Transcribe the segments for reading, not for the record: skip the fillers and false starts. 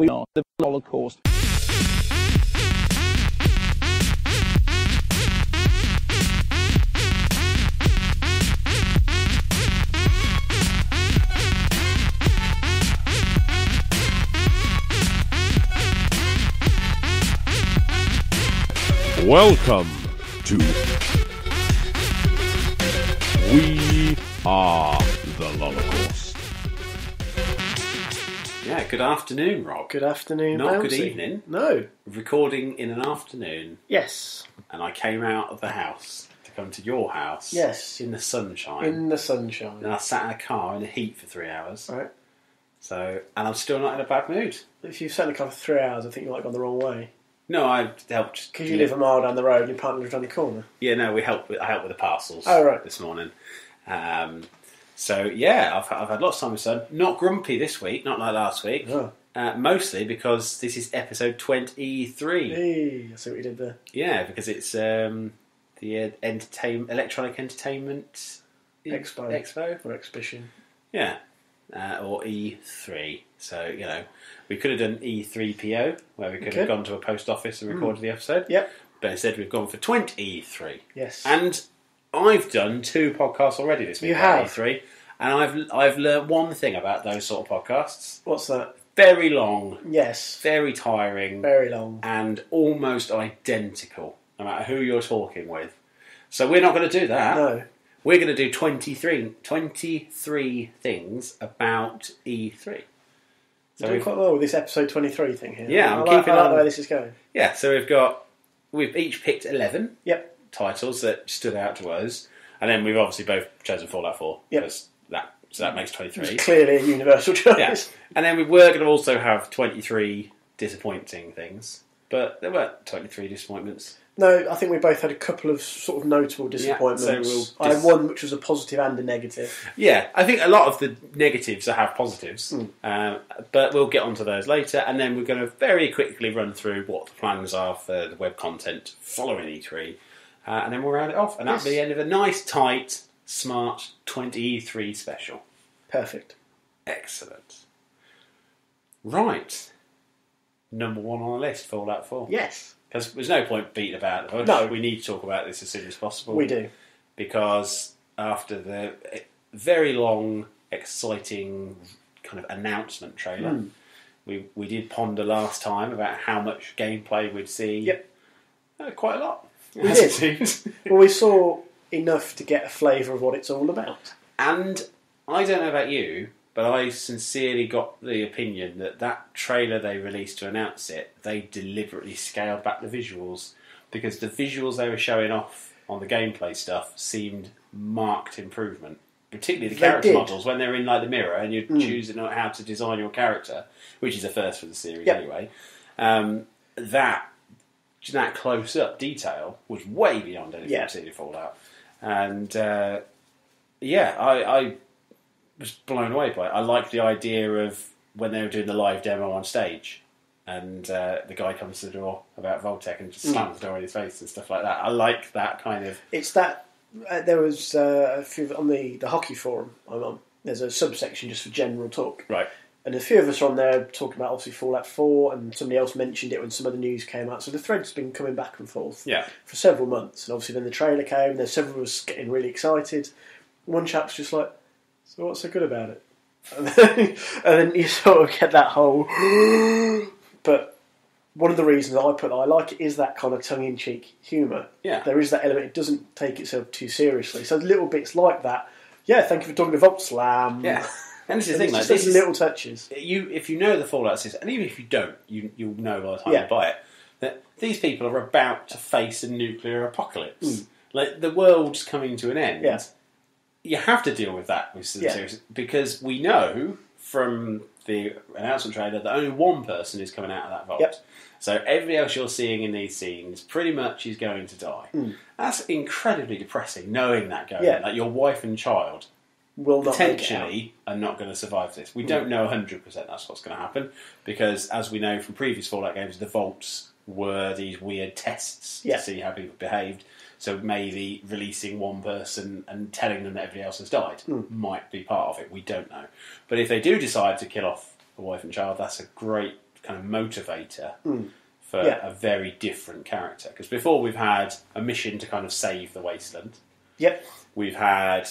We are the Holocaust. Welcome to We Are the Holocaust. Yeah, good afternoon, Rob. Good afternoon, Not Bouncy. good evening. No. Recording in an afternoon, Yes. and I came out of the house to come to your house. Yes. In the sunshine. In the sunshine. And I sat in a car in the heat for 3 hours. Right. So, and I'm still not in a bad mood. If you've sat in the car for 3 hours, I think you might have gone the wrong way. No, I helped. Because you live a mile down the road and your partner lives around the corner. Yeah, no, I helped with the parcels. Oh, right. This morning. So yeah, I've had lots of time with Son. Not grumpy this week, not like last week. Oh. Mostly because this is episode Twent-E3. Hey, I see what you did there. Yeah, because it's the electronic entertainment Expo. Or exhibition. Yeah, or E3. So, you know, we could have done E3PO, where we could have gone to a post office and recorded the episode. Yep. But instead we've gone for Twent-E3. Yes. And I've done 2 podcasts already this week You about have? E3. And I've learned one thing about those sort of podcasts. What's that? Very long, Yes. very tiring, Very long. and almost identical, no matter who you're talking with. So we're not going to do that. No. We're going to do 23 things about E3. You're doing quite well with this episode 23 thing here. Yeah, I like the way this is going. Yeah, so we've each picked 11 Yep. titles that stood out to us, and then we've obviously both chosen Fallout 4. Yep. So that makes 23. It's clearly a universal choice. Yeah. And then we were going to also have 23 disappointing things, but there weren't 23 disappointments. No, I think we both had a couple of sort of notable disappointments. Yeah, so I had one which was a positive and a negative. Yeah, I think a lot of the negatives have positives, but we'll get onto those later. And then we're going to very quickly run through what the plans are for the web content following E3, and then we'll round it off. And that'll be the end of a nice, tight, smart Twent-E3 special. Perfect. Excellent. Right. Number 1 on the list, Fallout 4. Yes. Because there's no point beating about the bush. No. We need to talk about this as soon as possible. We do. Because after the very long, exciting kind of announcement trailer, we did ponder last time about how much gameplay we'd see. Yep. Quite a lot. We did. Well, we saw enough to get a flavour of what it's all about. And I don't know about you, but I sincerely got the opinion that trailer they released to announce it, they deliberately scaled back the visuals, because the visuals they were showing off on the gameplay stuff seemed marked improvement. Particularly the character models, when they're in like the mirror and you're choosing how to design your character, which is a first for the series anyway. That close-up detail was way beyond anything I've seen in Fallout. And I was blown away by it. I liked the idea of when they were doing the live demo on stage and the guy comes to the door about Voltec and just slams the door in his face and stuff like that. I like that kind of... It's that... there was a few... On the hockey forum I'm on, there's a subsection just for general talk. Right. And a few of us are on there talking about, obviously, Fallout 4, and somebody else mentioned it when some of the news came out. So the thread's been coming back and forth for several months. And obviously then the trailer came, and there's several of us getting really excited. One chap's just like, so what's so good about it? And then you sort of get that whole... But one of the reasons I put that I like it is that kind of tongue-in-cheek humour. Yeah. There is that element. It doesn't take itself too seriously. So little bits like that. Yeah, thank you for talking to Volt Slam. Yeah. And this is the thing, like these little touches. If you know the Fallout system, and even if you don't, you'll know by the time you buy it, that these people are about to face a nuclear apocalypse. Like, the world's coming to an end. Yeah. You have to deal with that with the series, because we know from the announcement trailer that only one person is coming out of that vault. Yep. So everybody else you're seeing in these scenes pretty much is going to die. That's incredibly depressing, knowing that going in. Like, your wife and child will not potentially are not going to survive this. We don't know 100% that's what's going to happen, because as we know from previous Fallout games, the vaults were these weird tests to see how people behaved. So maybe releasing one person and telling them that everybody else has died might be part of it. We don't know. But if they do decide to kill off a wife and child, that's a great kind of motivator for a very different character. Because before we've had a mission to kind of save the wasteland. Yep. We've had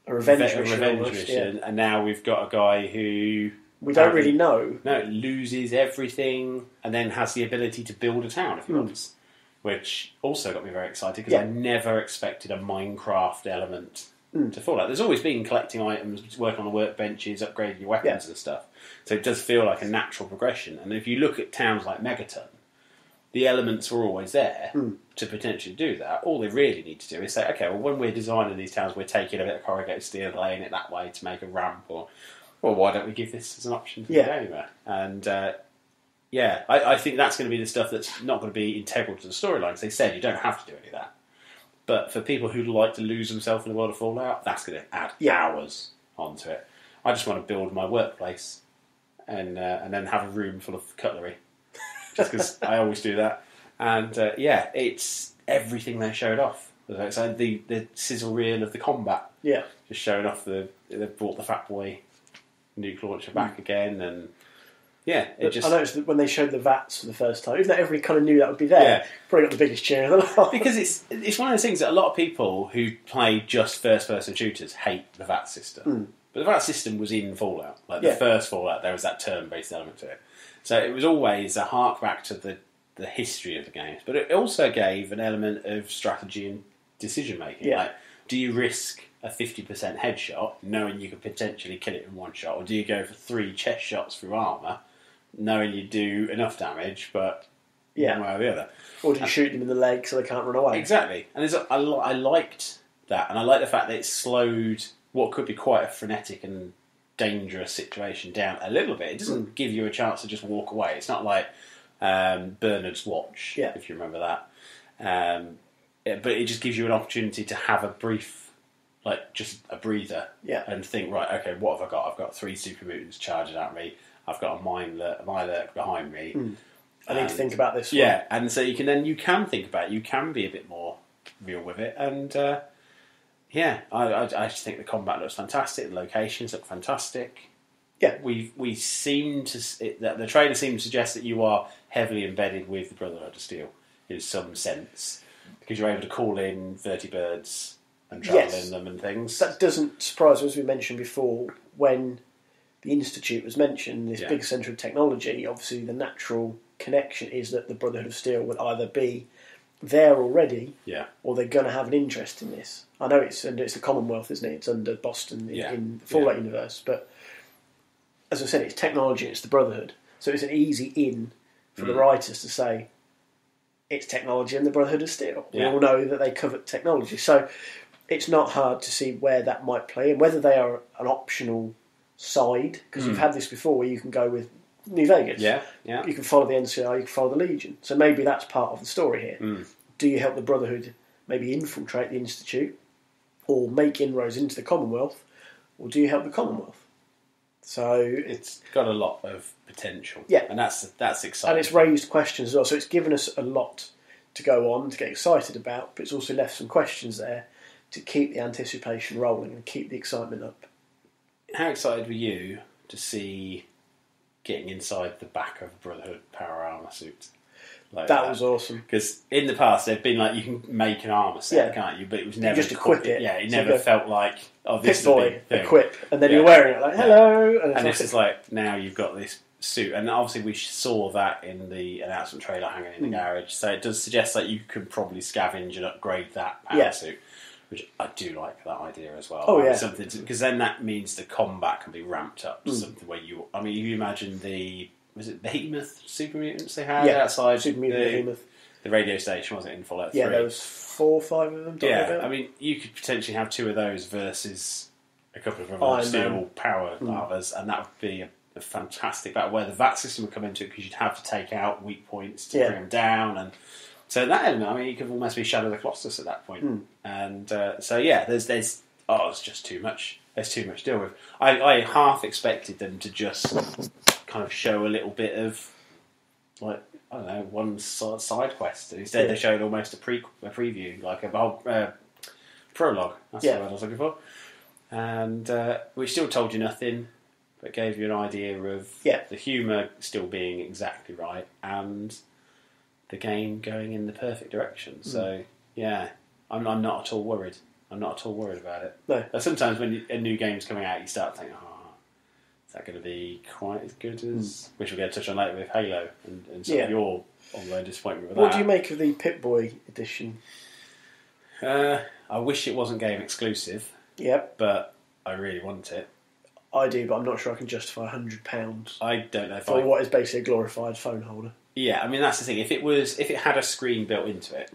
a revenge mission, and now we've got a guy who we don't really know. No, loses everything and then has the ability to build a town if he wants, which also got me very excited because I never expected a Minecraft element to Fallout. There's always been collecting items, working on the workbenches, upgrading your weapons and stuff. So it does feel like a natural progression. And if you look at towns like Megaton, the elements were always there to potentially do that. All they really need to do is say, okay, well, when we're designing these towns, we're taking a bit of corrugated steel, laying it that way to make a ramp, or why don't we give this as an option for the gamer? And I think that's going to be the stuff that's not going to be integral to the storyline. As they said, you don't have to do any of that. But for people who like to lose themselves in the world of Fallout, that's going to add hours onto it. I just want to build my workplace and then have a room full of cutlery. Just because I always do that. And it's everything they showed off. So the sizzle reel of the combat. Yeah. Just showing off they brought the Fat Boy nuke launcher back again, and I noticed that when they showed the VATs for the first time, even though everybody kind of knew that would be there, probably got the biggest cheer in the lot. Because it's one of those things that a lot of people who play just first-person shooters hate the VAT system. But the VAT system was in Fallout. Like the first Fallout, there was that turn-based element to it. So it was always a hark back to the history of the games. But it also gave an element of strategy and decision-making. Yeah. Like, do you risk a 50% headshot, knowing you could potentially kill it in one shot, or do you go for 3 chest shots through armour, knowing you do enough damage, but one way or the other? Or do you shoot them in the leg so they can't run away? Exactly. And I liked that, and I like the fact that it slowed what could be quite a frenetic and dangerous situation down a little bit. It doesn't give you a chance to just walk away. It's not like Bernard's Watch, if you remember that. But it just gives you an opportunity to have a brief, just a breather, and think, right, okay, what have I got? I've got 3 super mutants charging at me. I've got a Mylurk behind me. I need to think about this one. Yeah, and so you can think about it. You can be a bit more real with it. And I just think the combat looks fantastic. The locations look fantastic. Yeah, we seem to the trailer seems to suggest that you are heavily embedded with the Brotherhood of Steel in some sense, because you're able to call in vertibirds and travel in them and things. That doesn't surprise me, as we mentioned before, when the Institute was mentioned, this big centre of technology. Obviously, the natural connection is that the Brotherhood of Steel would either be there already, or they're going to have an interest in this. I know it's the Commonwealth, isn't it? It's under Boston in the Fallout universe, but as I said, it's technology, it's the Brotherhood, so it's an easy in for the writers to say it's technology and the Brotherhood of Steel. We all know that they covered technology, so it's not hard to see where that might play and whether they are an optional side, because you've had this before where you can go with New Vegas. You can follow the NCR, you can follow the Legion. So maybe that's part of the story here. Do you help the Brotherhood maybe infiltrate the Institute or make inroads into the Commonwealth, or do you help the Commonwealth? So it's got a lot of potential. And that's exciting. And it's raised questions as well. So it's given us a lot to go on, to get excited about, but it's also left some questions there to keep the anticipation rolling and keep the excitement up. How excited were you to see getting inside the back of Brotherhood power armour suit? That was awesome. Because in the past, they've been like, you can make an armour set, can't you? But it was never... You just equip it. Yeah, it never felt like, this is a big thing. Equip. And then you're wearing it like, hello. And this is like, now you've got this suit. And obviously we saw that in the announcement trailer hanging in the garage. So it does suggest that you could probably scavenge and upgrade that power suit. Which I do like that idea as well. Because then that means the combat can be ramped up to something where you imagine was it Behemoth super mutants they had outside super mutant Behemoth, the radio station, wasn't it, in Fallout 3? Yeah, there was 4 or 5 of them. I mean, you could potentially have 2 of those versus a couple of other steel power armors, and that would be a fantastic battle where the VAT system would come into it, because you'd have to take out weak points to bring them down. And so that element, I mean, you could almost be Shadow of the Colossus at that point. And there's it's just too much. There's too much to deal with. I half expected them to just kind of show a little bit of, like, I don't know, one side quest. Instead, they showed almost a preview, like a whole prologue. That's the word I was looking for. And which still told you nothing. but gave you an idea of the humour still being exactly right and the game going in the perfect direction. So, I'm not at all worried. I'm not at all worried about it. No. Sometimes when a new game's coming out, you start thinking, is that going to be quite as good as... Which we're going to touch on later with Halo and some of your ongoing disappointment with that. What do you make of the Pip-Boy edition? I wish it wasn't game exclusive. Yep. But I really want it. I do, but I'm not sure I can justify £100. I don't know if for what is basically a glorified phone holder. Yeah, I mean that's the thing. If it had a screen built into it,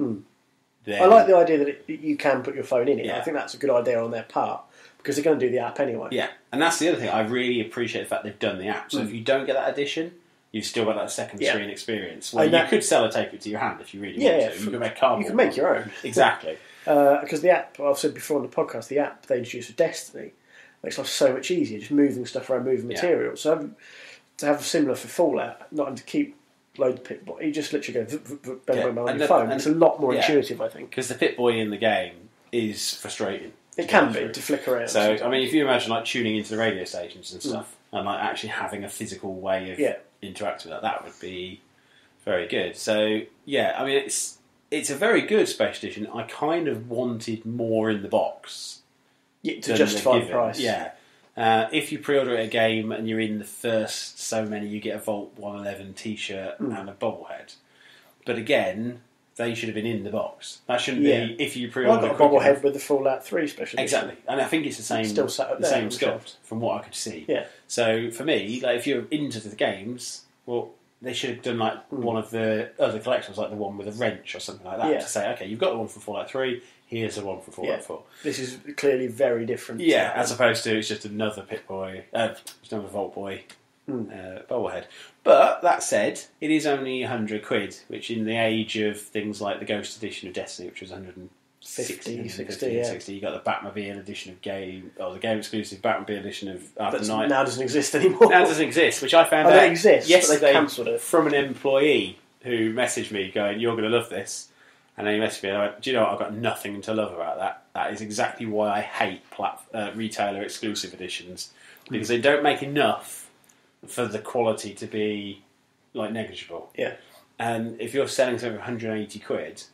then I like the idea that you can put your phone in it. Yeah. I think that's a good idea on their part because they're going to do the app anyway. Yeah, and that's the other thing. I really appreciate the fact they've done the app. So if you don't get that edition, you've still got that second screen experience. Where you could sell a tape it to your hand if you really want to. You could make cardboard. You can make your own. Exactly. Because the app, I've said before on the podcast, the app they introduced for Destiny makes life so much easier, just moving stuff around, moving material. So to have similar for Fallout, not having to keep load the Pip-Boy, you just literally go on your phone. It's a lot more intuitive, I think. Because the Pip-Boy in the game is frustrating. It can be, to flick around. So, I mean, if you imagine like tuning into the radio stations and stuff, and like actually having a physical way of interacting with that would be very good. So, yeah, I mean, it's a very good special edition. I kind of wanted more in the box. Yeah, to justify the price. Yeah. If you pre-order a game and you're in the first so many, you get a Vault 111 t-shirt and a bobblehead. But again, they should have been in the box. That shouldn't be if you pre-order. I've got a bobblehead with the Fallout 3 special edition. Exactly. And I think it's the same, still sat up the there same sculpt from what I could see. Yeah. So for me, like if you're into the games, well, they should have done like one of the other collections, like the one with a wrench or something like that, to say, okay, you've got the one from Fallout 3, here's the one from Fallout 4. This is clearly very different. Yeah, as opposed to it's just another Pip-Boy, another Vault Boy bobblehead. But that said, it is only £100, which in the age of things like the Ghost edition of Destiny, which was 160, 60, you got the Batmobile edition of game, or the game exclusive Batmobile edition of After Night. Now doesn't exist anymore. Now doesn't exist, which I found out yesterday from an employee who messaged me going, "You're going to love this." And then he messaged me and I went, "Do you know what? I've got nothing to love about that. That is exactly why I hate retailer exclusive editions, because they don't make enough for the quality to be like negligible." Yeah. And if you're selling something for £180,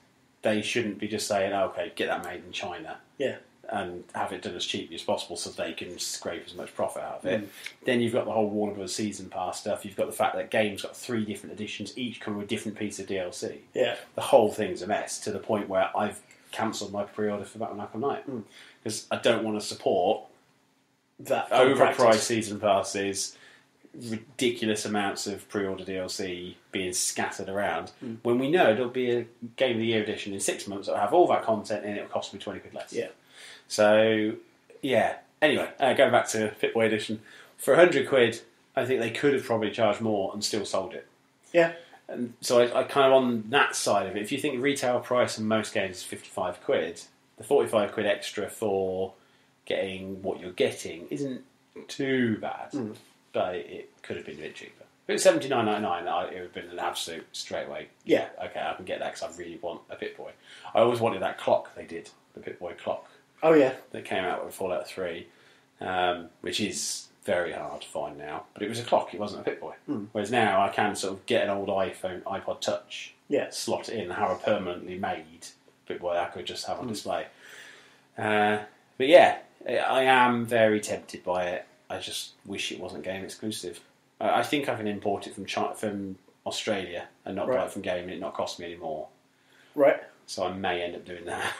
they shouldn't be just saying, "Okay, get that made in China." Yeah. And have it done as cheaply as possible so they can scrape as much profit out of it. Then you've got the whole Warner Bros. Season Pass stuff. You've got the fact that games got 3 different editions, each come with a different piece of DLC. Yeah. The whole thing's a mess to the point where I've cancelled my pre-order for Batman Arkham Knight because I don't want to support that overpriced season passes, ridiculous amounts of pre-order DLC being scattered around when we know there'll be a Game of the Year edition in 6 months that'll have all that content and it'll cost me £20 less. Yeah. So, yeah. Anyway, going back to Pip-Boy edition, for £100, I think they could have probably charged more and still sold it. Yeah. And so I kind of on that side of it. If you think the retail price in most games is £55, the £45 extra for getting what you're getting isn't too bad, but it could have been a bit cheaper. If it was $79.99, it would have been an absolute straightaway. Yeah. Okay, I can get that because I really want a Pip-Boy. I always wanted that clock they did, the Pip-Boy clock. Oh, yeah. That came out with Fallout 3, which is very hard to find now. But it was a clock, it wasn't a Pip-Boy. Whereas now I can sort of get an old iPod Touch, slot it in, and have a permanently made Pip-Boy I could just have on display. But yeah, I am very tempted by it. I just wish it wasn't game exclusive. I think I can import it from Australia and not buy it from Game and it not cost me any more. Right. So I may end up doing that.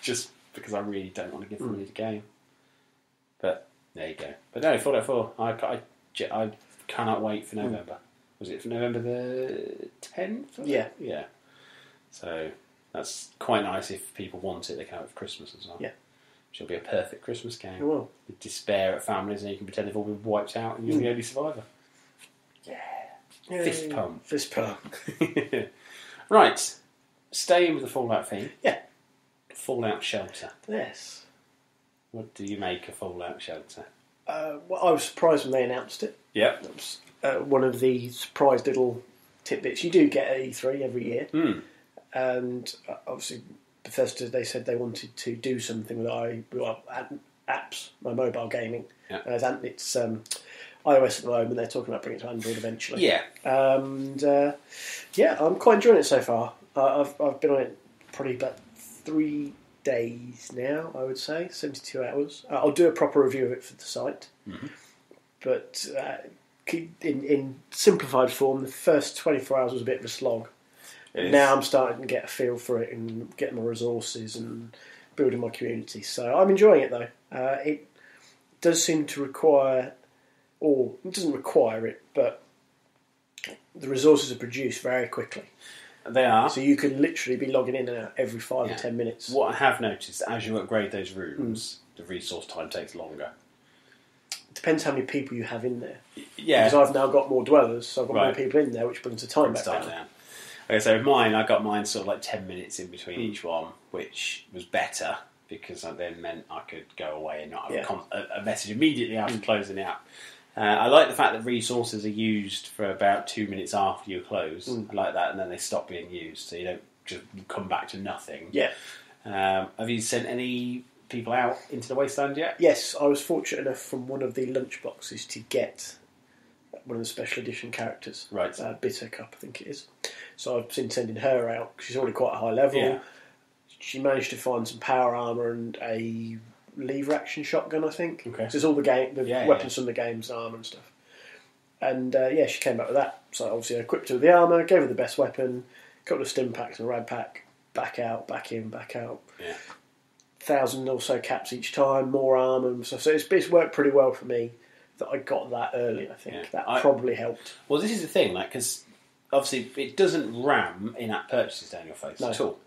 Just because I really don't want to give the money to Game. But there you go. But no, Fallout 4, I cannot wait for November. Was it for November the 10th? Yeah. Yeah. So that's quite nice if people want it, they can have it for Christmas as well. Yeah. Which will be a perfect Christmas game. It will. With despair at families and you can pretend they've all been wiped out and you're the only survivor. Yeah. Fist pump. Fist pump. Right. Staying with the Fallout theme. Yeah. Fallout Shelter. Yes. What do you make of Fallout Shelter? Well, I was surprised when they announced it. Yep. That was one of the surprise little tidbits you do get at E3 every year. And obviously Bethesda, they said they wanted to do something with apps, my mobile gaming. Yeah. It's iOS at the moment. They're talking about bringing it to Android eventually. Yeah. And I'm quite enjoying it so far. I've been on it probably about 3 days now, I would say, 72 hours. I'll do a proper review of it for the site. Mm-hmm. But in simplified form, the first 24 hours was a bit of a slog. Now I'm starting to get a feel for it and get my resources and building my community. So I'm enjoying it, though. It does seem to require, or it doesn't require it, but the resources are produced very quickly. They are. So you can literally be logging in and out every 5 or 10 minutes. What I have noticed, as you upgrade those rooms, the resource time takes longer. It depends how many people you have in there. Yeah. Because I've now got more dwellers, so I've got more people in there, which brings the time back down. Okay, so mine, I got mine sort of like 10 minutes in between each one, which was better because that then meant I could go away and not have a message immediately after closing the app. I like the fact that resources are used for about 2 minutes after you close. I like that, and then they stop being used, so you don't just come back to nothing. Yeah. Have you sent any people out into the wasteland yet? Yes, I was fortunate enough from one of the lunchboxes to get one of the special edition characters. Right. Bitter Cup, I think it is. So I've been sending her out, because she's already quite a high level. Yeah. She managed to find some power armour and a lever action shotgun, I think. Okay. So it's all the weapons from the game's armour and stuff. And she came back with that. So obviously I equipped her with the armour, gave her the best weapon, a couple of stim packs and a rad pack, back out, back in, back out. Yeah. 1,000 or so caps each time, more armour and stuff. So it's worked pretty well for me that I got that early, I think. Yeah. That probably helped. Well, this is the thing, because obviously it doesn't ram in-app purchases down your face at all.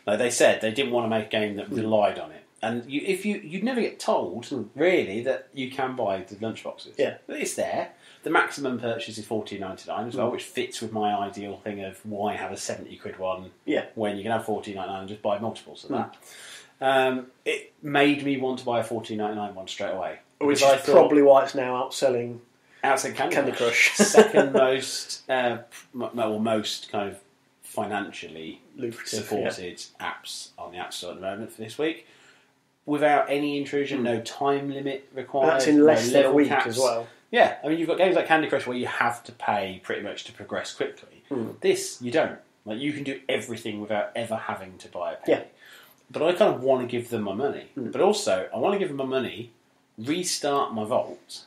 Like they said, they didn't want to make a game that relied on it. And you'd never get told, really, that you can buy the lunchboxes. Yeah. It's there. The maximum purchase is $14.99 as well, which fits with my ideal thing of why have a 70 quid one when you can have $14.99 and just buy multiples of that. It made me want to buy a $14.99 one straight away. Which is probably why it's now outselling Candy Crush. Second most, most kind of financially supported apps on the App Store at the moment for this week. Without any intrusion, no time limit required. That's in less than a week as well. Yeah, I mean, you've got games like Candy Crush where you have to pay pretty much to progress quickly. This, you don't. Like, you can do everything without ever having to buy a penny. Yeah. But I kind of want to give them my money. But also, I want to give them my money, restart my vault,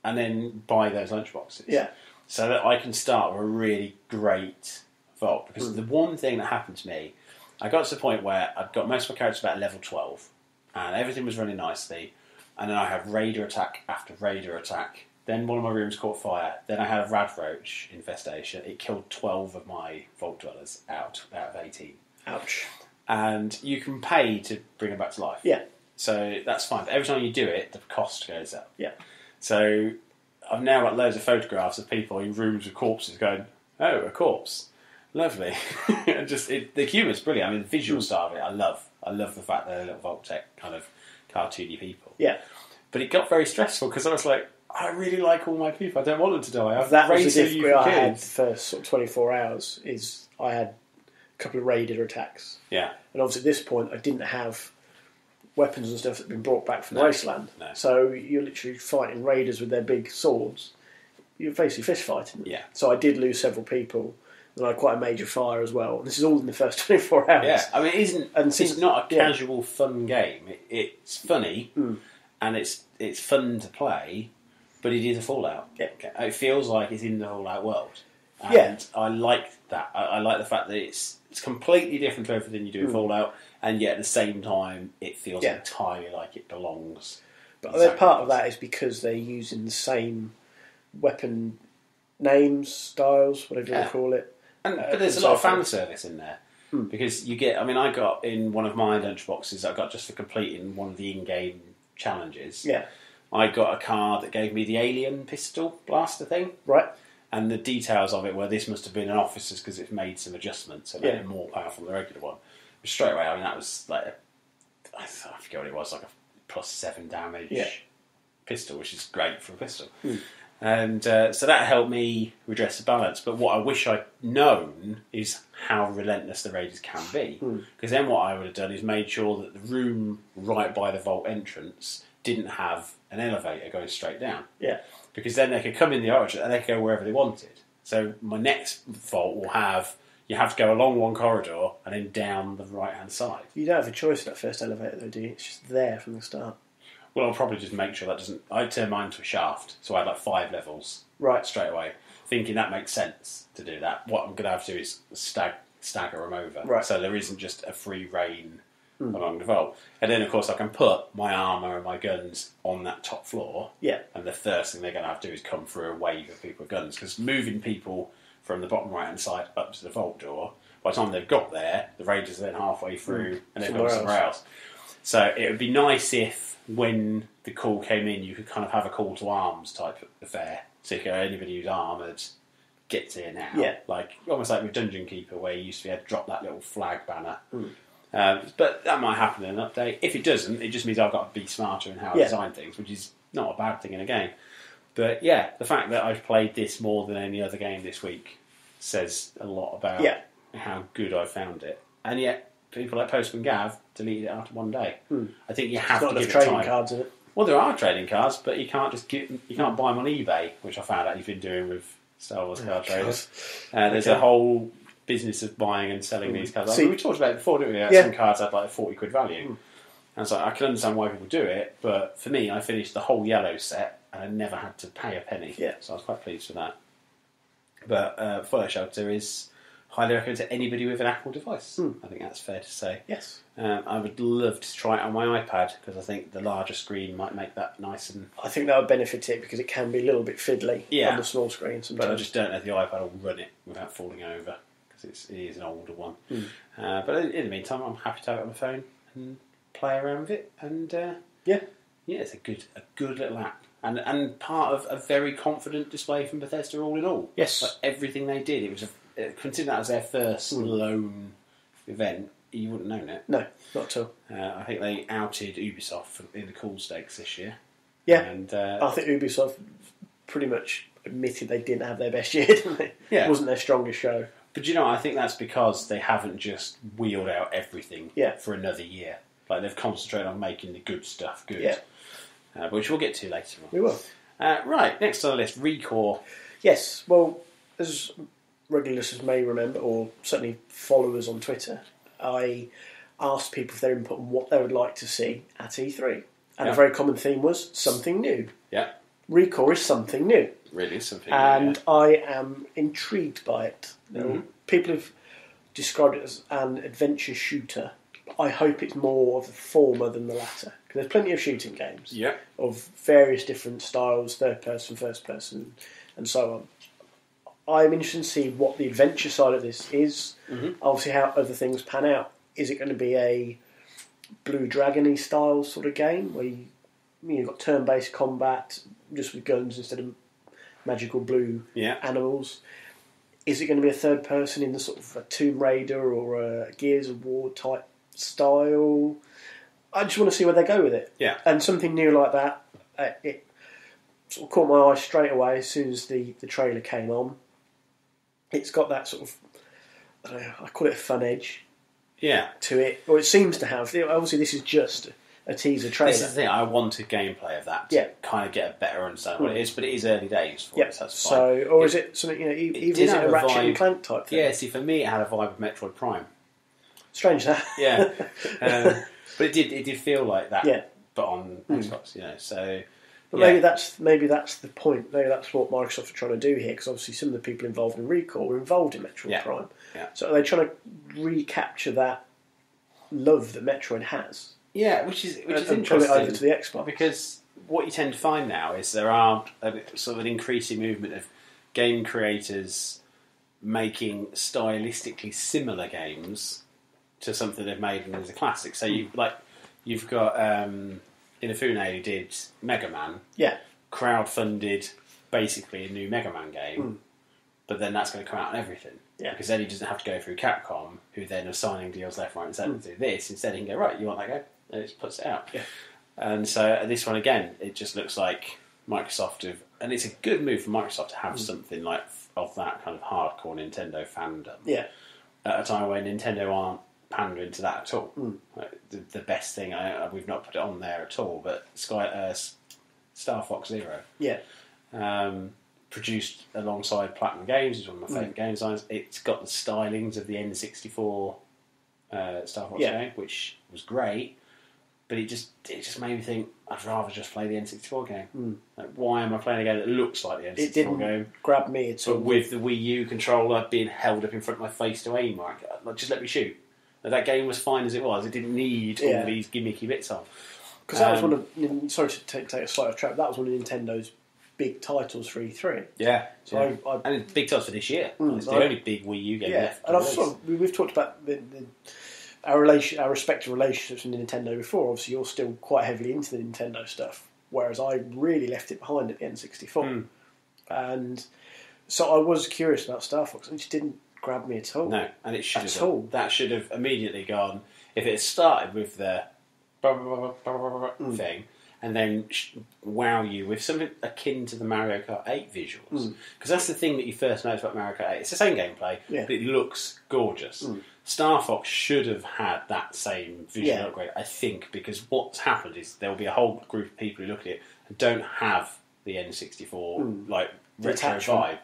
and then buy those lunchboxes. Yeah. So that I can start with a really great vault. Because the one thing that happened to me, I got to the point where I'd got most of my characters about level 12, and everything was running nicely, and then I had raider attack after raider attack. Then one of my rooms caught fire. Then I had a rad roach infestation. It killed 12 of my vault dwellers out of 18. Ouch. And you can pay to bring them back to life. Yeah. So that's fine. But every time you do it, the cost goes up. Yeah. So I've now got loads of photographs of people in rooms with corpses going, oh, a corpse. Lovely. And the humour's brilliant. I mean, the visual style of it, I love. I love the fact that they're little Vault-Tec kind of cartoony people. Yeah. But it got very stressful because I was like, I really like all my people. I don't want them to die. That was the difficulty I had for sort of 24 hours, is I had a couple of raider attacks. Yeah. And obviously at this point I didn't have weapons and stuff that had been brought back from the wasteland. No. So you're literally fighting raiders with their big swords. You're basically fist fighting them. Yeah. So I did lose several people. And I had quite a major fire as well. And this is all in the first 24 hours. Yeah, I mean, it's not a casual, fun game. It's funny, and it's fun to play, but it is a Fallout. Yeah. It feels like it's in the Fallout world. And I like that. I like the fact that it's completely different to everything you do in Fallout, and yet at the same time, it feels entirely like it belongs. But part of that is because they're using the same weapon names, styles, whatever you want to call it. But there's a lot of fan service in there. Because you get, I mean, I got in one of my lunchboxes, I got just for completing one of the in-game challenges. Yeah. I got a card that gave me the alien pistol blaster thing. Right. And the details of it were this must have been an officer's because it's made some adjustments and made it more powerful than the regular one. But straight away, I mean, that was like, I forget what it was, like a +7 damage pistol, which is great for a pistol. And so that helped me redress the balance. But what I wish I'd known is how relentless the raiders can be. Because then what I would have done is made sure that the room right by the vault entrance didn't have an elevator going straight down. Yeah. Because then they could come in the Origin and they could go wherever they wanted. So my next vault will have... You have to go along one corridor and then down the right-hand side. You don't have a choice in that first elevator, though, do you? It's just there from the start. Well, I'll probably just make sure that doesn't... I turn mine into a shaft, so I had like 5 levels straight away, thinking that makes sense to do that. What I'm going to have to do is stagger them over. Right. So there isn't just a free reign along the vault. And then, of course, I can put my armour and my guns on that top floor. Yeah. And the first thing they're going to have to do is come through a wave of people with guns, because moving people from the bottom right-hand side up to the vault door, by the time they've got there, the Raiders are then halfway through and they've gone somewhere else. So it would be nice if, when the call came in, you could kind of have a call to arms type affair. So you could, anybody who's armoured gets here now. Yeah. Like, almost like with Dungeon Keeper, where you used to be able to drop that little flag banner. But that might happen in an update. If it doesn't, it just means I've got to be smarter in how I design things, which is not a bad thing in a game. But yeah, the fact that I've played this more than any other game this week says a lot about how good I found it. And yet, people like Postman Gav deleted it after one day. I think you have to give it time. Trading cards in it. Well, there are trading cards, but you can't buy them on eBay, which I found out you've been doing with Star Wars card traders. There's a whole business of buying and selling these cards. We talked about it before, didn't we? Some cards had like 40 quid value. And so I can understand why people do it, but for me, I finished the whole yellow set and I never had to pay a penny. Yeah. So I was quite pleased with that. But Fire Shelter is highly recommended to anybody with an Apple device. I think that's fair to say. Yes. I would love to try it on my iPad, because I think the larger screen might make that nice. And I think that would benefit it, because it can be a little bit fiddly on the small screen sometimes. But I just don't know if the iPad will run it without falling over, because it is an older one. But in the meantime, I'm happy to have it on my phone and play around with it. And it's a good little app. And part of a very confident display from Bethesda all in all. Yes. Like everything they did, it was considering that as their first lone event, you wouldn't have known it. No, not at all. I think they outed Ubisoft in the cool stakes this year. Yeah. And I think Ubisoft pretty much admitted they didn't have their best year, didn't they? Yeah. It wasn't their strongest show. But I think that's because they haven't just wheeled out everything for another year. Like, they've concentrated on making the good stuff good. Yeah. Which we'll get to later on. We will. Right, next on the list, Recore. Yes, well, as regular listeners may remember, or certainly followers on Twitter, I asked people for their input on what they would like to see at E3. And a very common theme was something new. Yeah. Recore is something new. Really, something new. And I am intrigued by it. People have described it as an adventure shooter. I hope it's more of the former than the latter. Because there's plenty of shooting games of various different styles, third person, first person, and so on. I'm interested to see what the adventure side of this is. Obviously, how other things pan out. Is it going to be a Blue Dragon-y style sort of game where you've got turn-based combat just with guns instead of magical blue animals? Is it going to be a third person in the sort of a Tomb Raider or a Gears of War type style? I just want to see where they go with it. Yeah. And something new like that, it sort of caught my eye straight away as soon as the trailer came on. It's got that sort of, I don't know, I call it a fun edge to it. Or it seems to have. Obviously, this is just a teaser trailer. This is the thing, I wanted gameplay of that to kind of get a better understanding of what it is, but it is early days for it, so that's fine. So, or is it something, even is it a Ratchet and Clank type thing? Yeah, see, for me, it had a vibe of Metroid Prime. Strange that. Yeah. But it did feel like that, but on Xbox, so... But maybe that's the point. Maybe that's what Microsoft are trying to do here, because obviously some of the people involved in Recore were involved in Metroid Prime. Yeah. So are they trying to recapture that love that Metroid has? Yeah, which is interesting. Pull it over to the Xbox. Because what you tend to find now is there are sort of an increasing movement of game creators making stylistically similar games to something they've made as a classic. So you've got Inafune who did Mega Man, crowdfunded basically a new Mega Man game, but then that's going to come out on everything. Yeah. Because then he doesn't have to go through Capcom, who then are signing deals left, right, and centre to do this. Instead, he can go, right, you want that game? And it just puts it out. Yeah. And so this one again, it just looks like Microsoft have, and it's a good move for Microsoft to have something like of that kind of hardcore Nintendo fandom. Yeah. At a time when Nintendo aren't pandering to that at all. Like, the best thing, we've not put it on there at all, but Star Fox Zero. Yeah. Produced alongside Platinum Games, which is one of my favourite game designs. It's got the stylings of the N64 Star Fox game, which was great. But it just made me think I'd rather just play the N64 game. Like, why am I playing a game that looks like the N64 it didn't game? Grab me at all. But with the Wii U controller being held up in front of my face to aim, like, just let me shoot. That game was fine as it was. It didn't need all these gimmicky bits on. Because that was one of... Sorry to take a slight off track. That was one of Nintendo's big titles for E3. Yeah. So yeah. And it's big titles for this year. It's the only big Wii U game left. And we've talked about our respective relationships with Nintendo before. Obviously, you're still quite heavily into the Nintendo stuff, whereas I really left it behind at the N64. And so I was curious about Star Fox, and it just didn't grab me at all. No, and it should have. That should have immediately gone. If it had started with the thing, and then wow you with something akin to the Mario Kart 8 visuals. Because that's the thing that you first notice about Mario Kart 8. It's the same gameplay, but it looks gorgeous. Star Fox should have had that same visual upgrade, I think, because what's happened is there will be a whole group of people who look at it and don't have the N64 like retro vibe,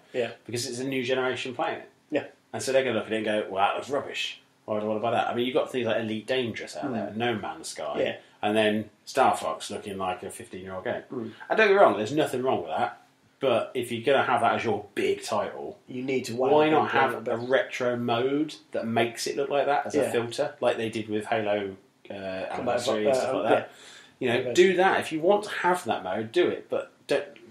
because it's a new generation playing it. And so they're going to look at it and go, wow, that looks rubbish. Why do I want to buy that? I mean, you've got things like Elite Dangerous out there, No Man's Sky, and then Star Fox looking like a 15-year-old game. And don't get me wrong, there's nothing wrong with that. But if you're going to have that as your big title, you need to. Why not have a retro mode that makes it look like that as a filter, like they did with Halo Anniversary and stuff like that? You know, do that. If you want to have that mode, do it. But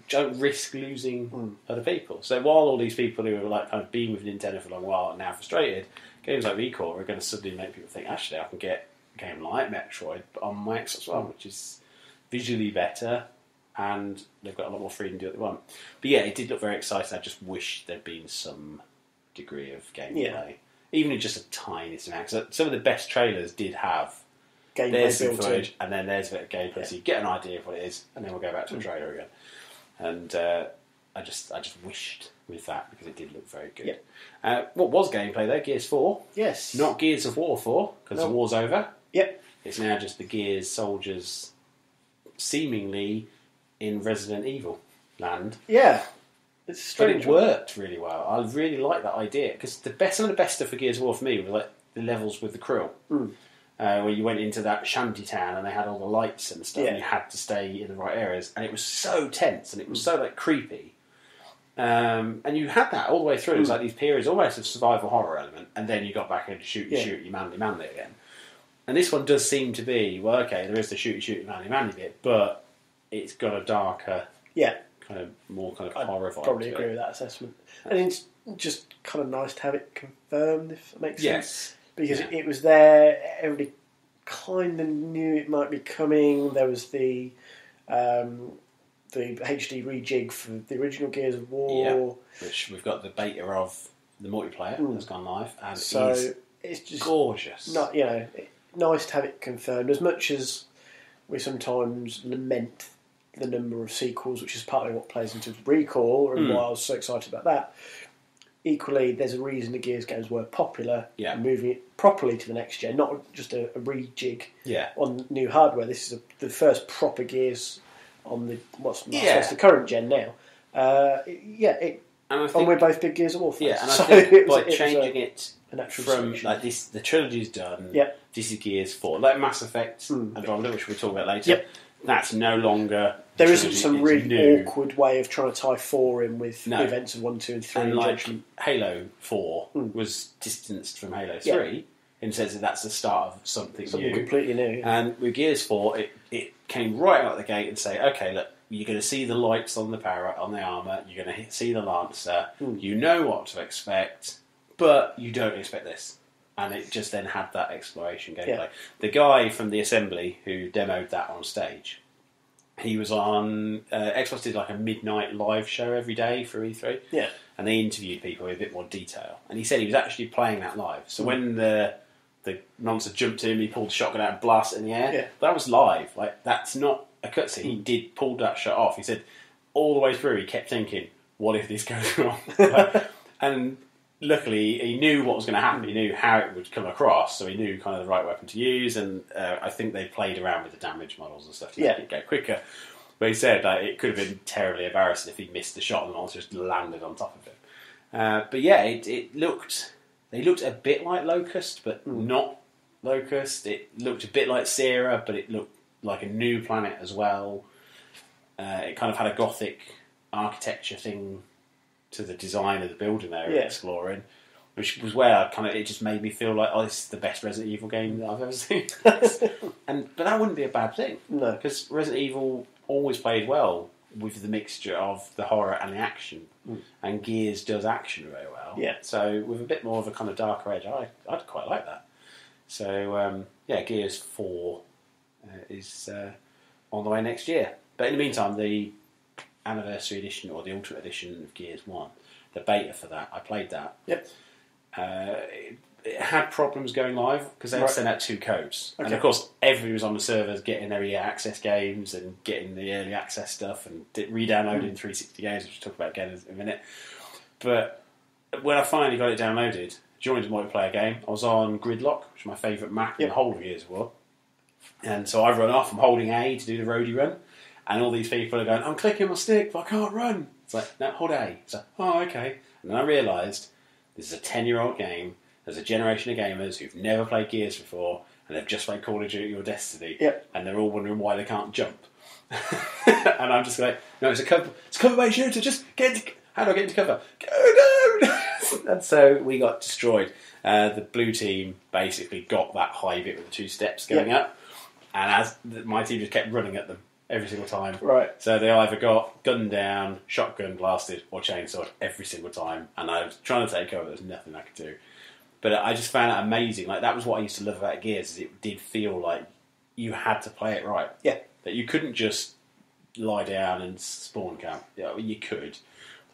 don't risk losing other people. So while all these people who have like kind of been with Nintendo for a long while are now frustrated, games like Recall are going to suddenly make people think, actually, I can get a game like Metroid on my Xbox One, which is visually better. And they've got a lot more freedom to do what they want. But yeah, it did look very exciting. I just wish there'd been some degree of gameplay. Even in just a tiny amount. Because some of the best trailers did have there's some footage, and then there's a bit of gameplay. So you get an idea of what it is, and then we'll go back to a trailer again. And I just wished with that, because it did look very good. What was gameplay though? Gears 4. Yes. Not Gears of War 4, because the war's over. Yep. It's now just the Gears soldiers seemingly in Resident Evil land. Yeah. It's strange. But it worked really well. I really like that idea, because some of the best stuff for Gears of War for me was like the levels with the crew. Where you went into that shanty town and they had all the lights and stuff, and you had to stay in the right areas, and it was so tense and it was so like creepy. And you had that all the way through. It was like these periods almost of survival horror element, and then you got back into shoot you manly again. And this one does seem to be, well, okay, there is the shoot manly bit, but it's got a darker, kind of more kind of horror vibe. Probably agree with that assessment. And it's just kind of nice to have it confirmed, if that makes sense. Because it was there, everybody kind of knew it might be coming. There was the HD rejig for the original Gears of War, which we've got the beta of the multiplayer that's gone live, and so it's just gorgeous. Nice to have it confirmed. As much as we sometimes lament the number of sequels, which is partly what plays into Recall, and why I was so excited about that. Equally, there's a reason the Gears games were popular, moving it properly to the next gen, not just a rejig on new hardware. This is the first proper Gears on the the current gen now. And we're both big Gears of War fans. Yeah, and I think by changing it from like this, the trilogy's done. This is Gears 4, like Mass Effect Andromeda, which we'll talk about later. That's no longer. There isn't some really awkward way of trying to tie 4 in with the events of 1, 2, and 3. And like Halo 4 was distanced from Halo 3 in the sense that that's the start of something new. Completely new. And with Gears 4, it came right out of the gate and say, okay, look, you're going to see the lights on the armour, you're going to see the Lancer, you know what to expect, but you don't expect this. And it just then had that exploration gameplay. The guy from the Assembly who demoed that on stage, he was on... Xbox did like a midnight live show every day for E3. And they interviewed people with a bit more detail. And he said he was actually playing that live. So when the monster jumped in, he pulled the shotgun out and blasted it in the air. That was live. Like, that's not a cutscene. He pulled that shot off. He said all the way through he kept thinking, what if this goes wrong? And luckily he knew what was going to happen. He knew how it would come across, so he knew kind of the right weapon to use, and I think they played around with the damage models and stuff to make it go quicker. But he said it could have been terribly embarrassing if he missed the shot and the monster just landed on top of him. But yeah, it looked... They looked a bit like Locust, but not Locust. It looked a bit like Sierra, but it looked like a new planet as well. It kind of had a gothic architecture thing to the design of the building they were exploring, which was where it just made me feel like, this is the best Resident Evil game that I've ever seen. But that wouldn't be a bad thing. No. Because Resident Evil always played well with the mixture of the horror and the action. And Gears does action very well. Yeah. So with a bit more of a kind of darker edge, I'd quite like that. So, Gears 4 is on the way next year. But in the meantime, the anniversary edition or the Ultimate Edition of Gears 1, the beta for that, I played that. Yep. It had problems going live because they had sent out 2 codes. Okay. And of course, everybody was on the servers getting their EA Access games and getting the early access stuff and re-downloading 360 games, which we'll talk about again in a minute. But when I finally got it downloaded, joined a multiplayer game, I was on Gridlock, which is my favourite map in the whole of Gears of War. And so I run off, I'm holding A to do the roadie run, and all these people are going, I'm clicking my stick, but I can't run. It's like, no, hold A. It's like, oh, okay. And then I realised this is a 10-year-old game. There's a generation of gamers who've never played Gears before, and they've just played Call of Duty or Destiny, and they're all wondering why they can't jump. And I'm just like, no, it's a cover-based shooter, just get into... How do I get into cover? Go down! And so we got destroyed. The blue team basically got that high bit with the 2 steps going up, and my team just kept running at them every single time. Right. So they either got gunned down, shotgun blasted, or chainsawed every single time, and I was trying to take cover, there was nothing I could do. But I just found it amazing. Like, that was what I used to love about Gears, is it did feel like you had to play it right. Yeah. That you couldn't just lie down and spawn camp. Yeah, you could,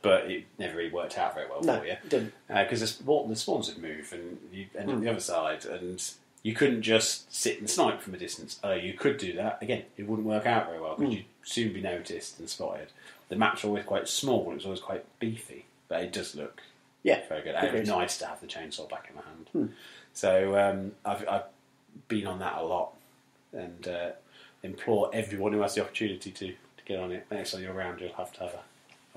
but it never really worked out very well for you. It didn't. Because the spawns would move, and you end up the other side, and you couldn't just sit and snipe from a distance. You could do that. Again, it wouldn't work out very well, because you'd soon be noticed and spotted. The maps were always quite small, it was always quite beefy, but it does look... very good. And it was nice to have the chainsaw back in my hand. So I've been on that a lot, and implore everyone who has the opportunity to get on it. Next time you're around, you'll have to have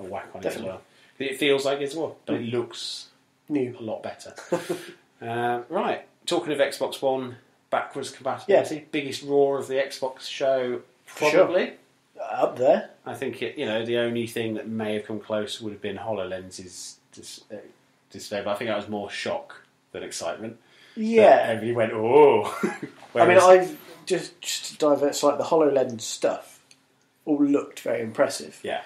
a whack on it as well. It feels like it's well, but it looks new, a lot better. Right, talking of Xbox One backwards compatibility, biggest roar of the Xbox show, probably. Up there. I think the only thing that may have come close would have been HoloLens's display, but I think that was more shock than excitement. Yeah. Everybody went, oh. I mean, I've just to divert slightly, the HoloLens stuff all looked very impressive. Yeah.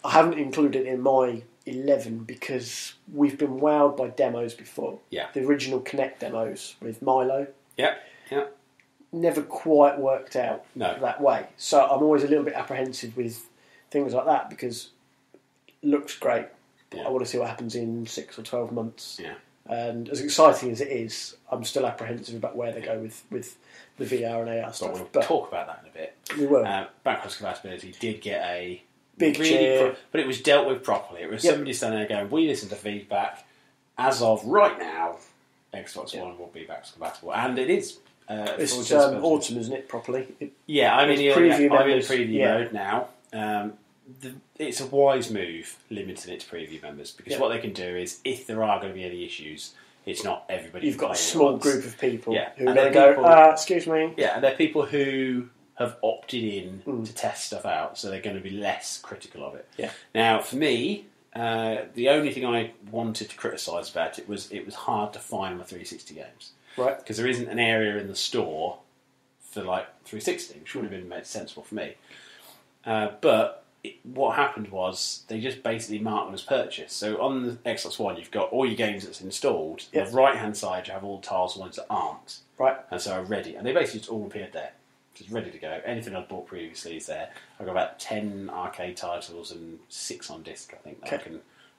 I haven't included it in my 11 because we've been wowed by demos before. Yeah. The original Kinect demos with Milo. Yeah. Never quite worked out that way. So I'm always a little bit apprehensive with things like that because it looks great. I want to see what happens in 6 or 12 months. Yeah. And as exciting as it is, I'm still apprehensive about where they go with the VR and AR stuff. We'll talk about that in a bit. We will. Backwards compatibility did get a big cheer. But it was dealt with properly. It was somebody standing there going, we listened to feedback. As of right now, Xbox One will be backwards compatible. And it is. It's autumn, isn't it, properly? I'm in preview mode now. It's a wise move limiting it to preview members because what they can do is, if there are going to be any issues, it's not everybody. You've got a small group of people who are going to go, excuse me. Yeah, and they're people who have opted in to test stuff out, so they're going to be less critical of it. Yeah. Now, for me, the only thing I wanted to criticise about it was hard to find my 360 games. Right. Because there isn't an area in the store for 360, which would have been made sensible for me. But what happened was they just basically marked them as purchased. So on the Xbox One, you've got all your games that's installed. Yep. On the right-hand side, you have all the tiles, the ones that aren't. Right. And so are ready. And they basically just all appeared there. Just ready to go. Anything I'd bought previously is there. I've got about 10 arcade titles and 6 on disc, I think, that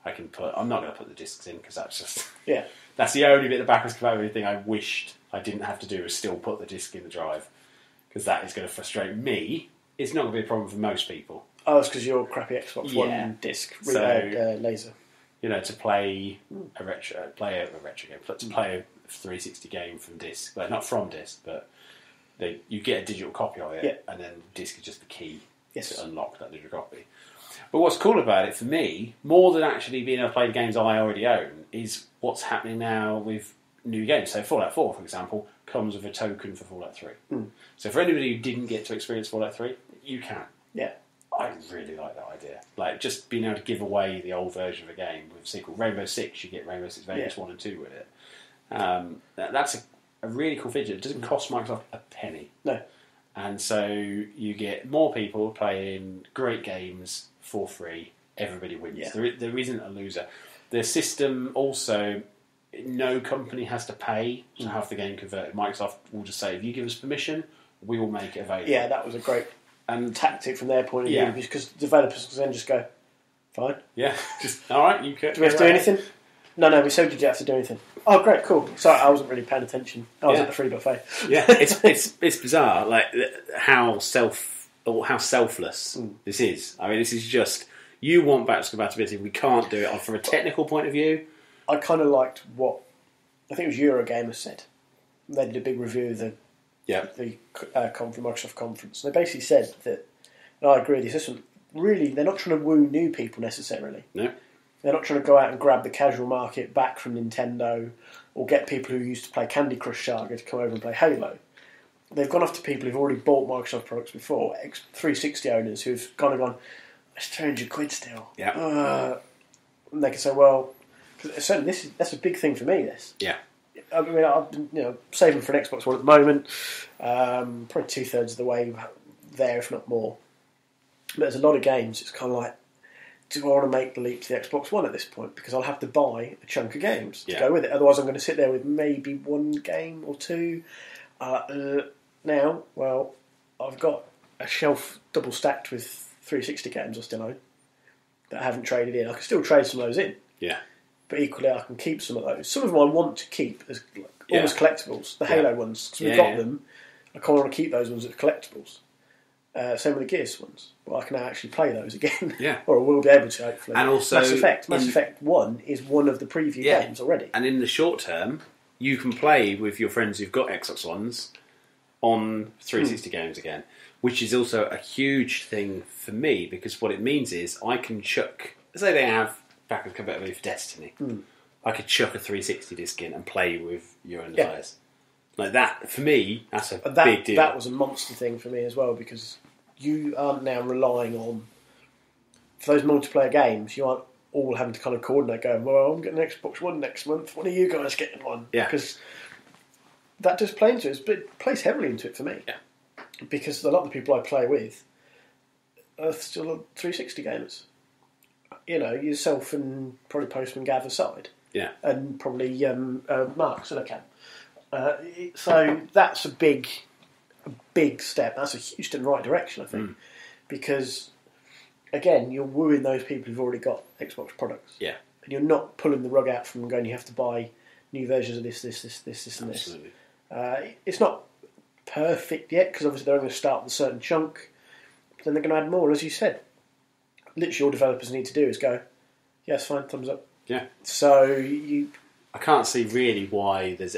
I can put. I'm not going to put the discs in because that's just... Yeah. That's the only bit of backwards compatibility thing I wished I didn't have to do, is still put the disc in the drive. Because that is going to frustrate me. It's not going to be a problem for most people. Oh, it's because your crappy Xbox One disc laser. To play a retro game, to play a 360 game from disc. Well, not from disc, but you get a digital copy of it, and then disc is just the key. to unlock that digital copy. But what's cool about it for me, more than actually being able to play the games I already own, is what's happening now with new games. So Fallout 4, for example, comes with a token for Fallout 3. So for anybody who didn't get to experience Fallout 3, you can. Yeah. I really like that idea. Like, just being able to give away the old version of a game with a sequel. Rainbow Six, you get Rainbow Six Vegas 1 and 2 with it. That's a really cool feature. It doesn't cost Microsoft a penny. No. And so you get more people playing great games for free. Everybody wins. Yeah. There isn't a loser. The system also, no company has to pay to have the game converted. Microsoft will just say, if you give us permission, we will make it available. Yeah, that was a great tactic from their point of view, because developers can then just go, fine. Yeah, just, all right, you can. Do we have to do anything? No, we said, did you have to do anything? Oh, great, cool. Sorry, I wasn't really paying attention. I was at the free buffet. Yeah, it's bizarre, like how selfless this is. I mean, this is just, you want backwards compatibility, we can't do it from a technical point of view. I kind of liked what, I think it was Eurogamer said. They did a big review of the Microsoft conference. They basically said that, and I agree with this isn't really, they're not trying to woo new people necessarily. No. They're not trying to go out and grab the casual market back from Nintendo or get people who used to play Candy Crush Saga to come over and play Halo. They've gone after people who've already bought Microsoft products before, 360 owners who've kind of gone, it's 300 quid still. Yeah. And they can say, well, certainly that's a big thing for me, this. Yeah. I mean, I'm saving for an Xbox One at the moment. Probably 2/3 of the way there, if not more. But there's a lot of games. It's kind of like, do I want to make the leap to the Xbox One at this point? Because I'll have to buy a chunk of games to go with it. Otherwise, I'm going to sit there with maybe one game or two. Now, well, I've got a shelf double stacked with 360 games I still own that I haven't traded in. I can still trade some of those in. Yeah. But equally, I can keep some of those. Some of them I want to keep as almost collectibles. The Halo ones, because we've got them. I kind of want to keep those ones as collectibles. Same with the Gears ones. Well, I can now actually play those again. Yeah. Or I will be able to, hopefully. And also, Mass Effect 1 is one of the preview games already. And in the short term, you can play with your friends who've got Xbox Ones on 360 games again, which is also a huge thing for me, because what it means is I can chuck, say they have backwards compatibility for Destiny, I could chuck a 360 disc in and play with your own device. Like that, for me, that's a big deal. That was a monster thing for me as well, because you aren't now relying on, for those multiplayer games, you aren't all having to kind of coordinate going, well, I'm getting an Xbox One next month, when are you guys getting one? Yeah. Because that does play into it, but it plays heavily into it for me. Yeah. Because a lot of the people I play with are still 360 gamers. You know, yourself and probably Postman Gav aside. Yeah. And probably Mark Silicam. So that's a big step. That's a huge step in the right direction, I think. Because, again, you're wooing those people who've already got Xbox products. Yeah. And you're not pulling the rug out from them going, you have to buy new versions of this, and Absolutely. this. It's not perfect yet, because obviously they're only going to start with a certain chunk. But then they're going to add more, as you said. Literally all developers need to do is go, yes, fine, thumbs up. Yeah. So I can't see really why there's...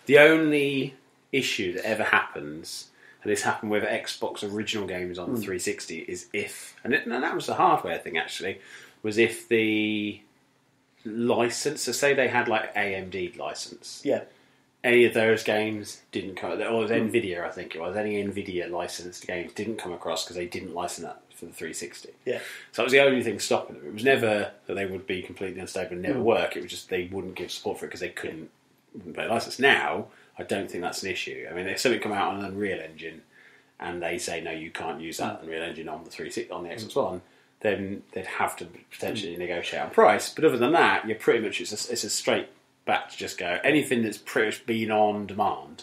The only issue that ever happens, and this happened with Xbox original games on the 360, is if... And that was the hardware thing, actually, was if the license... So say they had, like, AMD license. Yeah. Any of those games didn't come... Or it was NVIDIA, I think it was. Any NVIDIA licensed games didn't come across because they didn't license that for the 360. Yeah. So that was the only thing stopping them. It was never that they would be completely unstable and never work. It was just they wouldn't give support for it because they wouldn't play license. Now, I don't think that's an issue. I mean, if something come out on an Unreal Engine and they say, no, you can't use that Unreal Engine on the 360, on the Xbox One, then they'd have to potentially negotiate on price. But other than that, you're pretty much, it's a straight back to just go, anything that's pretty much been on demand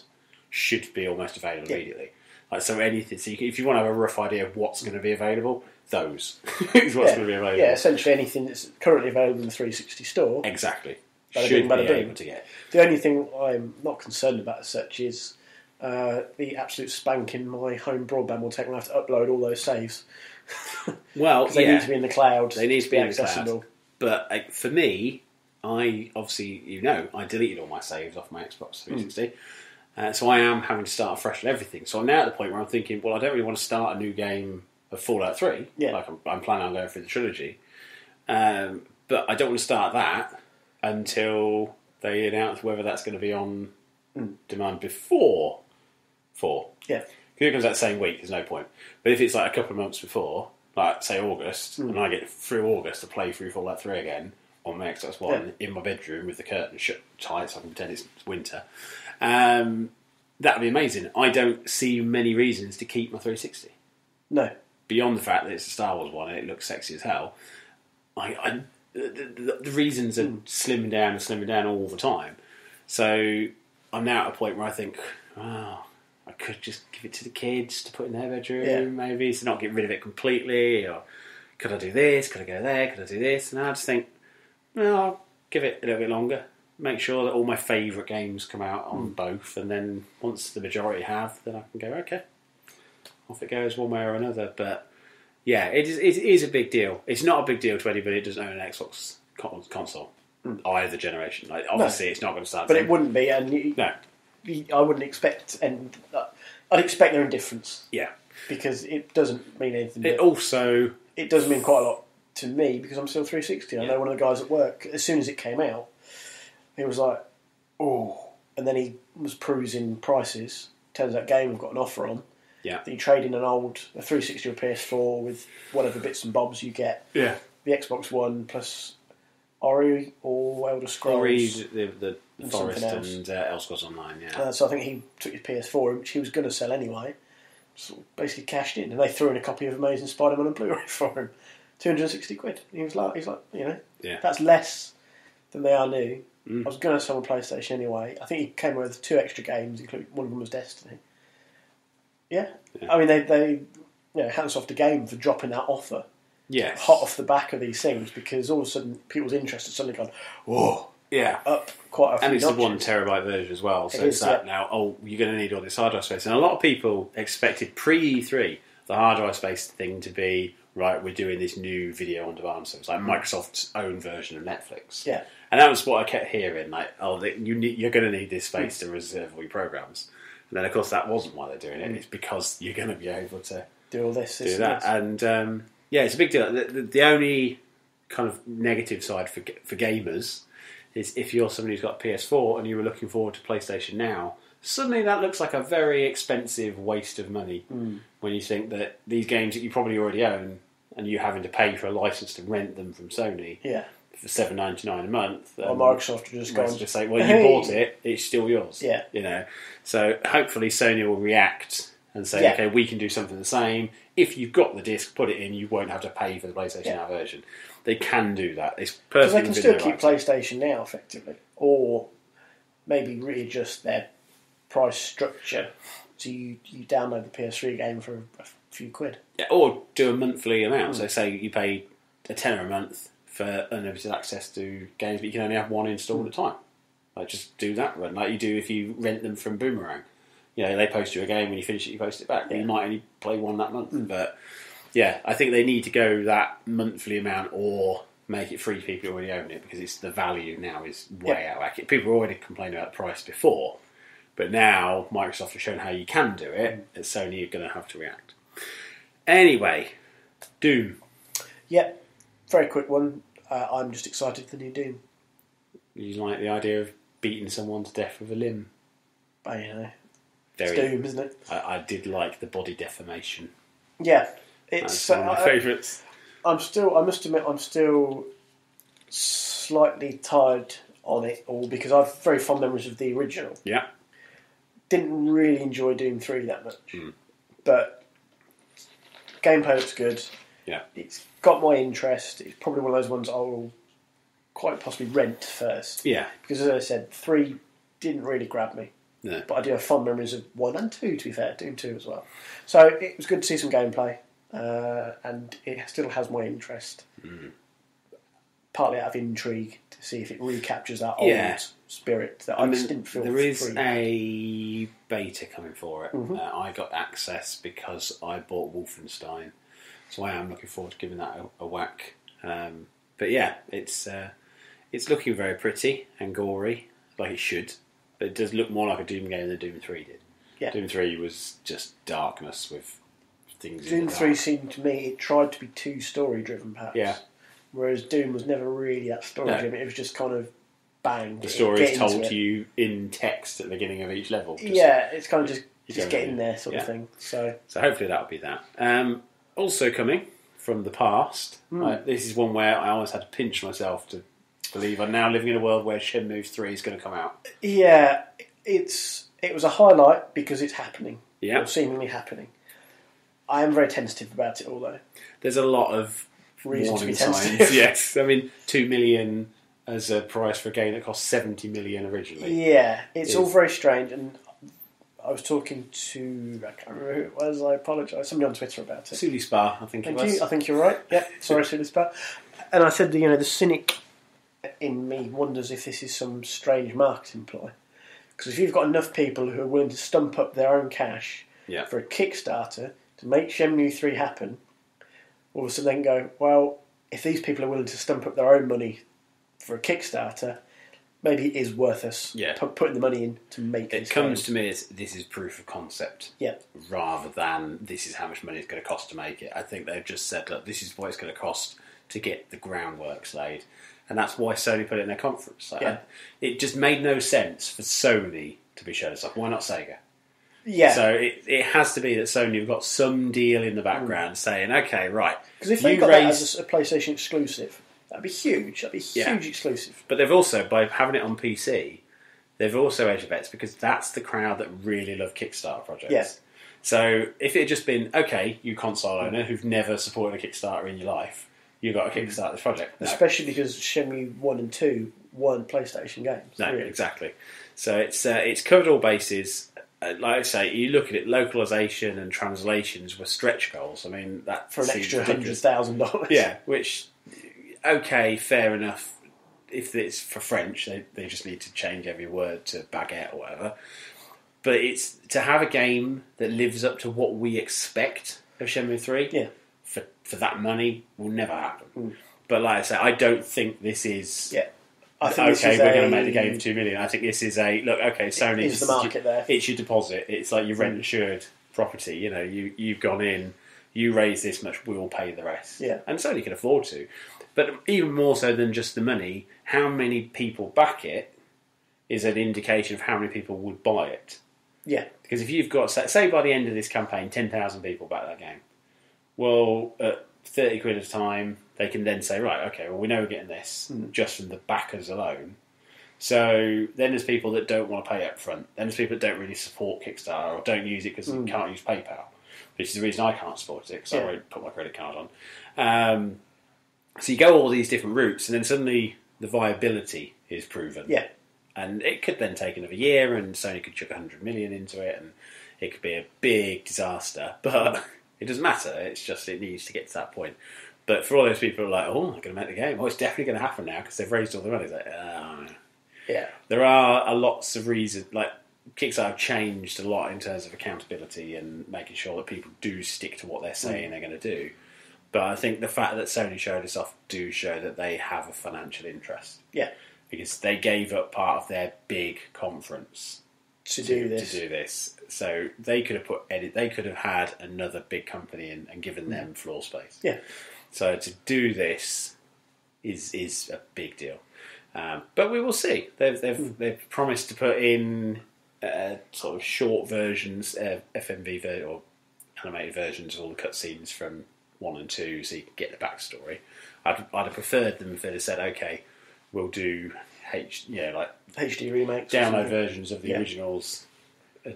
should be almost available immediately. Like, so anything, so if you want to have a rough idea of what's going to be available, those is what's going to be available. Yeah, essentially anything that's currently available in the 360 store. Exactly. Should be able to get. The only thing I'm not concerned about as such is the absolute spank in my home broadband will take when I have to upload all those saves. Well, they need to be in the cloud. They need to be accessible. But for me, I obviously, I deleted all my saves off my Xbox 360. So I am having to start afresh with everything. So I'm now at the point where I'm thinking, well, I don't really want to start a new game of Fallout 3. Yeah. Like I'm planning on going through the trilogy. But I don't want to start that until they announce whether that's going to be on demand before 4. Yeah. If it comes that same week, there's no point. But if it's like a couple of months before, like say August, and I get through August to play through Fallout 3 again on my Xbox One in my bedroom with the curtain shut tight so I can pretend it's winter, that would be amazing. I don't see many reasons to keep my 360. No. Beyond the fact that it's a Star Wars one and it looks sexy as hell, the reasons are slimming down all the time. So I'm now at a point where I think, I could just give it to the kids to put in their bedroom, maybe, to not get rid of it completely, or could I do this, could I go there, could I do this? And I just think, I'll give it a little bit longer, make sure that all my favourite games come out on both, and then once the majority have, then I can go, okay, off it goes one way or another. But yeah, it is a big deal. It's not a big deal to anybody that doesn't own an Xbox console, either generation. Like, obviously, it's not going to start. But it wouldn't be, and I wouldn't expect, and I'd expect their indifference. Yeah, because it doesn't mean anything. It does mean quite a lot to me because I'm still 360. I know one of the guys at work. As soon as it came out, he was like, "Oh," and then he was perusing prices. Turns out, Game have got an offer on. Yeah, that you trade in a 360 or PS4 with whatever bits and bobs you get. Yeah, the Xbox One plus Ori or Elder Scrolls. Ori, the Forest and Elder Scrolls Online. Yeah. So I think he took his PS4, which he was going to sell anyway. Sort of basically cashed in, and they threw in a copy of Amazing Spider-Man on Blu-ray for him, £260. And he's like, that's less than they are new. I was going to sell on PlayStation anyway. I think he came away with 2 extra games, including one of them was Destiny. Yeah. I mean, they hats off to Game for dropping that offer. Yeah, hot off the back of these things, because all of a sudden people's interest has suddenly gone, up quite a few. And it's notches. the 1 terabyte version as well. So it's that now. You're going to need all this hard drive space, and a lot of people expected pre-E3 the hard drive space thing to be right. We're doing this new video on demand service, like Microsoft's own version of Netflix. Yeah, and that was what I kept hearing. Like, you're going to need this space to reserve all your programs. And then, of course, that wasn't why they're doing it. It's because you're going to be able to do all this, do that. And it's a big deal. The only kind of negative side for gamers is if you're somebody who's got a PS4 and you were looking forward to PlayStation Now, suddenly that looks like a very expensive waste of money when you think that these games that you probably already own and you're having to pay for a license to rent them from Sony for $7.99 a month. Or Microsoft will just say, well, you bought it, it's still yours. Yeah. So hopefully Sony will react and say, okay, we can do something the same. If you've got the disc, put it in, you won't have to pay for the PlayStation Now version. They can do that. Because they can still keep PlayStation Now, effectively. Or maybe readjust their price structure so you download the PS3 game for a few quid. Yeah, or do a monthly amount. So say you pay a tenner a month for unlimited access to games, but you can only have one installed at a time. Like, just do that run, like you do if you rent them from Boomerang. They post you a game, when you finish it, you post it back. You might only play one that month. But, I think they need to go that monthly amount or make it free for people who already own it, because the value now is way out of whack. People were already complaining about the price before, but now Microsoft has shown how you can do it, and Sony are going to have to react. Anyway, Doom. Yeah, very quick one. I'm just excited for the new Doom. You like the idea of beating someone to death with a limb? It's Doom, isn't it? I did like the body deformation. Yeah, it's one of my favourites. I must admit, I'm still slightly tired on it all because I have very fond memories of the original. Yeah. Didn't really enjoy Doom 3 that much. But gameplay looks good. Yeah. It's got my interest. It's probably one of those ones I will quite possibly rent first. Yeah. Because as I said, 3 didn't really grab me. No. But I do have fond memories of 1 and 2, to be fair. Doom 2 as well. So it was good to see some gameplay. And it still has my interest. Partly out of intrigue to see if it recaptures that old spirit that I just didn't feel. There is a beta coming for it. I got access because I bought Wolfenstein, so I am looking forward to giving that a whack. But yeah, it's looking very pretty and gory, like it should. But it does look more like a Doom game than Doom 3 did. Yeah. Doom 3 was just darkness with things. Doom 3 seemed to me, it tried to be too story-driven, perhaps. Yeah. Whereas Doom was never really that story-driven. It was just kind of bang. The story is told to you in text at the beginning of each level. It's kind of just get in there sort of thing. So hopefully that'll be that. Also coming from the past, this is one where I always had to pinch myself to believe I'm now living in a world where Shenmue 3 is going to come out. Yeah, it was a highlight because it's happening. Yeah. Or seemingly happening. I am very tentative about it all, though. There's a lot of reason to be signs. tentative. Yes, I mean, 2 million as a price for a game that cost 70 million originally. Yeah, it's all very strange. And I was talking to, I can't remember who it was, I apologise, somebody on Twitter about it. Suli Spa, I think it was. I think you're right. Yeah, sorry, Suli Spa. And I said, the cynic in me wonders if this is some strange marketing ploy. Because if you've got enough people who are willing to stump up their own cash for a Kickstarter to make Shenmue 3 happen, all of a sudden then go, well, if these people are willing to stump up their own money for a Kickstarter, maybe it is worth us putting the money in to make it. It comes to me as this is proof of concept, yeah, rather than this is how much money it's going to cost to make it. I think they've just said, look, this is what it's going to cost to get the groundwork laid, and that's why Sony put it in their conference. It just made no sense for Sony to be showing stuff. Why not Sega? Yeah. So it has to be that Sony have got some deal in the background saying, okay, right. Because if they got that as a PlayStation exclusive, that'd be huge. That'd be huge exclusive. But they've also, by having it on PC, they've also edged bets because that's the crowd that really love Kickstarter projects. Yeah. So if it had just been, okay, you console owner who've never supported a Kickstarter in your life, you've got to kickstart this project. No. Especially because Shenmue 1 and 2 weren't PlayStation games. No, really. Exactly. So it's covered all bases. Like I say, you look at it, localization and translations were stretch goals. I mean, that for an extra $100,000. Yeah, which, okay, fair enough. If it's for French, they just need to change every word to baguette or whatever. But it's to have a game that lives up to what we expect of Shenmue 3. Yeah. For that money will never happen. But like I say, I don't think this is. Yeah. I think we're going to make the game for 2 million. I think this is Sony is the market there. It's your deposit. It's like your rent assured property. You know, you've gone in, you raise this much, we'll pay the rest. Yeah. And Sony can afford to. But even more so than just the money, how many people back it is an indication of how many people would buy it. Yeah. Because if you've got, say by the end of this campaign, 10,000 people back that game, well, at 30 quid at a time, they can then say, right, okay, well, we know we're getting this just from the backers alone. So then there's people that don't want to pay up front. Then there's people that don't really support Kickstarter or don't use it because you can't use PayPal, which is the reason I can't support it because I won't put my credit card on. So you go all these different routes and then suddenly the viability is proven. Yeah. And it could then take another year and Sony could chuck 100 million into it and it could be a big disaster. But it doesn't matter. It's just it needs to get to that point. But for all those people who are like, oh, I'm going to make the game. Oh, it's definitely going to happen now because they've raised all the money. It's like, yeah. There are lots of reasons. Like, Kickstarter have changed a lot in terms of accountability and making sure that people do stick to what they're saying they're going to do. But I think the fact that Sony showed this off do show that they have a financial interest. Yeah. Because they gave up part of their big conference to do this. So they could have they could have had another big company and given them floor space. Yeah. So to do this is a big deal. But we will see. They've promised to put in sort of short versions, FMV or animated versions of all the cutscenes from 1 and 2, so you can get the backstory. I'd have preferred them if they'd have said, okay, we'll do HD remakes, download versions of the originals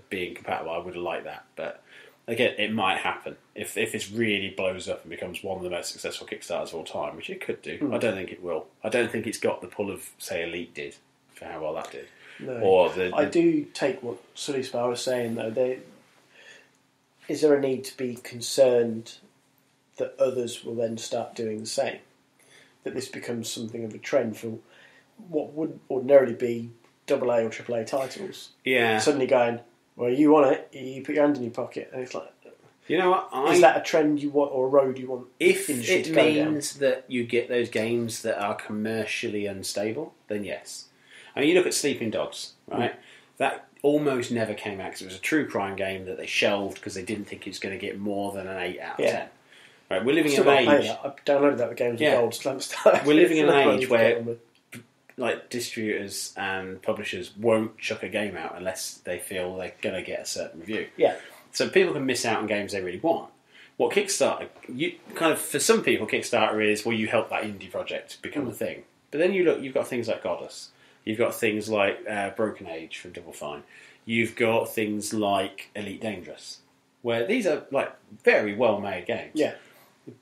being compatible. I would have liked that, but again, it might happen if this really blows up and becomes one of the most successful Kickstarters of all time, which it could do. I don't think it will. I don't think it's got the pull of say Elite did for how well that did. No. I do take what Sully Spa was saying though. Is there a need to be concerned that others will then start doing the same? That this becomes something of a trend for what would ordinarily be AA or AAA titles. Yeah. Suddenly going, well, you want it, you put your hand in your pocket, and it's like, you know what? Is that a trend you want or a road you want? If it means that you get those games that are commercially unstable, then yes. I mean, you look at Sleeping Dogs, right? That almost never came out because it was a true crime game that they shelved because they didn't think it was going to get more than an 8 out of 10. Right, we're living in an age. I downloaded that with Games of Gold. We're living in an age where like distributors and publishers won't chuck a game out unless they feel they're going to get a certain review. Yeah. So people can miss out on games they really want. What Kickstarter, for some people, Kickstarter is, well, you help that indie project become a thing. But then you look, you've got things like Goddess. You've got things like Broken Age from Double Fine. You've got things like Elite Dangerous, where these are like very well-made games. Yeah.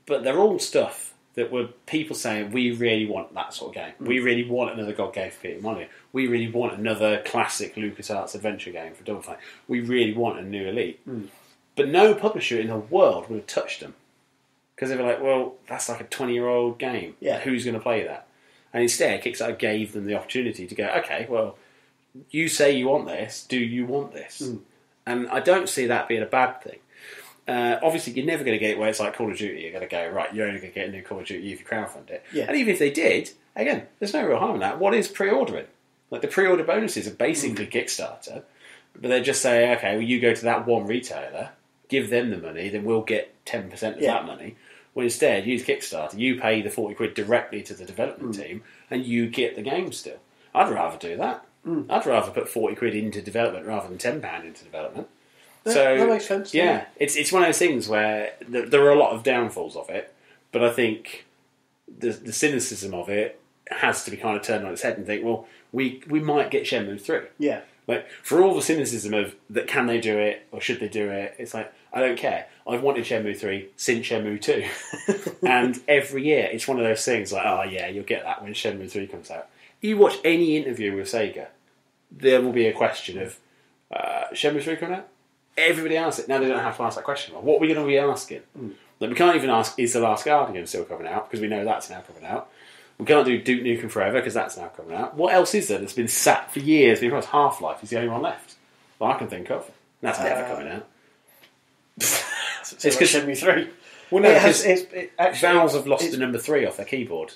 But they're all stuff that were people saying, we really want that sort of game. We really want another God Gave Peter Molyneux. We really want another classic LucasArts adventure game for Double Fine. We really want a new Elite. But no publisher in the world would have touched them. Because they were like, well, that's like a 20-year-old game. Yeah. Who's going to play that? And instead, Kickstarter gave them the opportunity to go, okay, well, you say you want this. Do you want this? And I don't see that being a bad thing. Obviously, you're never going to get it where it's like Call of Duty. You're going to go, right, you're only going to get a new Call of Duty if you crowdfund it. Yeah. And even if they did, again, there's no real harm in that. What is pre-ordering? Like, the pre-order bonuses are basically Kickstarter. But they just say, okay, well, you go to that one retailer, give them the money, then we'll get 10% of that money. Well, instead, use Kickstarter. You pay the 40 quid directly to the development team, and you get the game still. I'd rather do that. I'd rather put 40 quid into development rather than £10 into development. So that makes sense. Yeah, it's one of those things where there are a lot of downfalls of it, but I think the cynicism of it has to be kind of turned on its head and think, well, we might get Shenmue 3. Yeah. Like, for all the cynicism of that, can they do it or should they do it? It's like, I don't care. I've wanted Shenmue 3 since Shenmue 2. And every year, it's one of those things like, oh yeah, you'll get that when Shenmue 3 comes out. You watch any interview with Sega, there will be a question of, Shenmue 3 coming out? Everybody asks it. Now they don't have to ask that question. What are we going to be asking? Like, we can't even ask, is The Last Guardian still coming out? Because we know that's now coming out. We can't do Duke Nukem Forever because that's now coming out. What else is there that's been sat for years? Because Half-Life is the only one left that I can think of. That's never coming out. It's because Shenmue 3. Well, no, because Valve have lost the number 3 off their keyboard.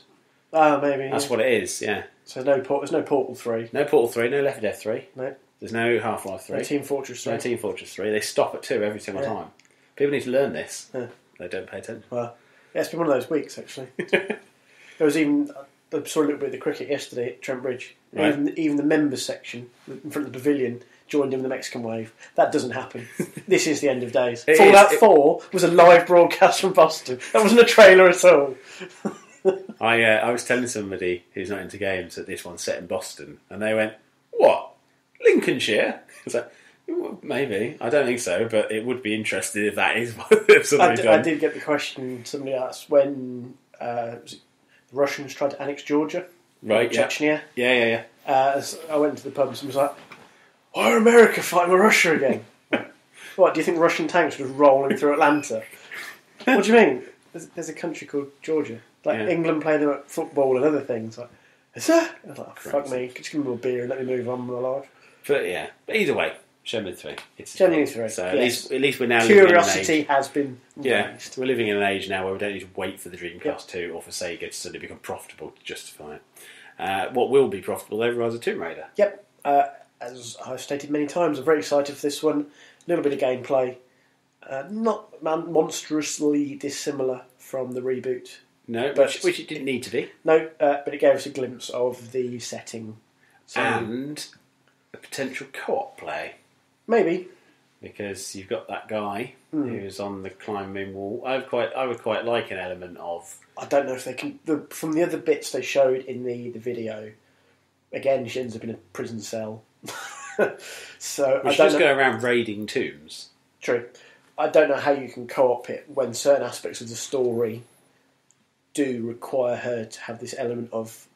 Oh, maybe. That's what it is, yeah. So there's no Portal 3. No Portal 3, no Left 4 Dead 3. No. There's no Half-Life 3. No Team Fortress 3. No Team Fortress 3. They stop at 2 every single time. People need to learn this. Yeah. They don't pay attention. Well, yeah, it's been one of those weeks, actually. There was even... I saw a little bit of the cricket yesterday at Trent Bridge. Right. Even the members section in front of the pavilion joined in the Mexican wave. That doesn't happen. This is the end of days. Fallout 4 was a live broadcast from Boston. That wasn't a trailer at all. I was telling somebody who's not into games that this one's set in Boston, and they went, "What? Lincolnshire?" I was like, well, maybe. I don't think so, but it would be interesting if that is what I did get the question somebody asked when was it the Russians tried to annex Georgia, right? Chechnya. Yeah. So I went to the pub and was like, "Why are America fighting with Russia again?" What, do you think Russian tanks were rolling through Atlanta? What do you mean? There's a country called Georgia. Like England playing them at football and other things. Like, is there? I was like, oh, fuck me, just give me more beer and let me move on with my life. But either way, Shenmue 3. Shenmue 3. So at least we're now Curiosity living in an age, has been raised. We're living in an age now where we don't need to wait for the Dreamcast 2 or for Sega to suddenly become profitable to justify it. What will be profitable though, Rise of Tomb Raider. Yep. As I've stated many times, I'm very excited for this one. A little bit of gameplay. Not monstrously dissimilar from the reboot. No, which it didn't need to be. No, but it gave us a glimpse of the setting. So, and a potential co-op play. Maybe. Because you've got that guy who's on the climbing wall. I would quite like an element of... I don't know if they can... From the other bits they showed in the video, again, she ends up in a prison cell. So Which just go around raiding tombs. True. I don't know how you can co-op it when certain aspects of the story do require her to have this element of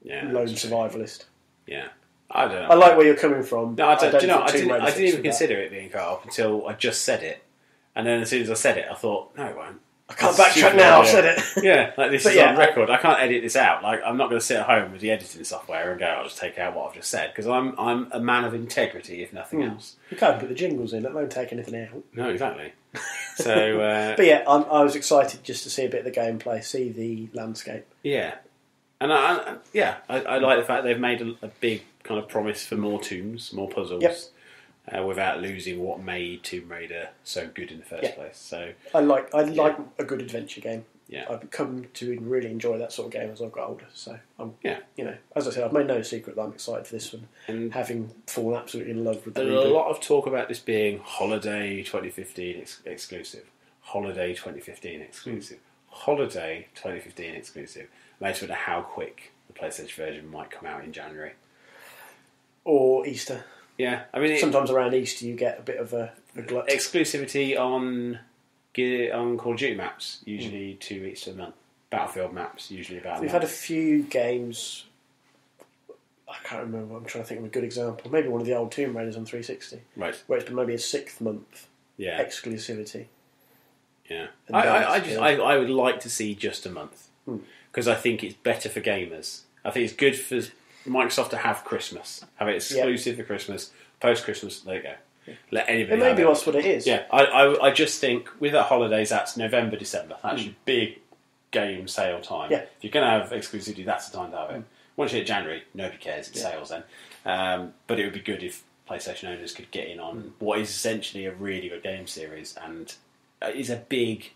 lone survivalist. Yeah. I don't know. I like where you're coming from. No, I didn't even consider it being co-op until I just said it. And then as soon as I said it, I thought, no, it won't. I can't backtrack now, I've said it. Yeah, like this is on record. I can't edit this out. Like, I'm not going to sit at home with the editing software and go, I'll just take out what I've just said. Because I'm a man of integrity, if nothing else. You can't put the jingles in. That won't take anything out. No, exactly. So, but yeah, I was excited just to see a bit of the gameplay, see the landscape. Yeah. And I like the fact they've made a big kind of promise for more tombs, more puzzles. Yep. Without losing what made Tomb Raider so good in the first place. So I like a good adventure game. Yeah. I've come to really enjoy that sort of game as I've got older. So as I said, I've made no secret that I'm excited for this one. And having fallen absolutely in love with the reboot. A lot of talk about this being Holiday 2015 exclusive. Holiday 2015 exclusive. Holiday 2015 exclusive. Makes me wonder how quick the PlayStation version might come out in January. Or Easter. Yeah, I mean... Sometimes around Easter you get a bit of a glut. Exclusivity on Call of Duty maps, usually 2 weeks to a month. Battlefield maps, usually about a month. We've had a few games... I can't remember, I'm trying to think of a good example. Maybe one of the old Tomb Raiders on 360. Right. Where it's been maybe a 6th month exclusivity. Yeah. I would like to see just a month. Because I think it's better for gamers. I think it's good for Microsoft to have Christmas. Have it exclusive for Christmas. Post-Christmas, there you go. Let anybody it maybe that's what it is. Yeah, I just think with the holidays, that's November, December. That's your big game sale time. Yeah. If you're going to have exclusivity, that's the time to have it. Once you hit January, nobody cares. It's sales then. But it would be good if PlayStation owners could get in on what is essentially a really good game series and is a big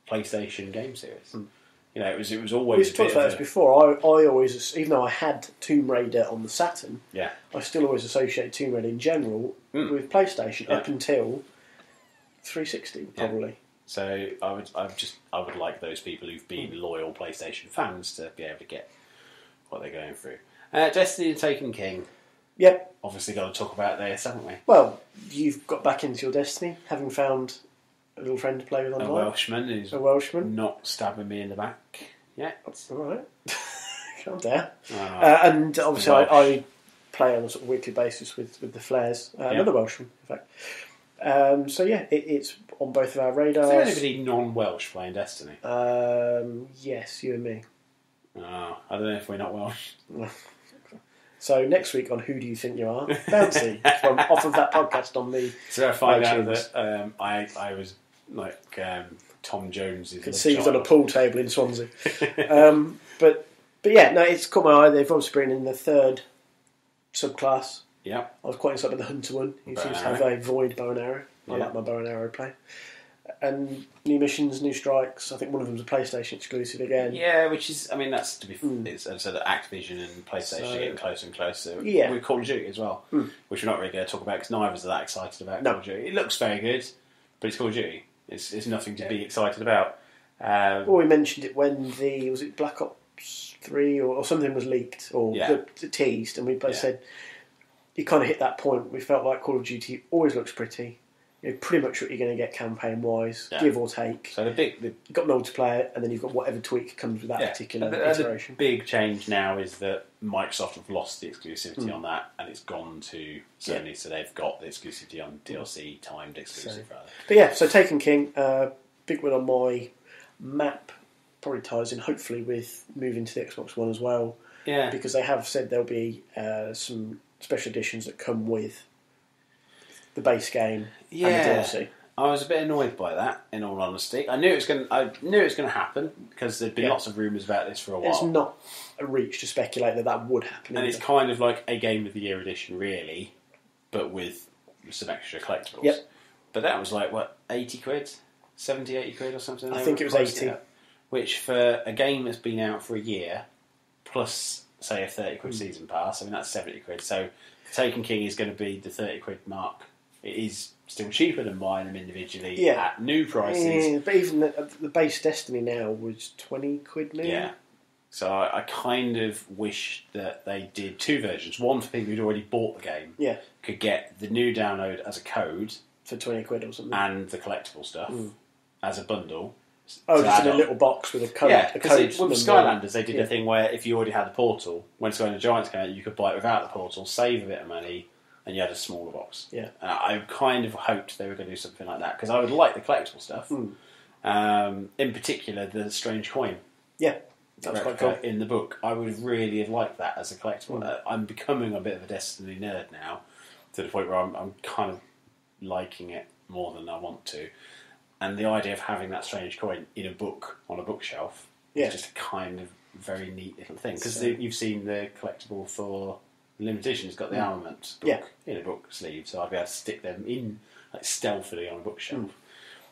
PlayStation game series. You know, it was always. We've talked about this before. I always, even though I had Tomb Raider on the Saturn, I still always associate Tomb Raider in general with PlayStation up until 360, probably. Yeah. So I would like those people who've been loyal PlayStation fans to be able to get what they're going through. Destiny and Taken King. Yep. Obviously, got to talk about this, haven't we? Well, you've got back into your Destiny, having found a little friend to play with online. A Welshman not stabbing me in the back yet. All right. Calm down. And obviously I play on a sort of weekly basis with the Flares, another Welshman, in fact. It's on both of our radars. Is there anybody non-Welsh playing Destiny? Yes, you and me. Oh, I don't know if we're not Welsh. So next week on Who Do You Think You Are? Bouncy, off of that podcast on the... So I find out that I was like Tom Jones. Conceived on a pool table in Swansea. But yeah, no, it's caught my eye. They've obviously brought in the third subclass. Yeah. I was quite excited with the Hunter one. He seems to have a void bow and arrow. I like my bow and arrow play. And new missions, new strikes. I think one of them's a PlayStation exclusive again. Yeah, which is, I mean, that's to be it's so that Activision and PlayStation are getting closer and closer. Yeah. With Call of Duty as well, which we're not really going to talk about because neither of us are that excited about Call of Duty. It looks very good, but it's Call of Duty. It's nothing to be excited about. Well, we mentioned it when was it Black Ops 3 or something was leaked or teased, and we both said you kind of hit that point. We felt like Call of Duty always looks pretty. You're pretty much what you're going to get campaign-wise, give or take. So you've got multiplayer, and then you've got whatever tweak comes with that particular iteration. The big change now is that Microsoft have lost the exclusivity on that, and it's gone to Sony, so they've got the exclusivity on DLC, timed exclusive, rather. But yeah, so Taken King, big one on my map, probably ties in, hopefully, with moving to the Xbox One as well. Yeah. Because they have said there'll be some special editions that come with the base game and the DLC. I was a bit annoyed by that, in all honesty. I knew it was going to happen because there'd been lots of rumours about this for a while. It's not a reach to speculate that would happen. And it's kind of like a Game of the Year edition, really, but with some extra collectibles. Yep. But that was like, what, 80 quid? 70, 80 quid or something? I think it was 80. Which, for a game that's been out for a year, plus, say, a 30 quid season pass, I mean, that's 70 quid. So, Taken King is going to be the 30 quid mark. It is still cheaper than buying them individually at new prices. Yeah, but even the base Destiny now was 20 quid now. Yeah. So I kind of wish that they did two versions. One for people who'd already bought the game. Yeah. Could get the new download as a code. For 20 quid or something. And the collectible stuff as a bundle. Oh, just in a little box with a code. Yeah, because with Skylanders they did a thing where if you already had the Portal, when Skylanders Giants came out, you could buy it without the Portal, save a bit of money, and you had a smaller box. Yeah. I kind of hoped they were going to do something like that, because I would like the collectible stuff. In particular, the Strange Coin. Yeah, that's quite cool. In the book. I would really have liked that as a collectible. I'm becoming a bit of a Destiny nerd now, to the point where I'm kind of liking it more than I want to. And the idea of having that Strange Coin in a book, on a bookshelf, is just a kind of very neat little thing. Because you've seen the collectible for The limited edition's got the armament book in a book sleeve, so I'll be able to stick them in stealthily on a bookshelf.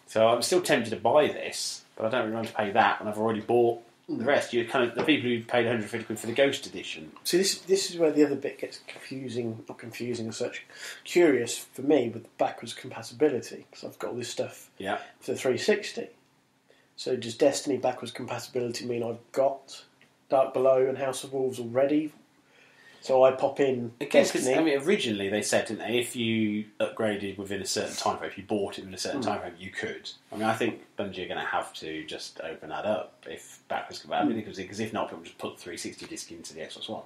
So I'm still tempted to buy this, but I don't really want to pay that when I've already bought the rest. You kind of the people who paid 150 quid for the Ghost edition. See, this is where the other bit gets confusing, not confusing as such, curious for me with backwards compatibility, because I've got all this stuff for the 360. So does Destiny backwards compatibility mean I've got Dark Below and House of Wolves already? So I pop in Destiny. I mean, originally they said, didn't they, if you upgraded within a certain time frame, if you bought it within a certain time frame, you could. I mean, I think Bungie are going to have to just open that up if backwards compatibility, because if not, people just put the 360 disc into the Xbox One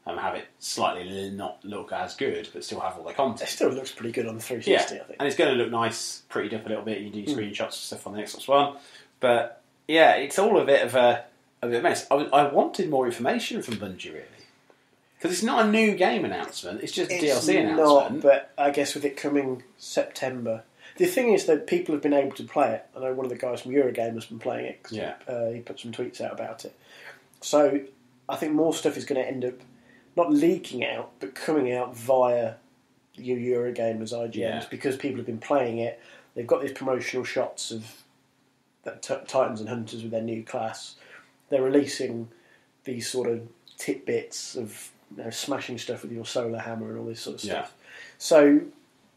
and have it slightly not look as good, but still have all their content. It still looks pretty good on the 360, I think. And it's going to look nice, prettied up a little bit. You do screenshots and stuff on the Xbox One, but yeah, it's all a bit of a mess. I wanted more information from Bungie, really. Because it's not a new game announcement, it's just a DLC announcement. Not, but I guess with it coming September... The thing is that people have been able to play it. I know one of the guys from Eurogamer has been playing it, because he put some tweets out about it. So I think more stuff is going to end up not leaking out, but coming out via your Eurogamers, IGNs, because people have been playing it. They've got these promotional shots of Titans and Hunters with their new class. They're releasing these sort of tidbits of... smashing stuff with your solar hammer and all this sort of stuff. So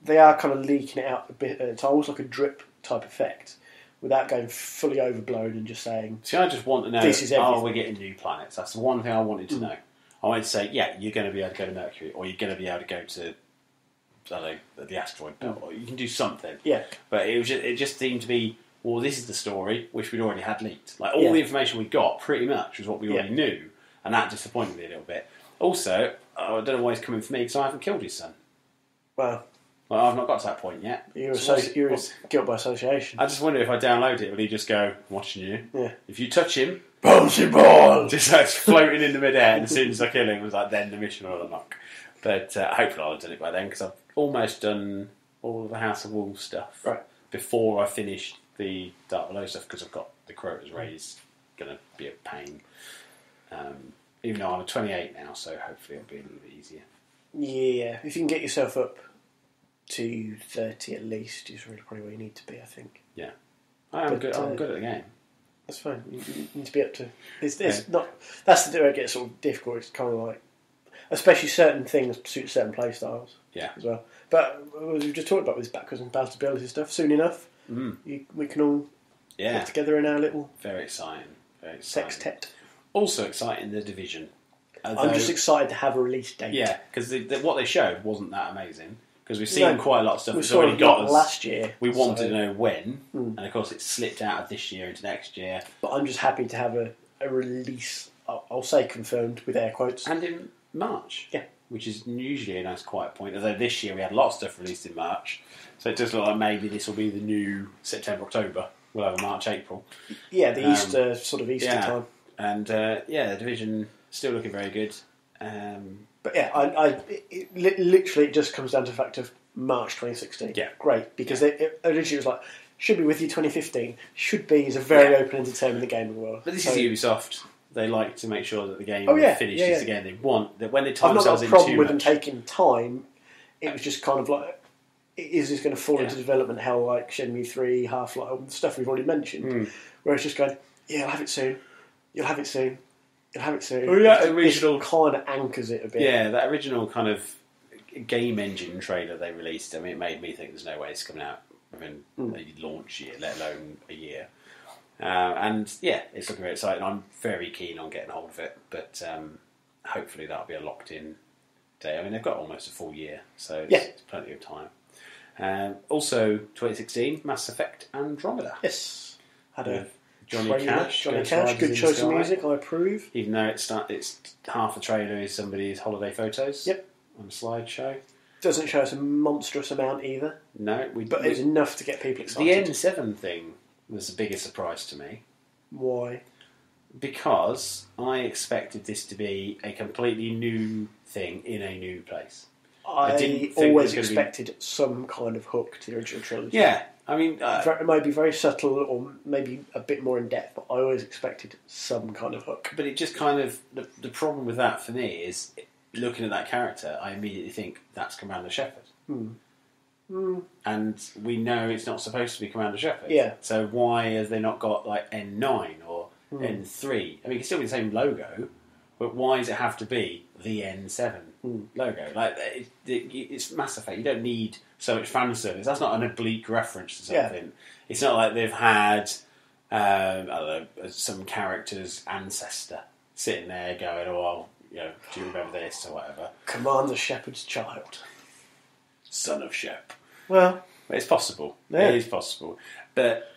they are kind of leaking it out a bit. It's almost like a drip type effect without going fully overblown and just saying... See, I just want to know, this is everything. We're getting new planets. That's the one thing I wanted to know. I wanted to say, you're going to be able to go to Mercury, or you're going to be able to go to, I don't know, the asteroid belt, or you can do something. Yeah. But it just seemed to be, well, this is the story, which we'd already had leaked. Like, all the information we got, pretty much, was what we already knew, and that disappointed me a little bit. Also, I don't know why he's coming for me, because I haven't killed his son. Well, I've not got to that point yet. You're guilt by association. I just wonder if I download it, will he just go, watching you? Yeah. If you touch him, bouncy ball! Just starts floating in the midair, and as soon as I kill him, it was like, then the mission will unlock. But hopefully I'll have done it by then, because I've almost done all of the House of Wolves stuff before I finished the Dark Below stuff, because I've got the quotas raised. Going to be a pain. Even though I'm 28 now, so hopefully it'll be a little bit easier. Yeah, if you can get yourself up to 30 at least, is really probably where you need to be, I think. Yeah. I'm good at the game. That's fine. You need to be up to... It's not... That's the where it gets sort of difficult. It's kind of like... Especially certain things suit certain play styles as well. But as we've just talked about with this backwards and compatibility stuff, soon enough, we can all get together in our little... Very exciting. Sextet. Also exciting, The Division. I'm just excited to have a release date. Yeah, because what they showed wasn't that amazing. Because we've seen quite a lot of stuff that's already got us. Last year. We wanted to know when, and of course it slipped out of this year into next year. But I'm just happy to have a release, I'll say confirmed, with air quotes. And in March. Yeah. Which is usually a nice quiet point. Although this year we had a lot of stuff released in March. So it does look like maybe this will be the new September, October. We'll have a March, April. Yeah, the Easter time. And The Division still looking very good. But yeah, it literally just comes down to the fact of March 2016. Yeah. Great, because it originally was like, should be with you 2015. Should be is a very open and determined gaming world. But this is Ubisoft. They like to make sure that the game finishes the game they want. That when they time themselves in too much... I've not got a problem with them taking time. It was just kind of like, is this going to fall into development hell like Shenmue 3, Half-Life, stuff we've already mentioned, where it's just going, I'll have it soon. You'll have it soon. You'll have it soon. Well, that original kind of anchors it a bit. Yeah, that original kind of game engine trailer they released. I mean, it made me think there's no way it's coming out within a launch year, let alone a year. And yeah, it's looking very exciting. I'm very keen on getting hold of it, but hopefully that'll be a locked-in day. I mean, they've got almost a full year, so it's plenty of time. Also, 2016, Mass Effect Andromeda. Yes, had a Johnny Cash, good choice of music. I approve. Even though it's half the trailer is somebody's holiday photos. Yep. On a slideshow. Doesn't show us a monstrous amount either. No, but it's enough to get people excited. The N7 thing was the biggest surprise to me. Why? Because I expected this to be a completely new thing in a new place. I always expected some kind of hook to the original trilogy. Yeah, I mean... it might be very subtle or maybe a bit more in depth, but I always expected some kind of hook. But it just kind of... The problem with that for me is looking at that character, I immediately think that's Commander Shepard. And we know it's not supposed to be Commander Shepard. Yeah. So why have they not got like N9 or N3? I mean, it can still be the same logo, but why does it have to be the N7 logo? Like, it's Mass Effect. You don't need so much fan service. That's not an oblique reference to something. Yeah. It's not like they've had I don't know, some character's ancestor sitting there going, "Oh, well, you know, do you remember this?" or whatever. Commander Shepard's child, son of Shep. Well, it's possible. Yeah. It is possible. But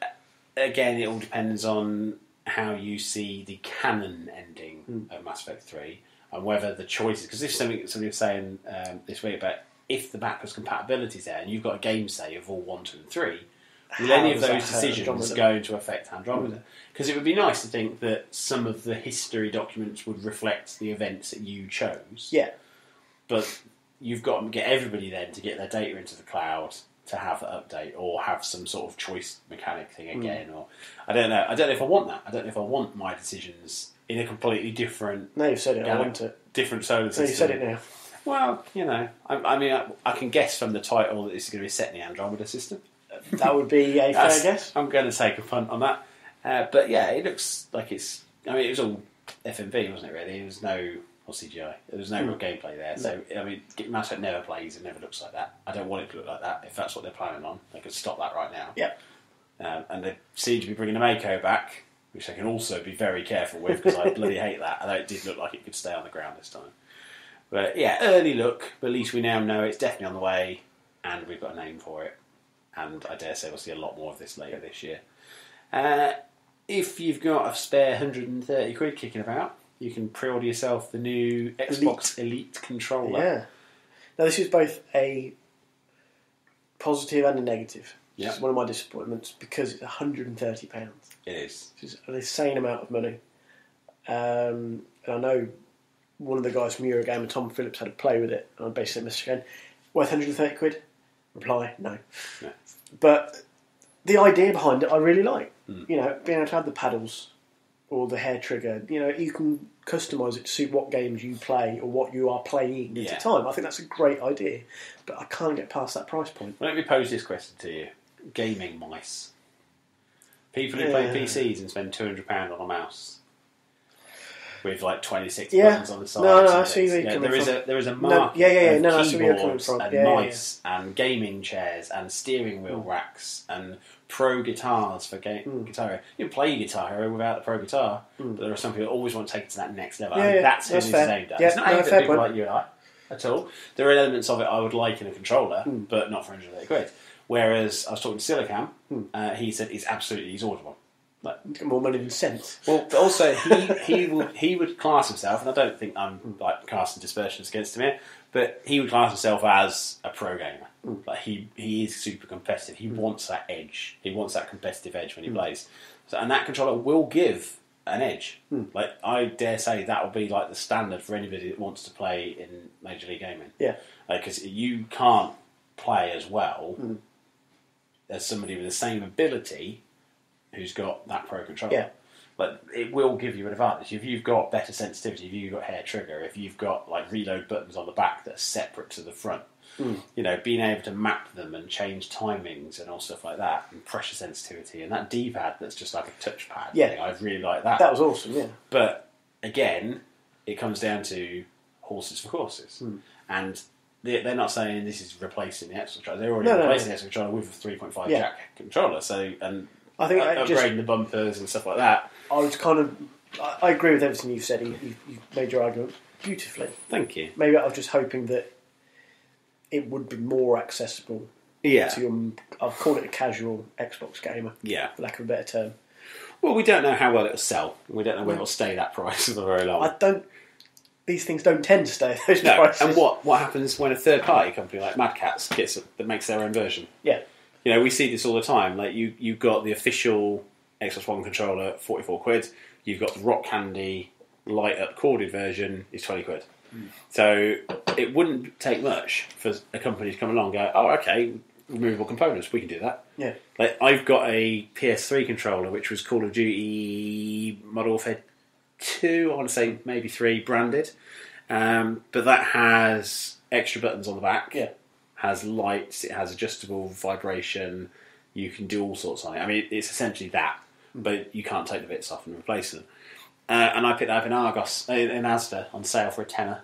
again, it all depends on how you see the canon ending of Mass Effect 3 and whether the choices... Because this is something somebody was saying this week about if the backwards compatibility is there and you've got a game save of all 1, 2 and 3, will any of those decisions going to affect Andromeda? Because it would be nice to think that some of the history documents would reflect the events that you chose. Yeah. But you've got to get everybody then to get their data into the cloud to have that update or have some sort of choice mechanic thing again. Or I don't know. I don't know if I want that. I don't know if I want my decisions in a completely different... No, you've said it. I want it. Different solar system. No, you said it now. Well, you know, I mean, I can guess from the title that this is going to be set in the Andromeda system. That would be a fair guess. I'm going to take a punt on that. But yeah, it looks like it's... I mean, it was all FMV, wasn't it, really? There was no... Or CGI. There was no real gameplay there. So, I mean, Mass Effect never plays, it never looks like that. I don't want it to look like that. If that's what they're planning on, they could stop that right now. Yeah. And they seem to be bringing the Mako back, which they can also be very careful with, because I bloody hate that. Although it did look like it could stay on the ground this time. But yeah, early look, but at least we now know it's definitely on the way, and we've got a name for it. And I dare say we'll see a lot more of this later this year. If you've got a spare 130 quid kicking about, you can pre-order yourself the new Xbox Elite controller. Yeah. Now, this is both a positive and a negative. Yeah. It's one of my disappointments because it's £130. It is. Which is an insane amount of money. And I know one of the guys from Eurogamer, Tom Phillips, had a play with it. And I basically messaged again, worth 130 quid? Reply, no. But the idea behind it, I really like. You know, being able to have the paddles or the hair trigger, you know, you can customise it to suit what games you play or what you are playing at the time. I think that's a great idea, but I can't get past that price point. Well, let me pose this question to you. Gaming mice. People who play PCs and spend £200 on a mouse with like 26 buttons on the side. No, I see where you're coming from. There is a market of keyboards and mice and gaming chairs and steering wheel racks and pro guitars for guitar. You can play guitar without the pro guitar, but there are some people who always want to take it to that next level. And that's who this is aimed at. It's not aimed at people like you and I at all. There are elements of it I would like in a controller, but not for 130 quid. Whereas I was talking to Silicam, he said he's ordered one. Like, more money than sense. Well, but also he would class himself, and I don't think I'm like casting dispersions against him here, but he would class himself as a pro gamer. Like he is super competitive. He wants that edge. He wants that competitive edge when he plays. So, and that controller will give an edge. Like I dare say that will be like the standard for anybody that wants to play in Major League Gaming. Yeah, because you can't play as well as somebody with the same ability who's got that pro controller. Yeah. But it will give you an advantage. If you've got better sensitivity, if you've got hair trigger, if you've got like reload buttons on the back that are separate to the front, you know, being able to map them and change timings and all stuff like that, and pressure sensitivity, and that D-pad that's just like a touchpad thing, I really like that. That was awesome, yeah. But again, it comes down to horses for courses. And they're not saying this is replacing the Xbox controller. They're already replacing the Xbox controller with a 3.5 jack controller. So, and I think upgrading the bumpers and stuff like that. I agree with everything you've said. You made your argument beautifully. Thank you. Maybe I was just hoping that it would be more accessible to your, I'll call it a casual Xbox gamer, for lack of a better term. Well, we don't know how well it'll sell. We don't know whether it'll stay that price for very long. These things don't tend to stay at those prices. And what happens when a third-party company like Mad Catz that makes their own version? Yeah. You know, we see this all the time. Like you've got the official Xbox One controller, 44 quid. You've got the Rock Candy light-up corded version, is 20 quid. So it wouldn't take much for a company to come along and go, oh, okay, removable components, we can do that. Yeah. Like I've got a PS3 controller, which was Call of Duty Modern Warfare 2, I want to say maybe 3, branded. But that has extra buttons on the back. Yeah. Has lights. It has adjustable vibration. You can do all sorts on it. I mean, it's essentially that, but you can't take the bits off and replace them. And I picked that up in Argos, in Asda, on sale for £10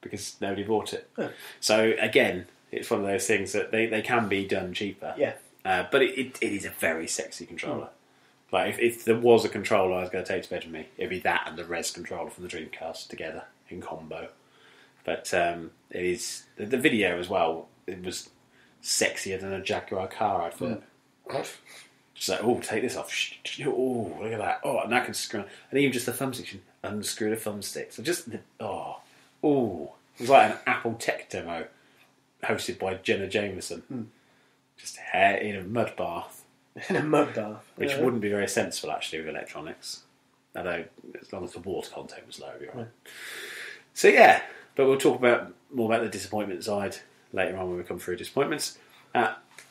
because nobody bought it. Oh. So again, it's one of those things that they can be done cheaper. Yeah. But it is a very sexy controller. Like if there was a controller I was going to take to bed with me, it'd be that and the Res controller from the Dreamcast together in combo. But it is the video as well. It was sexier than a Jaguar car advert. Just like, oh, take this off. Oh, look at that. Oh, and that can screw. And even just the thumbstick, you unscrew the thumbstick. So just, it was like an Apple tech demo hosted by Jenna Jameson. Just hair in a mud bath. In a mud bath. Which wouldn't be very sensible, actually, with electronics. Although, as long as the water content was low, you're right. So, yeah. But we'll talk more about the disappointment side later on when we come through disappointments.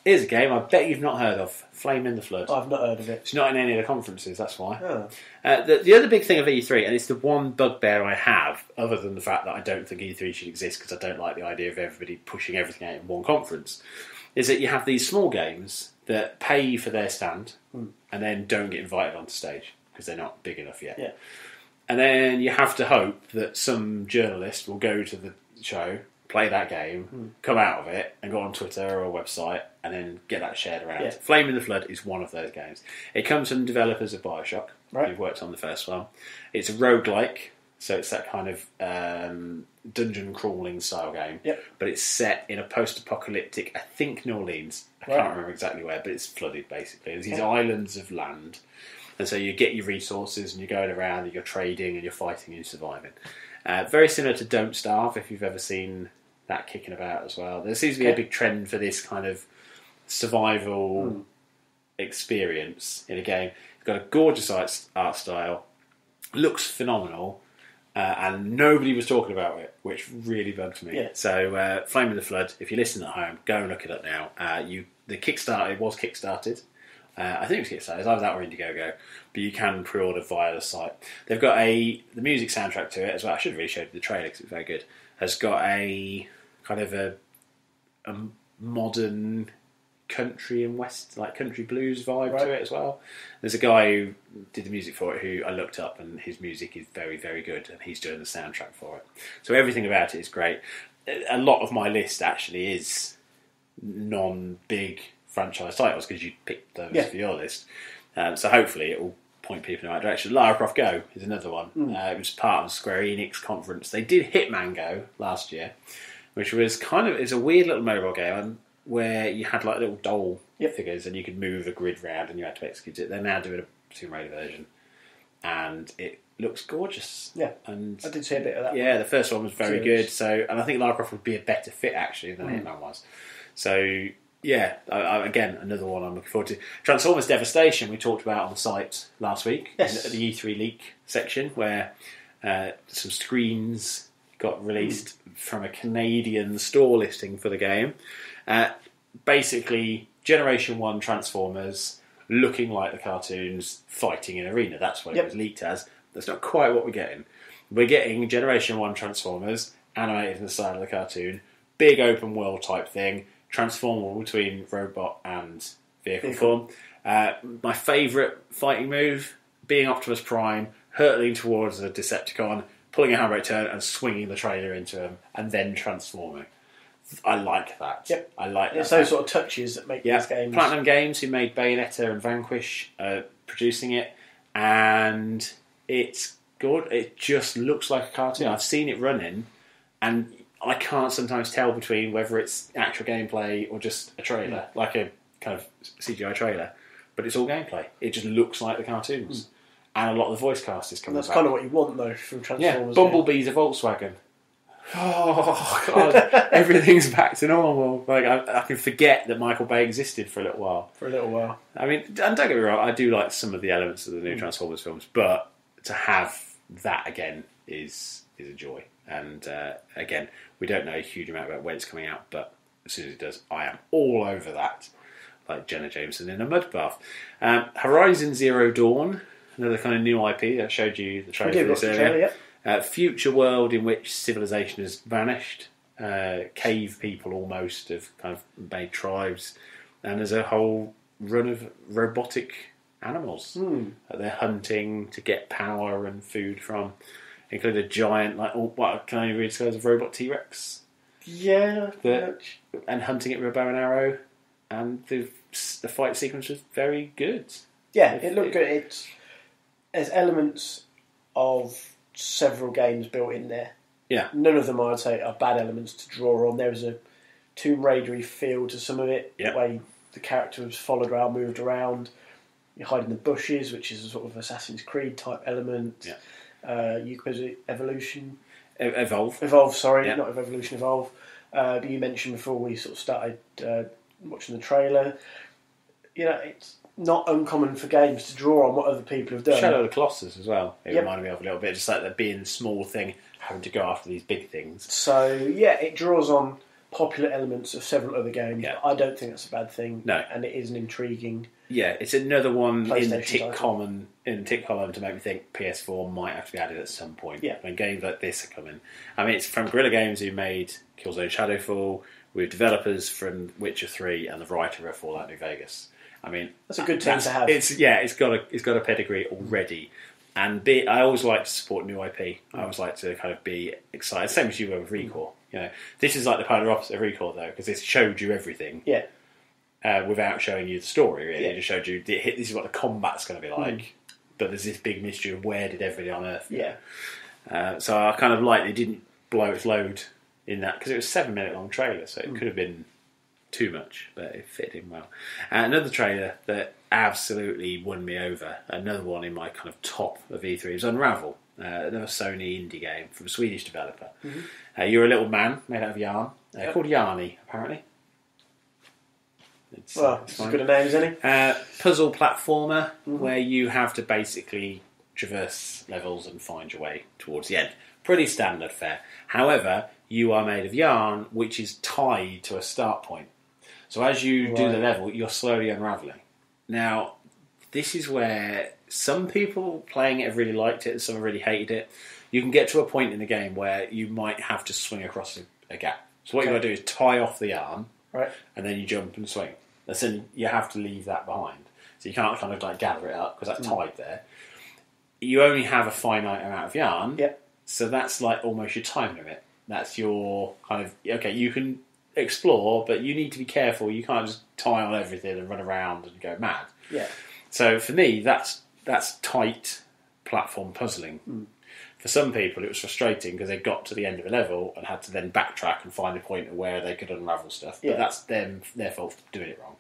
Here's a game I bet you've not heard of, Flame in the Flood. I've not heard of it. It's not in any of the conferences, that's why. Oh. The other big thing of E3, and it's the one bugbear I have, other than the fact that I don't think E3 should exist because I don't like the idea of everybody pushing everything out in one conference, is that you have these small games that pay for their stand and then don't get invited onto stage because they're not big enough yet. Yeah. And then you have to hope that some journalist will go to the show, play that game, come out of it, and go on Twitter or a website, and then get that shared around. Yeah. Flame in the Flood is one of those games. It comes from developers of Bioshock, who've worked on the first one. It's a roguelike, so it's that kind of dungeon crawling style game. Yep. But it's set in a post-apocalyptic, I think New Orleans. I can't remember exactly where, but it's flooded, basically. There's these islands of land. And so you get your resources, and you're going around, and you're trading, and you're fighting, and you're surviving. Very similar to Don't Starve, if you've ever seen that kicking about as well. There seems to be a big trend for this kind of survival experience in a game. It's got a gorgeous art style, looks phenomenal, and nobody was talking about it, which really bugged me. Yeah. So, Flame in the Flood, if you listen at home, go and look it up now. The Kickstarter, it was kickstarted. I think it was Kickstarter, it's either that or Indiegogo, but you can pre-order via the site. They've got the music soundtrack to it as well. I should have really showed you the trailer because it's very good. Has got a kind of a modern country and west, like country blues vibe to it as well. There's a guy who did the music for it who I looked up, and his music is very, very good, and he's doing the soundtrack for it. So everything about it is great. A lot of my list actually is non-big franchise titles because you picked those for your list. So hopefully it will point people in the right direction. Lara Croft Go is another one. It was part of the Square Enix conference. They did Hitman Go last year, which was it's a weird little mobile game where you had like little doll figures and you could move a grid round and you had to execute it. They're now doing a Tomb Raider version, and it looks gorgeous. Yeah, and I did see a bit of that. Yeah, the first one was very good. So, and I think Lara Croft would be a better fit actually than Hitman was. So. Yeah, again, another one I'm looking forward to. Transformers Devastation, we talked about on the site last week, in the E3 leak section, where some screens got released from a Canadian store listing for the game. Basically, Generation 1 Transformers looking like the cartoons, fighting in arena. That's what it was leaked as. That's not quite what we're getting. We're getting Generation 1 Transformers, animated in the style of the cartoon, big open world type thing, transformable between robot and vehicle form. My favourite fighting move, being Optimus Prime, hurtling towards a Decepticon, pulling a handbrake turn and swinging the trailer into him, and then transforming. I like that. Yep. I like that. It's those sort of touches that make these games. Platinum Games, who made Bayonetta and Vanquish, producing it, and it's good. It just looks like a cartoon. I've seen it running, and I can't sometimes tell between whether it's actual gameplay or just a trailer, like a kind of CGI trailer. But it's all gameplay. It just looks like the cartoons. And a lot of the voice cast is coming back. That's kind of what you want, though, from Transformers. Yeah, Bumblebee's a Volkswagen. Oh, God. Everything's back to normal. Like I can forget that Michael Bay existed for a little while. I mean, and don't get me wrong, I do like some of the elements of the new Transformers films, but to have that again is a joy. And again, we don't know a huge amount about when it's coming out, but as soon as it does, I am all over that. Like Jenna Jameson in a mud bath. Horizon Zero Dawn, another kind of new IP. I showed you the trailer for this earlier. Future world in which civilization has vanished. Cave people almost have kind of made tribes, and there's a whole run of robotic animals that they're hunting to get power and food from, including a giant, what can I really describe as a robot T-Rex? Yeah, and hunting it with a bow and arrow, and the fight sequence was very good. Yeah, it looked good. There's elements of several games built in there. Yeah. None of them, I'd say, are bad elements to draw on. There was a Tomb Raider-y feel to some of it, the way the character was followed around, moved around. You hide in the bushes, which is a sort of Assassin's Creed type element. Yeah. Evolution. Evolve. Evolve, sorry, not Evolution, Evolve. But you mentioned before we sort of started watching the trailer, it's not uncommon for games to draw on what other people have done. Shadow of the Colossus as well. It reminded me of a little bit, just like there being a small thing, having to go after these big things. So, it draws on popular elements of several other games. Yeah. But I don't think that's a bad thing. No. And it is an intriguing... Yeah, it's another one in the tick title. column to make me think PS4 might have to be added at some point. Yeah. When games like this are coming. I mean, it's from Guerrilla Games, who made Killzone Shadowfall, with developers from Witcher 3 and the writer of Fallout New Vegas. I mean, that's a good team to have. It's got a pedigree already, and I always like to support new IP. I always like to kind of be excited, same as you were with Recall. This is like the polar opposite of Recall though, because this showed you everything. Yeah. Without showing you the story, really, it just showed you this is what the combat's going to be like. But there's this big mystery of where did everybody on Earth go? Yeah. So I kind of like they didn't blow its load in that, because it was a 7-minute long trailer, so it could have been too much, but it fit in well. Another trailer that absolutely won me over, another one in my kind of top of E3, was Unravel, another Sony indie game from a Swedish developer. You're a little man made out of yarn, called Yarny, apparently. It's as good a name as any. Puzzle platformer, where you have to basically traverse levels and find your way towards the end. Pretty standard fare. However, you are made of yarn, which is tied to a start point. So as you do the level, you're slowly unravelling. Now, this is where some people playing it have really liked it and some have really hated it. You can get to a point in the game where you might have to swing across a gap. So what you've got to do is tie off the yarn, and then you jump and swing. And then you have to leave that behind. So you can't kind of like gather it up, because that's tied there. You only have a finite amount of yarn, so that's like almost your time limit. That's your kind of, you can explore, but you need to be careful. You can't just tie on everything and run around and go mad. Yeah. So for me, that's tight platform puzzling. For some people, it was frustrating because they got to the end of a level and had to then backtrack and find a point of where they could unravel stuff. But that's their fault for doing it wrong.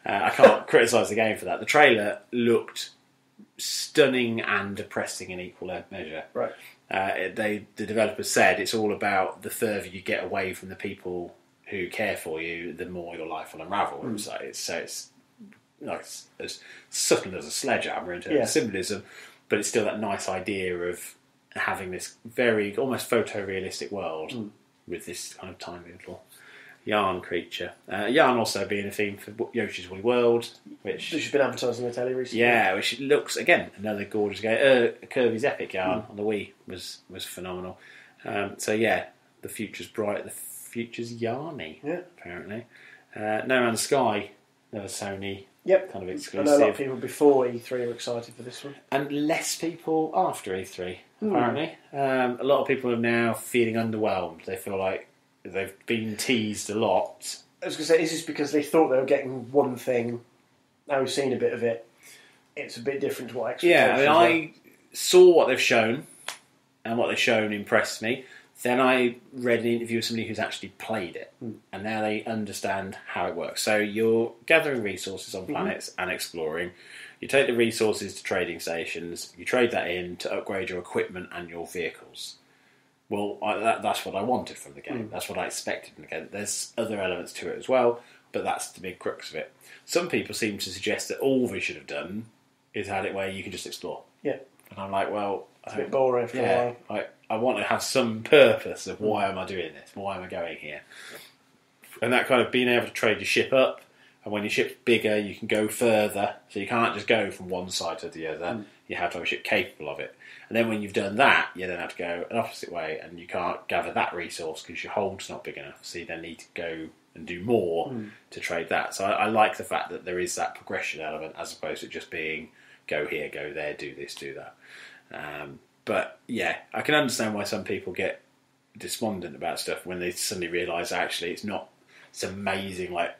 I can't criticise the game for that. The trailer looked stunning and depressing in equal measure. Right. The developers said it's all about the further you get away from the people who care for you, the more your life will unravel. It's as subtle as a sledgehammer in terms of symbolism, but it's still that nice idea of having this very almost photorealistic world with this kind of tiny little yarn creature. Yarn also being a theme for Yoshi's Woolly World, which has been advertised on the telly recently. Yeah, which looks, again, another gorgeous game. Kirby's Epic Yarn on the Wii was phenomenal. The future's bright, the future's yarny, apparently. No Man's Sky, another Sony kind of exclusive. I know a lot of people before E3 were excited for this one. And less people after E3, apparently. A lot of people are now feeling underwhelmed. They feel like they've been teased a lot. I was going to say, is this because they thought they were getting one thing? Now we've seen a bit of it. It's a bit different to what expectations were. I saw what they've shown, and what they've shown impressed me. Then I read an interview with somebody who's actually played it, and now they understand how it works. So you're gathering resources on planets and exploring. You take the resources to trading stations. You trade that in to upgrade your equipment and your vehicles. Well, that's what I wanted from the game. That's what I expected from the game. There's other elements to it as well, but that's the big crux of it. Some people seem to suggest that all they should have done is had it where you can just explore. Yeah. And I'm like, well... It's a bit boring for a while. I want to have some purpose of why am I doing this? Why am I going here? And that kind of being able to trade your ship up, And when your ship's bigger, you can go further. So you can't just go from one side to the other. You have to have a ship capable of it. And then when you've done that, you then have to go an opposite way, and you can't gather that resource because your hold's not big enough. So you then need to go and do more to trade that. So I like the fact that there is that progression element as opposed to just being go here, go there, do this, do that. But yeah, I can understand why some people get despondent about stuff when they suddenly realise actually it's not this amazing, like,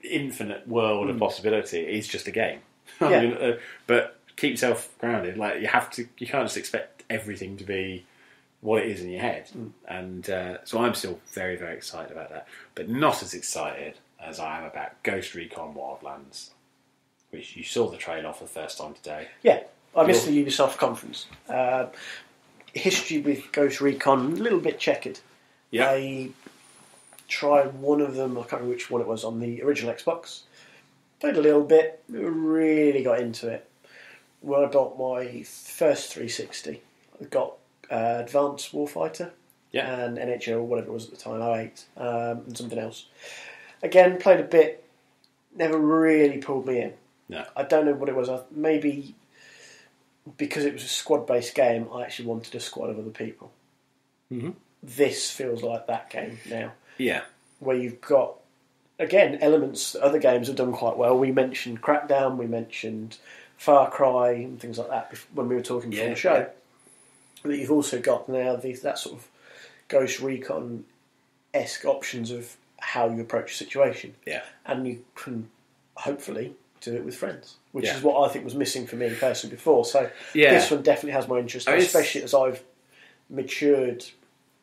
infinite world of possibility. It's just a game. I mean, but keep yourself grounded. Like, you can't just expect everything to be what it is in your head. And so I'm still very, very excited about that, but not as excited as I am about Ghost Recon Wildlands, which you saw the trailer for the first time today. Yeah, I missed the Ubisoft conference. History with Ghost Recon, a little bit checkered. Yeah. I tried one of them, I can't remember which one it was, on the original Xbox. Played a little bit, really got into it. When I got my first 360, I got Advanced Warfighter and NHL, whatever it was at the time, 08, and something else. Again, played a bit, never really pulled me in. No. I don't know what it was. Maybe because it was a squad-based game, I actually wanted a squad of other people. Mm-hmm. This feels like that game now. Yeah. Where you've got, again, elements that other games have done quite well. We mentioned Crackdown, we mentioned Far Cry and things like that when we were talking before the show. Yeah. But you've also got now that sort of Ghost Recon-esque options of how you approach a situation. Yeah. And you can hopefully do it with friends, which is what I think was missing for me personally before. So this one definitely has my interest, especially as I've matured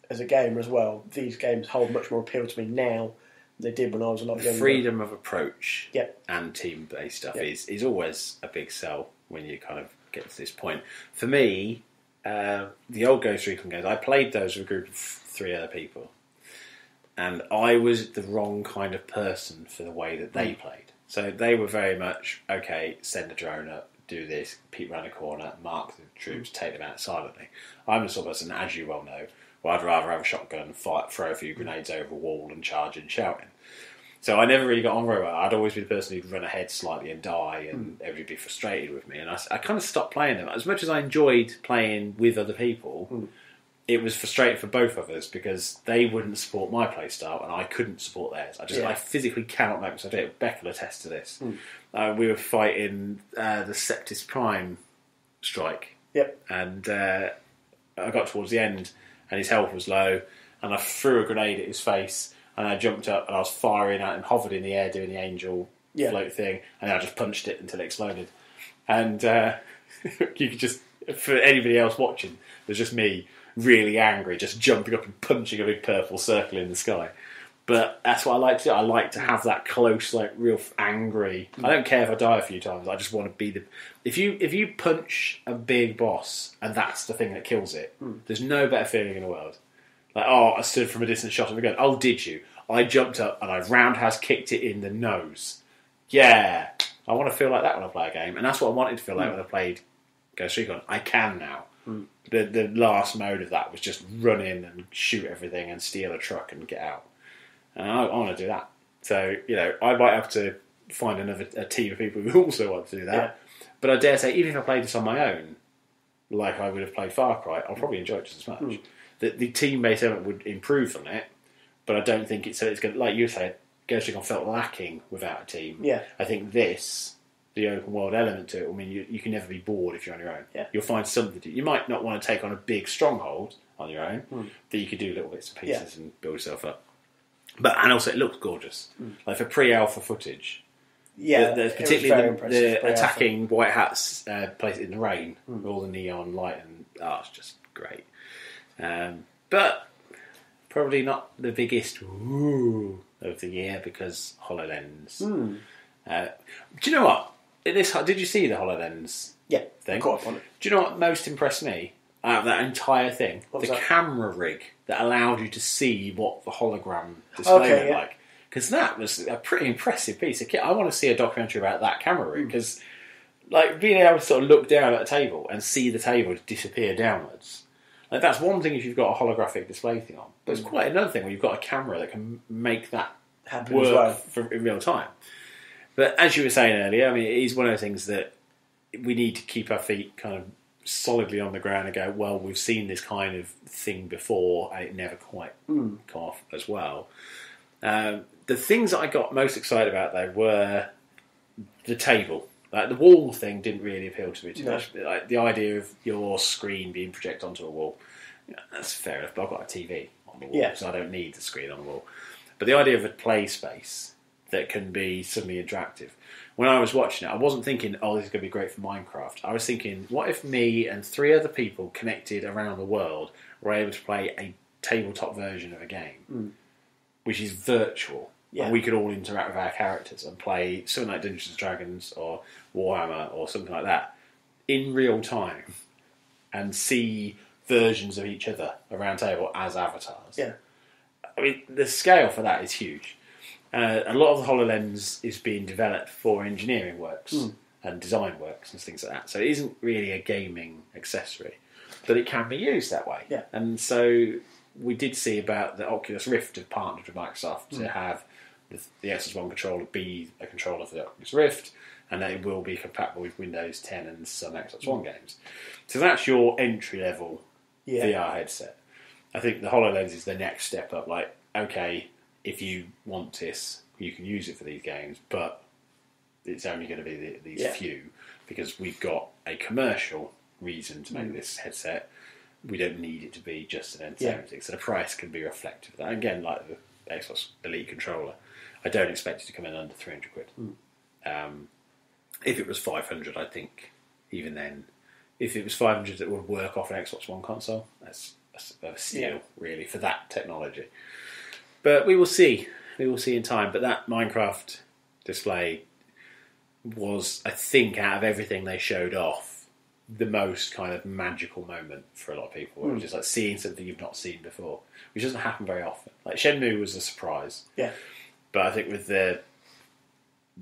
as a gamer as well. These games hold much more appeal to me now than they did when I was a lot younger. Freedom of approach and team-based stuff is always a big sell when you kind of get to this point. For me, the old Ghost Recon games, I played those with a group of 3 other people, and I was the wrong kind of person for the way that they played. So they were very much, okay, send a drone up, do this, peek around a corner, mark the troops, take them out silently. I'm the sort of person, as you well know, where I'd rather have a shotgun, throw a few grenades over a wall and charge and shouting. So I never really got on very well. I'd always be the person who'd run ahead slightly and die, and everybody would be frustrated with me. And I kind of stopped playing them. As much as I enjoyed playing with other people, it was frustrating for both of us because they wouldn't support my play style and I couldn't support theirs. I physically cannot make myself do it. Becca will attest to this. We were fighting the Septis Prime strike. Yep. And I got towards the end and his health was low and I threw a grenade at his face and I jumped up and I was firing at him, hovered in the air doing the angel float thing, and then I just punched it until it exploded. And you could just, for anybody else watching, there's just me really angry, just jumping up and punching a big purple circle in the sky. But that's what I like to do. I like to have that close, like, real angry. I don't care if I die a few times. I just want to be the... If you punch a big boss and that's the thing that kills it, there's no better feeling in the world. Like, I stood from a distance shot of a gun. Oh, did you? I jumped up and I roundhouse kicked it in the nose. Yeah. I want to feel like that when I play a game. And that's what I wanted to feel like when I played Ghost Recon. I can now. The last mode of that was just run in and shoot everything and steal a truck and get out. And I want to do that. So, I might have to find a team of people who also want to do that. Yeah. But I dare say, even if I played this on my own, like I would have played Far Cry, I'll probably enjoy it just as much. The team-based element would improve from it, but I don't think it's going to, like you said, Ghost Recon felt lacking without a team. Yeah. I think the open world element to it, I mean, you can never be bored if you're on your own. Yeah. You'll find something to do. You might not want to take on a big stronghold on your own, but you could do little bits and pieces and build yourself up. And also it looks gorgeous. Like for pre-alpha footage. Yeah, particularly the attacking white hats place in the rain with all the neon light and it's just great. But probably not the biggest of the year because HoloLens. Do you know what? Did you see the HoloLens thing? Caught up on it. Do you know what most impressed me out of that entire thing? The camera rig that allowed you to see what the hologram display looked like. Because that was a pretty impressive piece of kit. I want to see a documentary about that camera rig because being able to sort of look down at a table and see the table disappear downwards. Like that's one thing if you've got a holographic display thing on. But it's quite another thing when you've got a camera that can make that happen work in real time. But as you were saying earlier, I mean, it is one of the things that we need to keep our feet kind of solidly on the ground and go, well, we've seen this kind of thing before, and it never quite come off as well. The things that I got most excited about, though, were the table. Like, the wall thing didn't really appeal to me too much. Like, the idea of your screen being projected onto a wall, that's fair enough, but I've got a TV on the wall, so I don't need the screen on the wall. But the idea of a play space that can be suddenly interactive. When I was watching it, I wasn't thinking, oh, this is going to be great for Minecraft. I was thinking, what if me and 3 other people connected around the world were able to play a tabletop version of a game, which is virtual, and we could all interact with our characters and play something like Dungeons & Dragons or Warhammer or something like that in real time and see versions of each other around table as avatars. Yeah. I mean, the scale for that is huge. A lot of the HoloLens is being developed for engineering works and design works and things like that. So it isn't really a gaming accessory, but it can be used that way. Yeah. And so we did see about the Oculus Rift have partnered with Microsoft to have the Xbox One controller be a controller for the Oculus Rift, and that it will be compatible with Windows 10 and some Xbox One games. So that's your entry-level VR headset. I think the HoloLens is the next step up. Like, okay, if you want this, you can use it for these games, but it's only going to be these few, because we've got a commercial reason to make this headset. We don't need it to be just an entertainment thing, so the price can be reflective of that. And again, like the Xbox Elite controller, I don't expect it to come in under 300 quid. If it was 500, I think, even then, if it was 500 that would work off an Xbox One console, that's a steal, really, for that technology. But we will see. We will see in time. But that Minecraft display was, I think, out of everything they showed off, the most kind of magical moment for a lot of people. It was just like seeing something you've not seen before, which doesn't happen very often. Like, Shenmue was a surprise. Yeah. But I think with it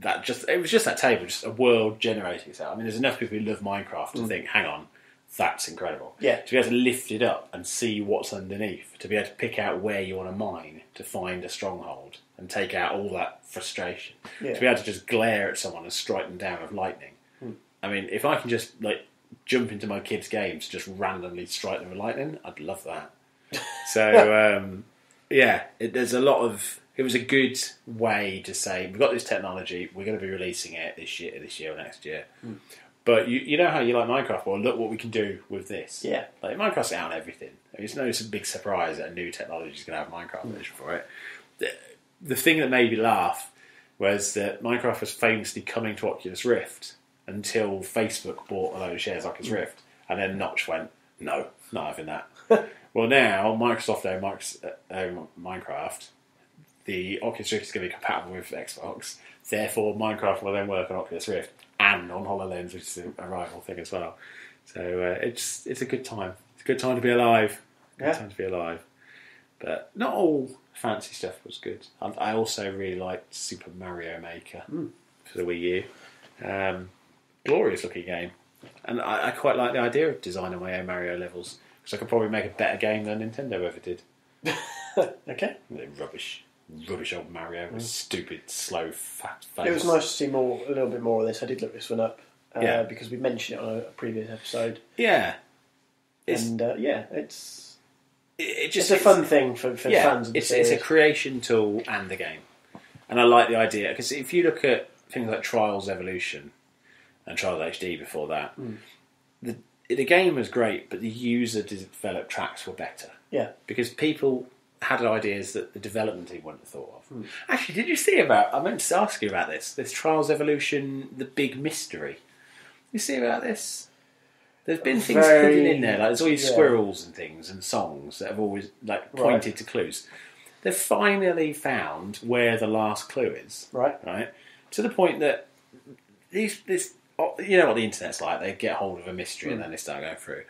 was just that table, just a world generating itself. I mean, there's enough people who love Minecraft to think, hang on, that's incredible. Yeah. To be able to lift it up and see what's underneath, to be able to pick out where you want to mine, to find a stronghold and take out all that frustration. Yeah. To be able to just glare at someone and strike them down with lightning. I mean, if I can just jump into my kids' games, just randomly strike them with lightning, I'd love that. So, there's a lot of... It was a good way to say, we've got this technology, we're going to be releasing it this year or next year. But you know how you like Minecraft? Well, look what we can do with this. Yeah. Like, Minecraft's out on everything. I mean, it's no big surprise that a new technology is going to have Minecraft version for it. The thing that made me laugh was that Minecraft was famously coming to Oculus Rift until Facebook bought a load of shares of Oculus Rift, and then Notch went, no, not having that. Well, now, Microsoft own Minecraft. The Oculus Rift is going to be compatible with Xbox. Therefore, Minecraft will then work on Oculus Rift and on HoloLens, which is a rival thing as well. So it's a good time. It's a good time to be alive. Good time to be alive. But not all fancy stuff was good. I also really liked Super Mario Maker for the Wii U. Glorious looking game. And I quite like the idea of designing my own Mario levels, because I could probably make a better game than Nintendo ever did. Okay. Rubbish old Mario with stupid, slow, fat face. It was nice to see a little bit more of this. I did look this one up because we mentioned it on a previous episode. Yeah. It's a fun thing for fans of the series. It's a creation tool and a game. And I like the idea, because if you look at things like Trials Evolution and Trials HD before that, the game was great, but the user-developed tracks were better. Yeah. Because people had ideas that the development team wouldn't have thought of. Actually, did you see I meant to ask you about this Trials Evolution, The Big Mystery. You see about this? There's been things hidden in there, like there's all these squirrels and things and songs that have always pointed to clues. They've finally found where the last clue is. Right? To the point that you know what the internet's like, they get hold of a mystery and then they start going through.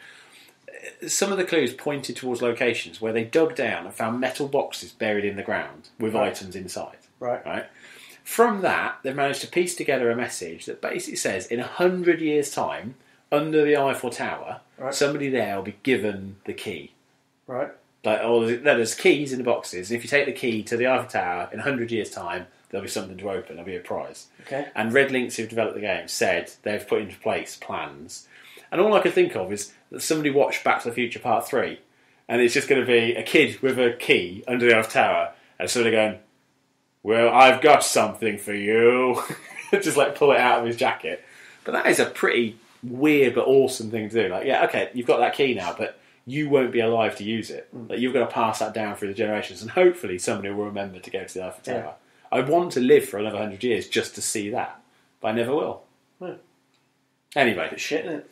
Some of the clues pointed towards locations where they dug down and found metal boxes buried in the ground with items inside. Right. From that, they've managed to piece together a message that basically says, in 100 years' time, under the Eiffel Tower, somebody there will be given the key. Right. There's keys in the boxes, and if you take the key to the Eiffel Tower, in 100 years' time, there'll be something to open, there'll be a prize. Okay. And Red Links, who've developed the game, said they've put into place plans. And all I could think of is that somebody watched Back to the Future Part 3, and it's just going to be a kid with a key under the Earth Tower, and sort of going, well, I've got something for you. Just like pull it out of his jacket. But that is a pretty weird but awesome thing to do. Like, yeah, okay, you've got that key now, but you won't be alive to use it. Like, you've got to pass that down through the generations, and hopefully somebody will remember to go to the Eiffel Tower. I want to live for another 100 years just to see that, but I never will. Anyway. It's shit, isn't it?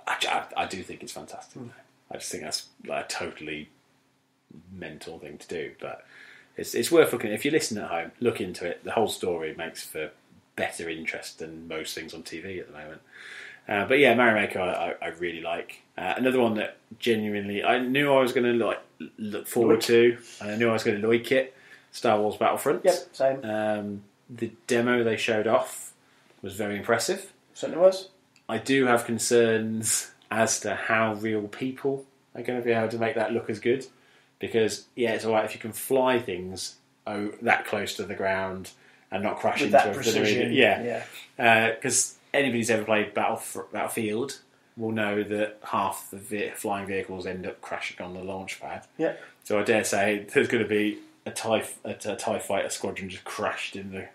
I do think it's fantastic. I just think that's like a totally mental thing to do, but it's worth looking at. If you listen at home, look into it. The whole story makes for better interest than most things on TV at the moment. But yeah, Mario Maker I really like. Another one that genuinely I knew I was going to look forward to, and I knew I was going to like it. Star Wars Battlefront. Yep, same. The demo they showed off was very impressive. Certainly was. I do have concerns as to how real people are going to be able to make that look as good. Because, yeah, it's alright if you can fly things that close to the ground and not crash into that precision. Yeah. Because anybody who's ever played Battlefield will know that half the flying vehicles end up crashing on the launch pad. Yeah. So I dare say there's going to be a TIE fighter squadron just crashed in the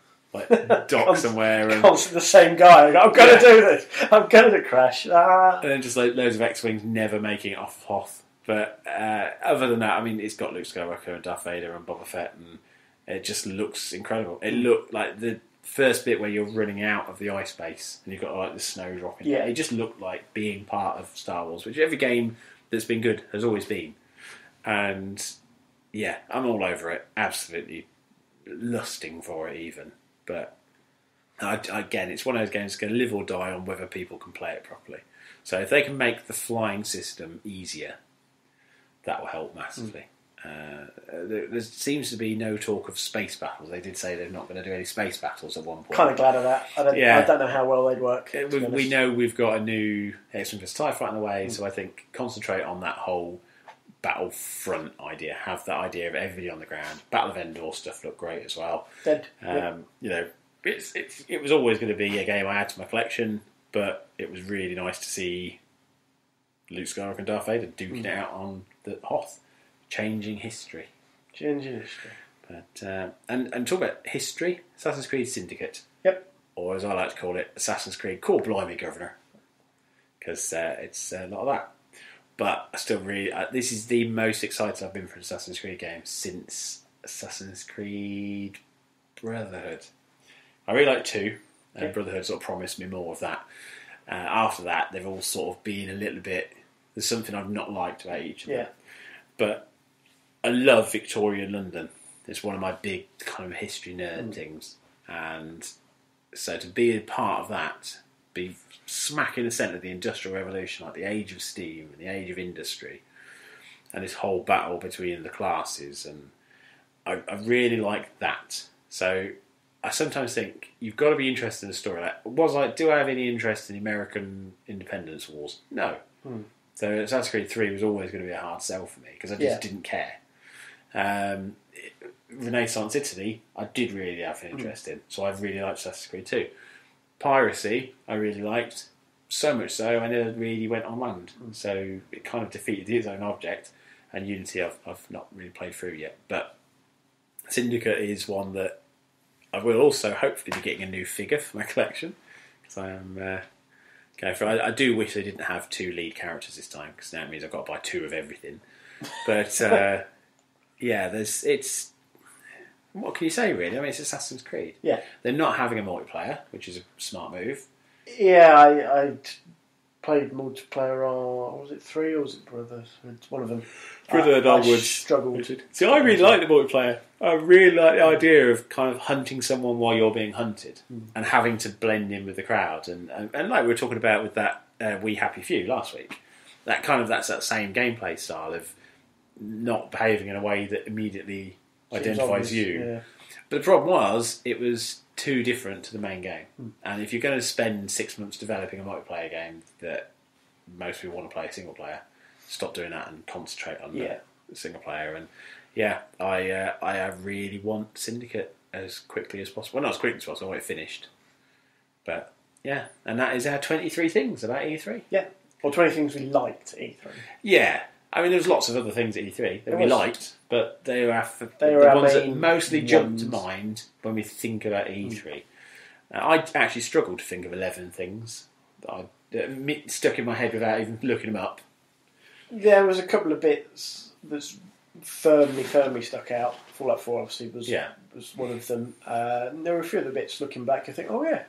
dock somewhere. And the same guy. I'm going to do this. I'm going to crash. And then just like loads of X-Wings never making it off Hoth. But other than that, I mean, it's got Luke Skywalker and Darth Vader and Boba Fett, and it just looks incredible. It looked like the first bit where you're running out of the ice base and you've got like the snow dropping. Yeah. It just looked like being part of Star Wars, which every game that's been good has always been. And yeah, I'm all over it. Absolutely lusting for it even. But again, it's one of those games that's going to live or die on whether people can play it properly. So if they can make the flying system easier, that will help massively. There seems to be no talk of space battles. They did say they're not going to do any space battles at one point. Kind of glad of that. I don't know how well they'd work. We know we've got a new X-Wing vs TIE fighter in the way, so I think concentrate on that whole Battlefront idea. Have that idea of everybody on the ground. Battle of Endor stuff looked great as well. You know, it was always going to be a game I add to my collection, but it was really nice to see Luke Skywalker and Darth Vader duking it out on the Hoth. Changing history. But and talk about history, Assassin's Creed Syndicate. Yep. Or as I like to call it, Assassin's Creed Core Blimey Governor. Because it's a lot of that. But I still really... this is the most excited I've been for an Assassin's Creed game since Assassin's Creed Brotherhood. I really like 2, and Brotherhood sort of promised me more of that. After that, they've all sort of been a little bit... There's something I've not liked about each of them. But I love Victorian London. It's one of my big kind of history nerd things. And so to be a part of that, be smack in the centre of the Industrial Revolution, like the age of steam and the age of industry, and this whole battle between the classes, and I really like that. So I sometimes think you've got to be interested in the story. Do I have any interest in the American independence wars? No. So Assassin's Creed 3 was always going to be a hard sell for me because I just didn't care. Renaissance Italy, I did really have an interest in, so I really liked Assassin's Creed 2. Piracy, I really liked, so much so I never really went on land. So it kind of defeated its own object, and Unity I've not really played through yet. But Syndicate is one that I will also hopefully be getting a new figure for my collection, because I am... I do wish they didn't have 2 lead characters this time, because now it means I've got to buy 2 of everything. But it's what can you say really? I mean, it's Assassin's Creed. Yeah, they're not having a multiplayer, which is a smart move. Yeah, I played multiplayer on, was it 3 or was it Brothers? It's one of them. Brotherhood I would struggle to. See, I really like the multiplayer. I really like the idea of kind of hunting someone while you're being hunted and having to blend in with the crowd. And like we were talking about with that We Happy Few last week, that's that same gameplay style of not behaving in a way that immediately identifies you. Yeah. But the problem was, it was too different to the main game. And if you're going to spend 6 months developing a multiplayer game that most people want to play single player, stop doing that and concentrate on the single player. And I really want Syndicate. as quickly as possible. Well, not as quickly as possible, I want it finished. But, yeah, and that is our 23 things about E3. Yeah, or 20 things we liked at E3. Yeah. I mean, there's lots of other things at E3 that we liked, but they were the ones that mostly jump to mind when we think about E3. I actually struggled to think of 11 things that I stuck in my head without even looking them up. There was a couple of bits that's firmly stuck out. Fallout 4 obviously was one of them. There were a few other bits looking back. I think, oh yeah,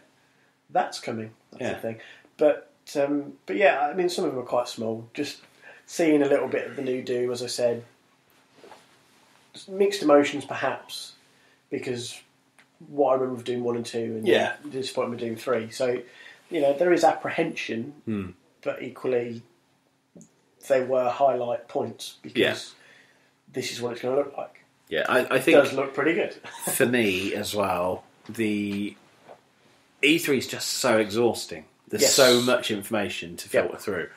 that's coming. That's the thing. But yeah, I mean, some of them are quite small. Just seeing a little bit of the new Doom, as I said, mixed emotions perhaps, because what I remember of Doom 1 and 2 and the disappointment of Doom 3. So, there is apprehension, but equally they were highlight points because this is what it's going to look like. Yeah, I think it does look pretty good. For me as well, the E3 is just so exhausting. There's so much information to filter through.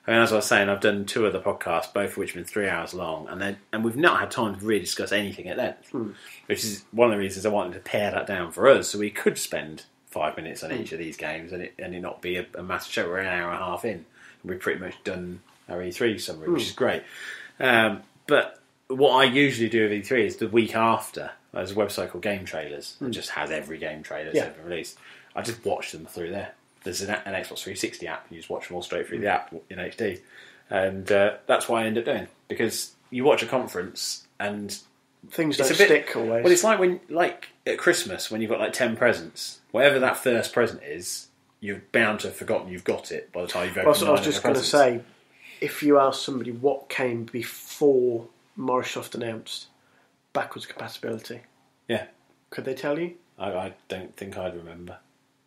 I mean, as I was saying, I've done 2 other podcasts, both of which have been 3 hours long, and we've not had time to really discuss anything at length, which is one of the reasons I wanted to pare that down for us, so we could spend 5 minutes on each of these games and it not be a massive show. We're an hour and a half in, and we've pretty much done our E3 summary, which is great. But what I usually do with E3 is the week after, there's a website called Game Trailers that just has every game trailer that's ever released. I just watch them through there. There's an Xbox 360 app, and you just watch them all straight through the app in HD. And that's what I end up doing. Because you watch a conference and things don't stick always. Well, it's like at Christmas when you've got 10 presents. Whatever that first present is, you're bound to have forgotten you've got it by the time you've opened it. I was just going to say, if you ask somebody what came before Microsoft announced backwards compatibility, could they tell you? I don't think I'd remember.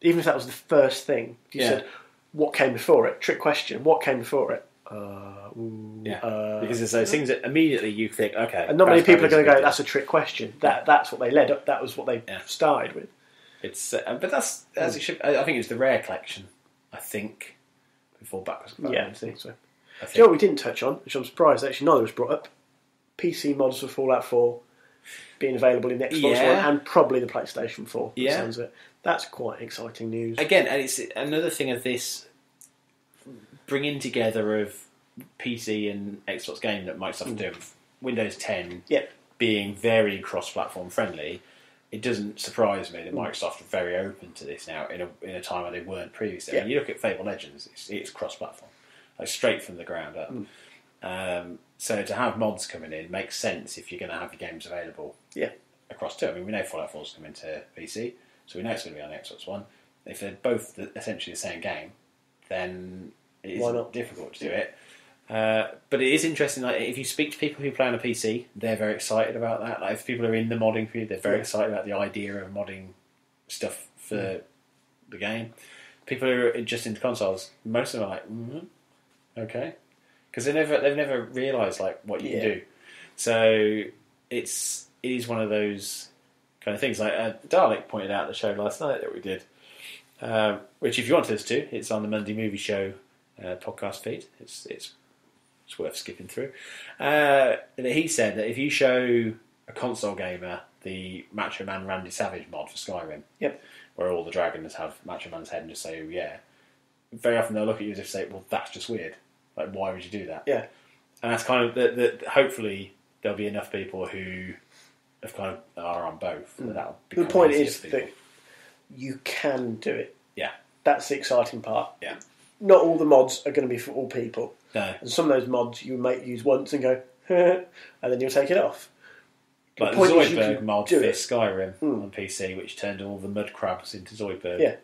Even if that was the first thing, if you said, what came before it? Trick question. What came before it? Because it's those things that immediately you think, okay. And not many people are going to go, that's a trick question. That's what they led up. That was what they started with. It's but that's as it should. I think it was the Rare collection. I think before backwards compatibility. Yeah, I think so. Do you know what we didn't touch on, which I'm surprised actually neither was brought up? PC mods for Fallout 4 being available in the Xbox One and probably the PlayStation 4. Sounds it. That's quite exciting news. Again, and it's another thing of this bringing together of PC and Xbox game that Microsoft are doing. Windows 10 being very cross-platform friendly. It doesn't surprise me that Microsoft are very open to this now in a time where they weren't previously. When you look at Fable Legends, it's cross-platform, straight from the ground up. So to have mods coming in makes sense if you're going to have your games available across two. I mean, we know Fallout 4's coming to PC, so we know it's going to be on Xbox One. If they're both essentially the same game, then it is difficult to do it. But it is interesting. If you speak to people who play on a PC, they're very excited about that. If people are in the modding field, they're very excited about the idea of modding stuff for the game. People who are just into consoles, most of them are like, okay, because they've never realised what you can do. So it is one of those kind of things. Dalek pointed out the show last night that we did, which if you want to listen to, it's on the Monday Movie Show podcast feed. It's worth skipping through. He said that if you show a console gamer the Macho Man Randy Savage mod for Skyrim, where all the dragons have Macho Man's head and just say, oh yeah, very often they'll look at you as if say, well, that's just weird. Why would you do that? Yeah. And that's kind of hopefully there'll be enough people who have kind of are on both. The point is that you can do it. Yeah. That's the exciting part. Yeah. Not all the mods are going to be for all people. No. And some of those mods you might use once and go, and then you'll take it off. Like the Zoidberg mod for Skyrim on PC, which turned all the mud crabs into Zoidberg. Yeah.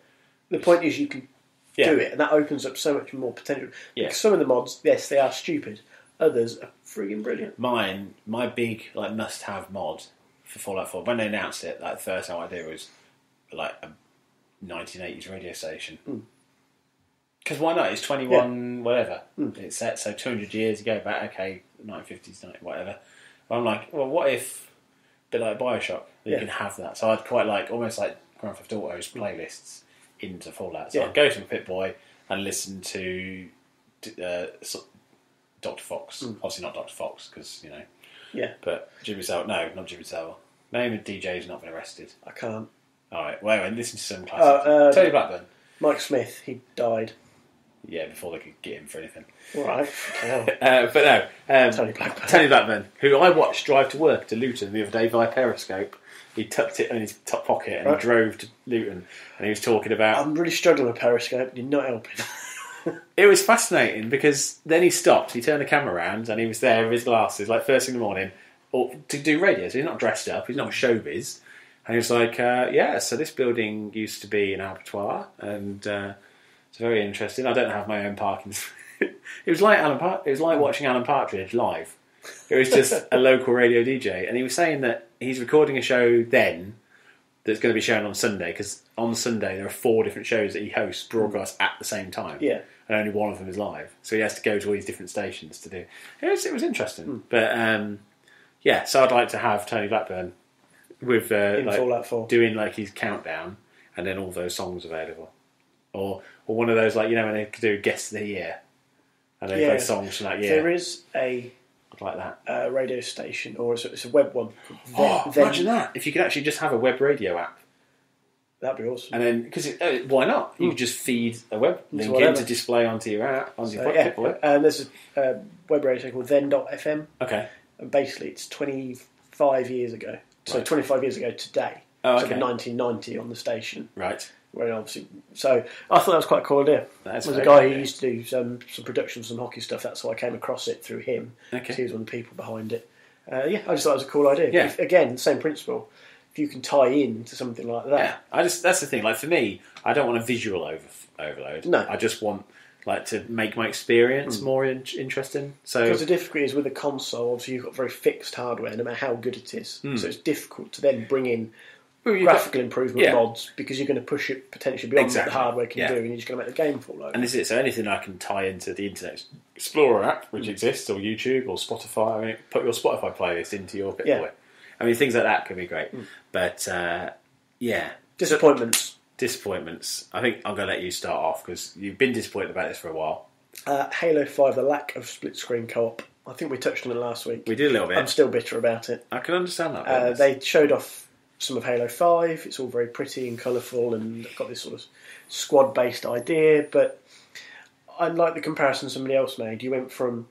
The point is you can do it, and that opens up so much more potential. Yeah. Because some of the mods, yes, they are stupid. Others are frigging brilliant. My big must-have mod for Fallout 4, when they announced it, the first time I did was a 1980s radio station. Because why not? It's 21 whatever. It's set, so 200 years ago back, 1950s, whatever. I'm like, well, what if, a bit like Bioshock, you can have that? So I'd quite almost like Grand Theft Auto's playlists into Fallout. So I'd go to Pip-Boy and listen to Dr. Fox. Obviously not Dr. Fox, because, but Jimmy Savile. No, not Jimmy Savile. Name a DJ who's not been arrested. I can't. All right, well, listen to some classics. Tony Blackburn. Mike Smith, he died. Yeah, before they could get him for anything. All right. But no. Tony Blackburn. Tony Blackburn, who I watched drive to work to Luton the other day via Periscope. He tucked it in his top pocket and he drove to Luton. And he was talking about... I'm really struggling with Periscope. You're not helping. It was fascinating because then he stopped. He turned the camera around and he was there with his glasses, like first thing in the morning, to do radio. So he's not dressed up. He's not showbiz. And he was like, so this building used to be an abattoir, and it's very interesting. I don't have my own parking. It was like It was like watching Alan Partridge live. It was just a local radio DJ, and he was saying that he's recording a show then that's going to be shown on Sunday, because on Sunday there are 4 different shows that he hosts broadcast at the same time. Yeah, and only one of them is live, so he has to go to all these different stations to do. It was interesting, but so I'd like to have Tony Blackburn with Fallout 4 doing like his countdown and then all those songs available, or one of those, like, you know, when they could do guest of the year and they play songs from that year. There is a like that radio station, or it's a web one. Imagine that if you could actually just have a web radio app. That'd be awesome. And then, because why not? You could just feed a web link in to display onto your app, onto your pocket. And there's a web radio station called then.fm. Okay. And basically it's 25 years ago. So 25 years ago today. Oh, so okay. 1990 on the station. Right. Where obviously, so I thought that was quite a cool idea. There was a guy who used to do some production, some hockey stuff. That's how I came across it, through him. Okay. He was one of the people behind it. I just thought it was a cool idea. Yeah. Again, same principle. If you can tie in to something like that. Yeah. That's the thing. Like, for me, I don't want a visual overload. No. I just want, like, to make my experience more interesting. So, because the difficulty is with a console, obviously you've got very fixed hardware, no matter how good it is. So it's difficult to then bring in graphical improvement mods, because you're going to push it potentially beyond what the hardware can do, and you're just going to make the game fall over. And this is it. So anything I can tie into the Internet Explorer app, which exists, or YouTube, or Spotify. I mean, put your Spotify playlist into your Bitboy. I mean, things like that can be great. But, Disappointments. I think I'm going to let you start off, because you've been disappointed about this for a while. Halo 5, the lack of split-screen co-op. I think we touched on it last week. We did a little bit. I'm still bitter about it. I can understand that. They showed off some of Halo 5. It's all very pretty and colourful and got this sort of squad-based idea, but I like the comparison somebody else made. You went from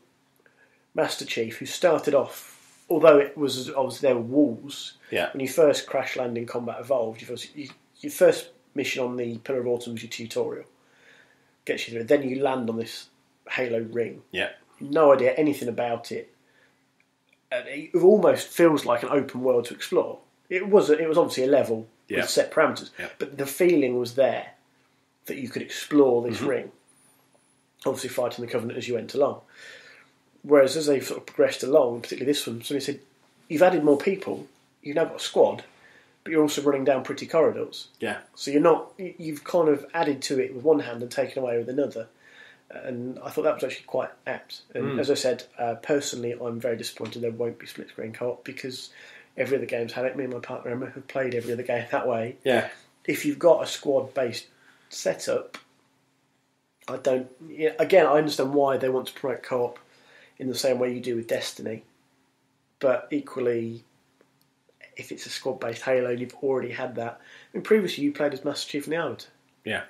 Master Chief, who started off, although it was obviously there were walls, when you first crash land in Combat Evolved, your first mission on the Pillar of Autumn was your tutorial. Gets you through. Then you land on this Halo ring. Yeah. No idea anything about it. And it almost feels like an open world to explore. It was obviously a level with set parameters, but the feeling was there that you could explore this ring. Obviously fighting the Covenant as you went along. Whereas as they sort of progressed along, particularly this one, somebody said, you've added more people, you've now got a squad, but you're also running down pretty corridors. Yeah. So you've kind of added to it with one hand and taken away with another. And I thought that was actually quite apt. And as I said, personally, I'm very disappointed there won't be split-screen co-op, because every other game's had it. Me and my partner Emma have played every other game that way. Yeah. If you've got a squad-based setup, I understand why they want to promote co-op in the same way you do with Destiny. But equally, if it's a squad-based Halo, you've already had that. I mean, previously you played as Master Chief and the Arbiter. Yeah.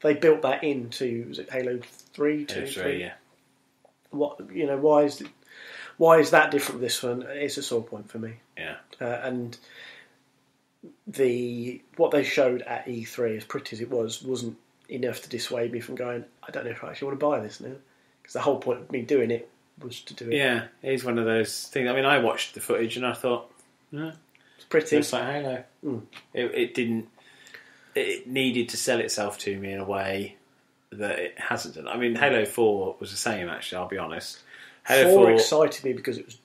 They built that into, was it Halo 3? Halo 3, yeah. Why is that different with this one? It's a sore point for me. Yeah. And what they showed at E3, as pretty as it was, wasn't enough to dissuade me from going, I don't know if I actually want to buy this now. Because the whole point of me doing it was to do it. Yeah, it's one of those things. I mean, I watched the footage and I thought, it's pretty. It's like Halo. It didn't. It needed to sell itself to me in a way that it hasn't done. I mean, Halo 4 was the same, actually, I'll be honest. Halo 4 excited me because it was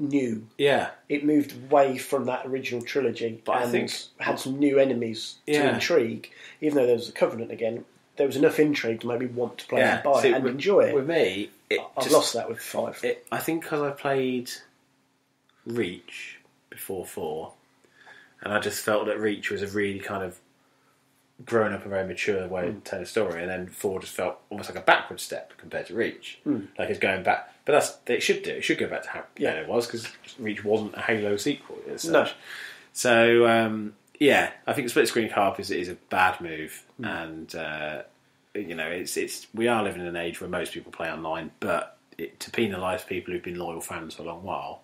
new. Yeah. It moved away from that original trilogy, but I think had some new enemies to intrigue. Even though there was a Covenant again, there was enough intrigue to make me want to play and buy it and enjoy it. With me, I've lost that with 5. I think because I played Reach before 4, and I just felt that Reach was a really kind of grown up and very mature way to tell a story, and then 4 just felt almost like a backward step compared to Reach. Like it's going back But it should do. It should go back to how it was, because Reach wasn't a Halo sequel as such. No. So, I think the split screen co-op is a bad move, and we are living in an age where most people play online, but to penalise people who've been loyal fans for a long while,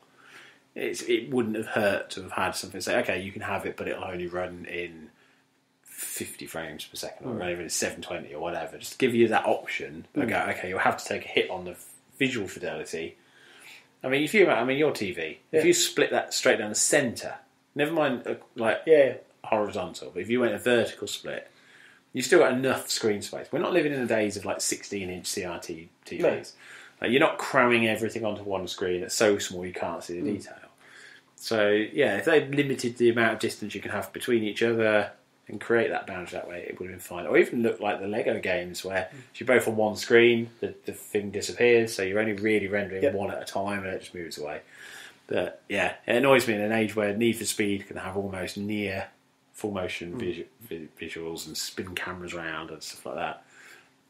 it wouldn't have hurt to have had something say, okay, you can have it, but it'll only run in 50 frames per second, or even 720 or whatever. Just give you that option. Okay, you'll have to take a hit on the visual fidelity. I mean, your TV, if you split that straight down the centre, never mind horizontal, but if you went a vertical split, you still got enough screen space. We're not living in the days of 16-inch CRT TVs. No. You're not cramming everything onto one screen that's so small you can't see the detail. So, if they limited the amount of distance you can have between each other and create that boundary that way, it would have been fine. Or even look like the Lego games, where if you're both on one screen, the thing disappears, so you're only really rendering one at a time and it just moves away. But, it annoys me in an age where Need for Speed can have almost near full motion visuals and spin cameras around and stuff like that,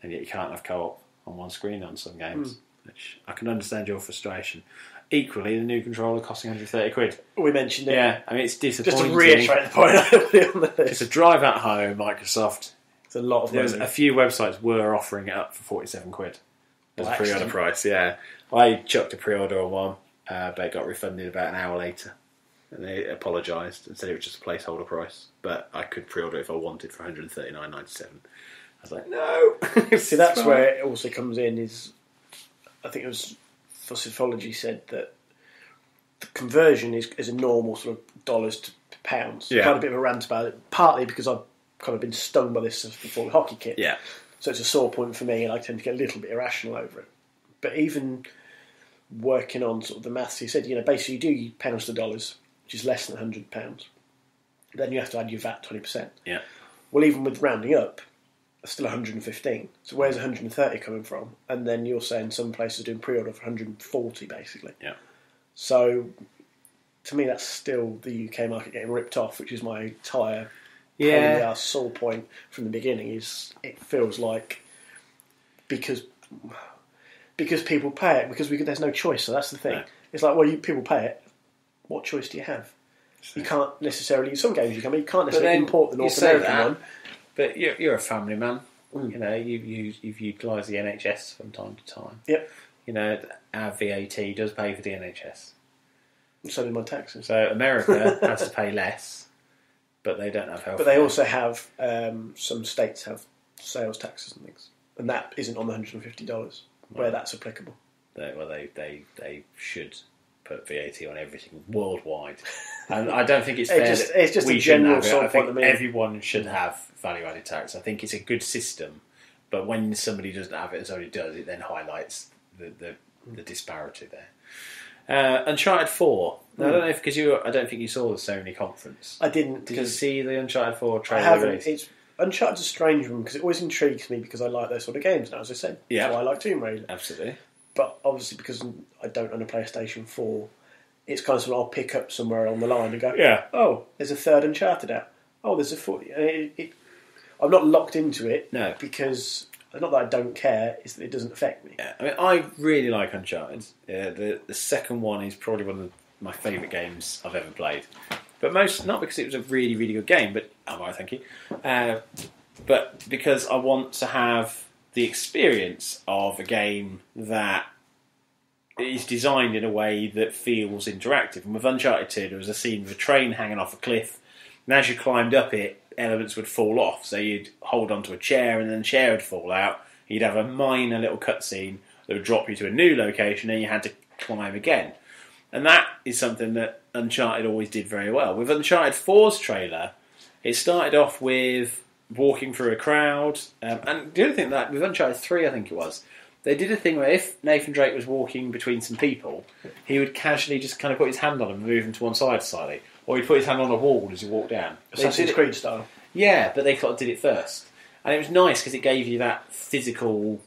and yet you can't have co-op on one screen on some games, which I can understand your frustration. Equally, the new controller costing £130. We mentioned it. Yeah, I mean, it's disappointing. Just to reiterate the point I put on the list. It's a drive at home, Microsoft. It's a lot of money. A few websites were offering it up for £47 as a pre-order price, I chucked a pre-order on one, but it got refunded about an hour later. And they apologised and said it was just a placeholder price, but I could pre-order it if I wanted for $139.97. I was like, no. See, that's where it also comes in. I think it was Fussifology said that the conversion is a normal sort of dollars to pounds. Yeah. I had a bit of a rant about it, partly because I've kind of been stung by this before the hockey kit. Yeah. So it's a sore point for me, and I tend to get a little bit irrational over it. But even working on sort of the maths, he said, basically you do pounds to dollars, which is less than £100. Then you have to add your VAT 20%. Yeah. Well, even with rounding up, it's still 115. So where's 130 coming from? And then you're saying some places are doing pre-order for 140, basically. Yeah. So to me, that's still the UK market getting ripped off, which is my entire sore point from the beginning. Is it feels like because people pay it, because there's no choice. So that's the thing. No. It's like, people pay it. What choice do you have? You can't necessarily. Some games you can, but you can't necessarily import the North American one. But you're a family man. You've utilised the NHS from time to time. Yep. Our VAT does pay for the NHS. So do my taxes. So America has to pay less, but they don't have health. But they also have some states have sales taxes and things, and that isn't on the $150 where that's applicable. They should put VAT on everything worldwide, and I don't think it's fair. It's just a general sort of point. I think everyone should have value-added tax. I think it's a good system, but when somebody doesn't have it and somebody does, it then highlights the disparity there. Uncharted 4. Now, I don't know if I don't think you saw the Sony conference. I didn't. Did you see the Uncharted 4 trailer? I haven't. Uncharted's a strange one because it always intrigues me because I like those sort of games now, as I said. Yeah. So I like Tomb Raider. Absolutely. But obviously because I don't own a PlayStation 4, it's kind of something I'll pick up somewhere on the line and go, oh, there's a third Uncharted out. Oh, there's a fourth. I'm not locked into it. No. Because, not that I don't care, it's that it doesn't affect me. Yeah. I mean, I really like Uncharted. The second one is probably one of my favourite games I've ever played. But not because it was a really, really good game, but thank you. But because I want to have the experience of a game that is designed in a way that feels interactive. And with Uncharted 2, there was a scene of a train hanging off a cliff, and as you climbed up it, elements would fall off. So you'd hold onto a chair, and then the chair would fall out. You'd have a minor little cutscene that would drop you to a new location, and you had to climb again. And that is something that Uncharted always did very well. With Uncharted 4's trailer, it started off with walking through a crowd. And the other thing that, with Uncharted 3, I think it was, they did a thing where if Nathan Drake was walking between some people, he would casually just kind of put his hand on them and move them to one side slightly. Or he'd put his hand on a wall as he walked down. Assassin's Creed style. Yeah, but they sort of did it first. And it was nice because it gave you that physical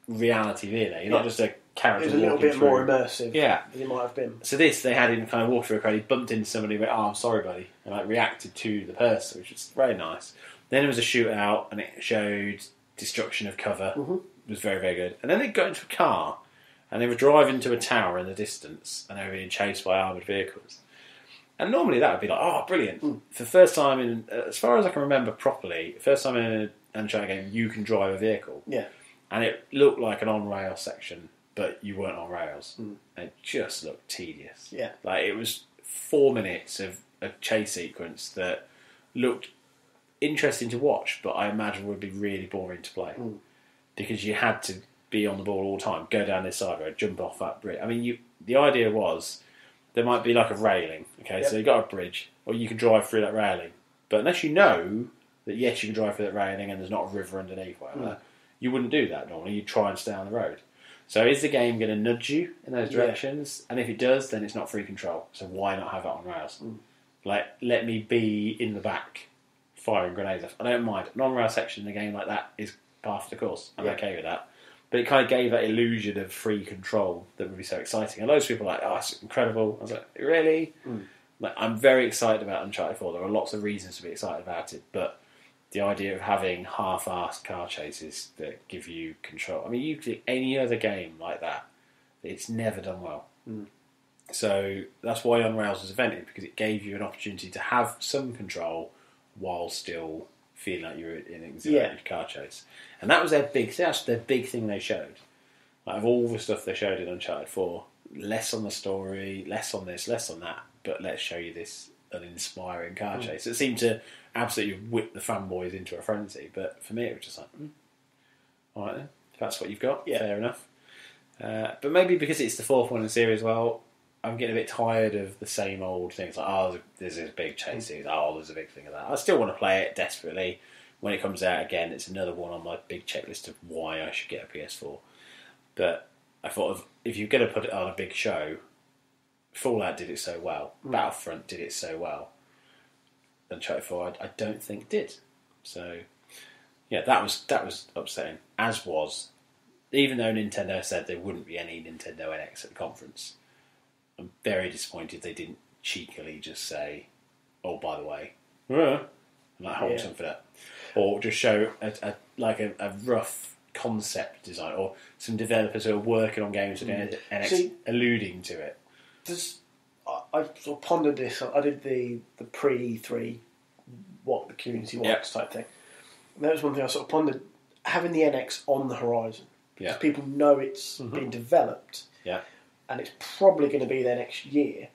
reality, really. You're not just a character. It was a little bit more immersive than it might have been. So they had him kind of walk through a crowd, he bumped into somebody and went, oh, I'm sorry, buddy, and reacted to the person, which was very nice. Then there was a shootout, and it showed destruction of cover. Mm-hmm. It was very, very good. And then they got into a car, and they were driving to a tower in the distance, and they were being chased by armoured vehicles. And normally that would be like, oh, brilliant. For the first time in, as far as I can remember properly, first time in an Uncharted game, you can drive a vehicle. Yeah. And it looked like an on-rail section, but you weren't on rails. And it just looked tedious. Yeah. Like, it was 4 minutes of a chase sequence that looked interesting to watch, but I imagine would be really boring to play. Because you had to be on the ball all the time, go down this side road, jump off that bridge. I mean, the idea was there might be like a railing, okay, so you've got a bridge, or you can drive through that railing. But unless you know that, yes, you can drive through that railing and there's not a river underneath, whatever, you wouldn't do that normally. You'd try and stay on the road. So is the game going to nudge you in those directions? And if it does, then it's not free control. So why not have it on rails? Like, let me be in the back firing grenades off. I don't mind. An on-rail section in a game like that is par for the course. I'm okay with that. But it kind of gave that illusion of free control that would be so exciting. And loads of people were like, oh, it's incredible. I was like, really? Like, I'm very excited about Uncharted 4. There are lots of reasons to be excited about it, but the idea of having half-assed car chases that give you control. I mean, you take any other game like that, it's never done well. So that's why On Rails was invented, because it gave you an opportunity to have some control while still feeling like you were in an exhilarated car chase. And that was their big thing. That's their big thing they showed. Like, of all the stuff they showed in Uncharted 4, less on the story, less on this, less on that, but let's show you this uninspiring car chase. It seemed to absolutely whip the fanboys into a frenzy, but for me it was just like, all right then, if that's what you've got, fair enough. But maybe because it's the fourth one in the series, well, I'm getting a bit tired of the same old things, like, oh, there's this big chase scene, oh, there's a big thing of that. I still want to play it desperately. When it comes out again, it's another one on my big checklist of why I should get a PS4. But I thought, if you're going to put it on a big show, Fallout did it so well, Battlefront did it so well, Uncharted 4 I don't think did. So yeah, that was upsetting. As was, even though Nintendo said there wouldn't be any Nintendo NX at the conference, I'm very disappointed they didn't cheekily just say, oh, by the way, and like hold something up, or just show a rough concept design, or some developers who are working on games with NX alluding to it. I sort of pondered this. I did the pre-E3, what the community wants type thing. And that was one thing I sort of pondered, having the NX on the horizon. Because people know it's been developed. Yeah. And it's probably going to be there next year.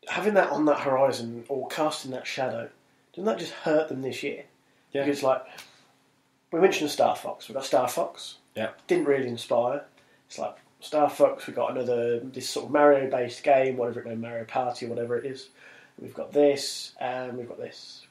Having that on that horizon, or casting that shadow, doesn't that just hurt them this year? Yeah. Because, like, we mentioned Star Fox. We've got Star Fox. Yeah. Didn't really inspire. It's like, Star Fox, we've got this sort of Mario-based game, whatever it may be, Mario Party or whatever it is. We've got this, and we've got this.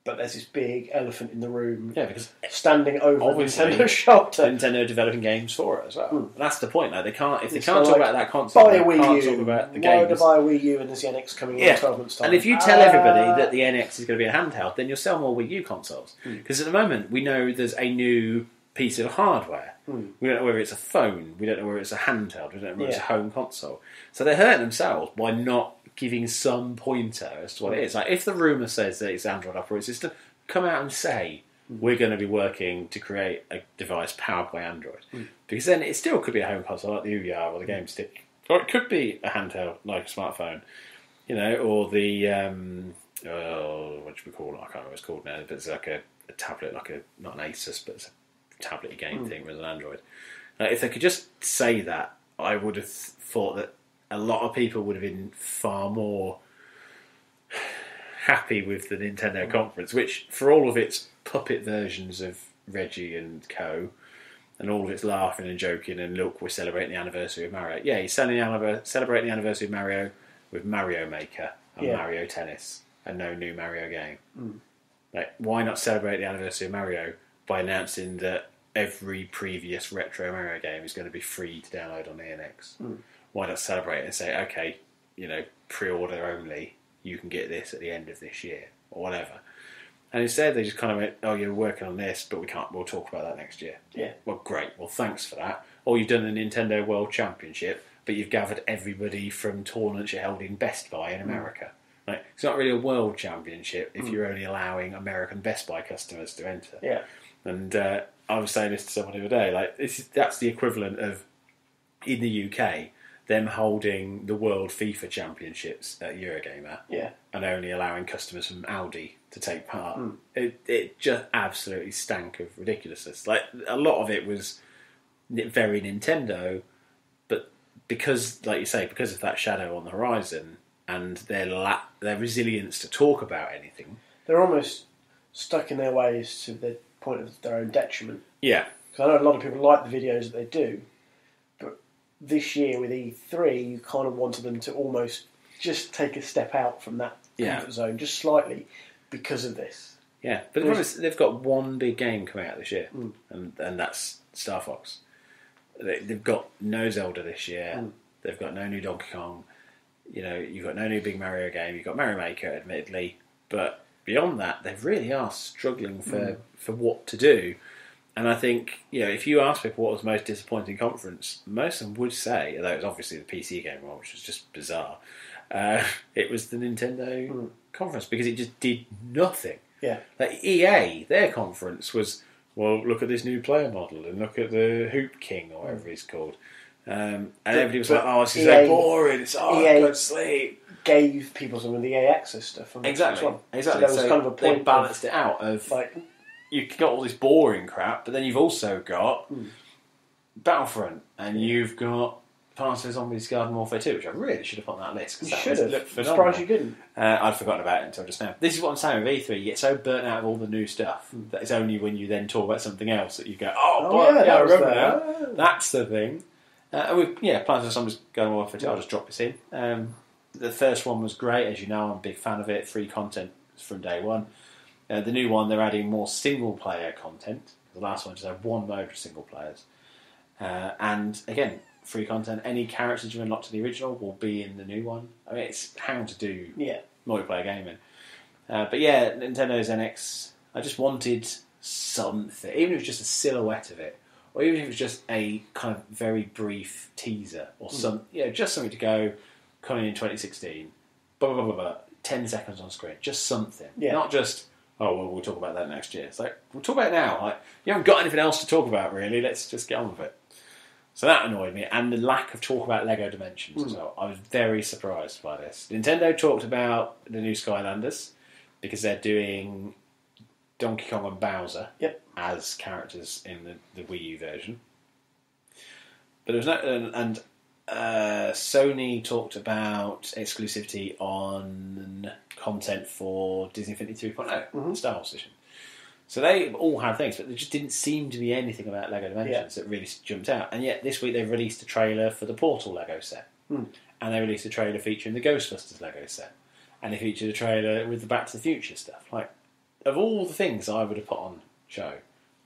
But there's this big elephant in the room, because standing over Nintendo's shoulder. Nintendo developing games for it as well. That's the point. Like, they can't talk about that console. Buy a Wii U. Talk about the Why games. would I buy a Wii U and there's the NX coming in 12 months' time? And if you tell everybody that the NX is going to be a handheld, then you'll sell more Wii U consoles. Because at the moment, we know there's a new piece of hardware. We don't know whether it's a phone, we don't know whether it's a handheld, we don't know whether it's a home console. So they're hurting themselves by not giving some pointer as to what it is. Like, if the rumour says that it's Android operating system, come out and say we're going to be working to create a device powered by Android. Because then it still could be a home console like the UVR or the Game Stick. Or it could be a handheld like a smartphone. You know, or the what should we call it? I can't remember what it's called now, but it's like a tablet, like not an Asus, but it's a tablet game thing with an Android. If they could just say that, I would have thought that a lot of people would have been far more happy with the Nintendo conference, which, for all of its puppet versions of Reggie and co, and all of its laughing and joking and look, we're celebrating the anniversary of Mario. Yeah, you're celebrating the anniversary of Mario with Mario Maker and Mario Tennis and no new Mario game. Like, why not celebrate the anniversary of Mario by announcing that every previous retro Mario game is going to be free to download on the NX? Why not celebrate it and say, okay, you know, pre-order only, you can get this at the end of this year, or whatever. And instead they just kind of went, oh, you're working on this, but we'll talk about that next year. Yeah. Well, great. Well, thanks for that. Or you've done a Nintendo World Championship, but you've gathered everybody from tournaments you held in Best Buy in America. Like, it's not really a World Championship if you're only allowing American Best Buy customers to enter. Yeah. And I was saying this to someone the other day, like that's the equivalent of, in the UK, them holding the World FIFA Championships at Eurogamer, and only allowing customers from Audi to take part. It just absolutely stank of ridiculousness. Like, a lot of it was very Nintendo, but because, like you say, because of that shadow on the horizon and their resilience to talk about anything, they're almost stuck in their ways to the point of their own detriment. Yeah. Because I know a lot of people like the videos that they do, but this year with E3, you kind of wanted them to almost just take a step out from that comfort zone, just slightly, because of this. Yeah, but the problem is they've got one big game coming out this year, and that's Star Fox. They've got no Zelda this year. They've got no new Donkey Kong. You've got no new big Mario game. You've got Mario Maker, admittedly, but beyond that, they really are struggling for what to do. And I think, if you ask people what was the most disappointing conference, most of them would say, although it was obviously the PC game one, which was just bizarre, it was the Nintendo conference, because it just did nothing. Yeah. Like EA, their conference was, well, look at this new player model, and look at the Hoop King, or whatever he's called. And everybody was like, this is so boring, it's EA go to sleep. Gave people some of the EA access stuff. Exactly. So there was kind of a point. They balanced it out of, you've got all this boring crap, but then you've also got Battlefront, and you've got Plants vs Zombies Garden Warfare 2, which I really should have put on that list. You should have. Looked I'm surprised you didn't. I'd forgotten about it until just now. This is what I'm saying with E3. You get so burnt out of all the new stuff that it's only when you then talk about something else that you go, I remember that. That's the thing. Plants vs Zombies Garden Warfare 2, I'll just drop this in. The first one was great, as you know. I'm a big fan of it. Free content from day one. The new one, they're adding more single-player content. The last one just had one mode for single players. And again, free content. Any characters you unlocked in the original will be in the new one. I mean, it's how to do multiplayer gaming. But yeah, Nintendo's NX, I just wanted something, even if it was just a silhouette of it, or even if it was just a kind of very brief teaser, or just something to go, coming in 2016, blah, blah, blah, blah, 10 seconds on screen, just something. Not just, we'll talk about that next year. It's like, we'll talk about it now. Like, you haven't got anything else to talk about, really. Let's just get on with it. So that annoyed me, and the lack of talk about Lego Dimensions as well. I was very surprised by this. Nintendo talked about the new Skylanders, because they're doing Donkey Kong and Bowser as characters in the Wii U version. But there was no... Sony talked about exclusivity on content for Disney Infinity 3.0, Star Wars edition. So they all had things, but there just didn't seem to be anything about Lego Dimensions that really jumped out. And yet this week they've released a trailer for the Portal Lego set. And they released a trailer featuring the Ghostbusters Lego set. And they featured a trailer with the Back to the Future stuff. Like, of all the things I would have put on show,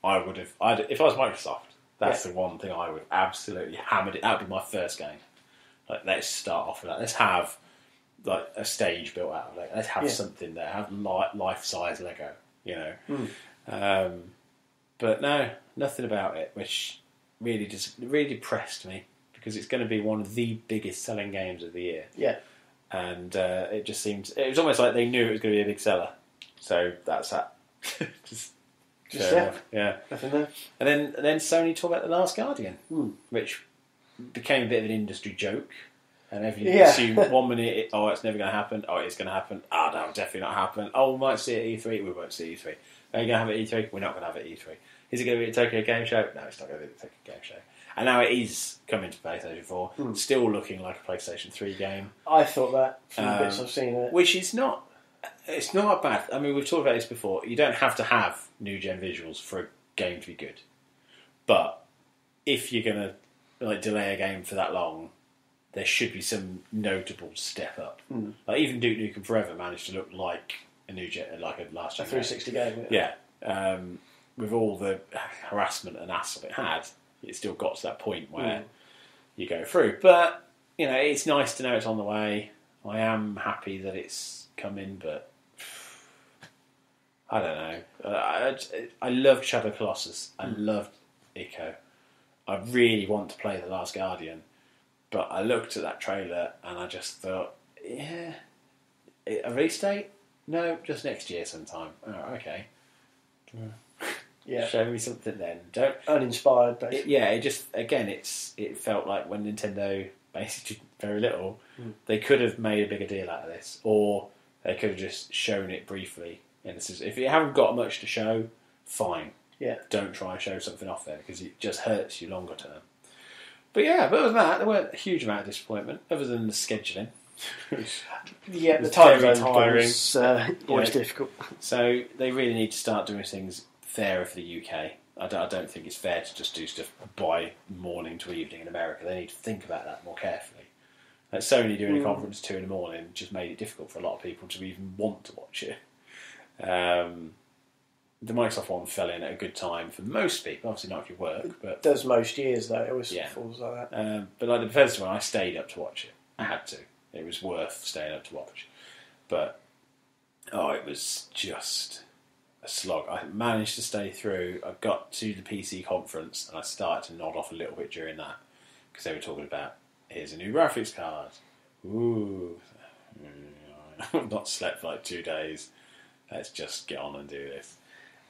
if I was Microsoft, that's the one thing I would absolutely hammered it. That would be my first game. Like, let's start off with that. Let's have like a stage built out of Lego. Let's have something there. Have life-size Lego, But no, nothing about it, which really depressed me, because it's going to be one of the biggest selling games of the year. Yeah. And it was almost like they knew it was going to be a big seller. So that's that. Yeah. Nothing there. And then Sony talked about The Last Guardian, which became a bit of an industry joke. And everybody assumed 1 minute, it's never going to happen. Oh, it's going to happen. No, definitely not happen. Oh, we might see it at E3. We won't see it at E3. Are you going to have it at E3? We're not going to have it at E3. Is it going to be a Tokyo Game Show? No, it's not going to be a Tokyo Game Show. And now it is coming to PlayStation 4. Still looking like a PlayStation 3 game. I thought that from the bits I've seen it. Which is not... It's not bad. I mean, we've talked about this before. You don't have to have new-gen visuals for a game to be good. But if you're going to delay a game for that long, there should be some notable step up. Like, even Duke Nukem Forever managed to look like a like a last gen 360 game. Yeah. With all the harassment and hassle it had, it still got to that point where you go through. But, it's nice to know it's on the way. I am happy that it's coming, but I don't know. I loved Shadow Colossus. I loved Ico. I really want to play The Last Guardian, but I looked at that trailer and I just thought, a release date? No, just next year sometime. Oh, okay. Yeah. Show me something then. Don't uninspired. Basically. It felt like when Nintendo basically did very little, they could have made a bigger deal out of this, or they could have just shown it briefly. If you haven't got much to show, fine. Yeah. Don't try and show something off there because it just hurts you longer term. But other than that, there weren't a huge amount of disappointment, other than the scheduling. The time very zone tiring. was always difficult. So they really need to start doing things fairer for the UK. I don't think it's fair to just do stuff by morning to evening in America. They need to think about that more carefully. Like Sony doing a conference 2 a.m. just made it difficult for a lot of people to even want to watch it. The Microsoft one fell in at a good time for most people. Obviously not if you work, but it does most years though. It always falls like that. But like the Bethesda one, I stayed up to watch it. I had to. It was worth staying up to watch. But it was just a slog. I managed to stay through. I got to the PC conference and I started to nod off a little bit during that because they were talking about here's a new graphics card. Ooh, I've not slept for like 2 days. Let's just get on and do this.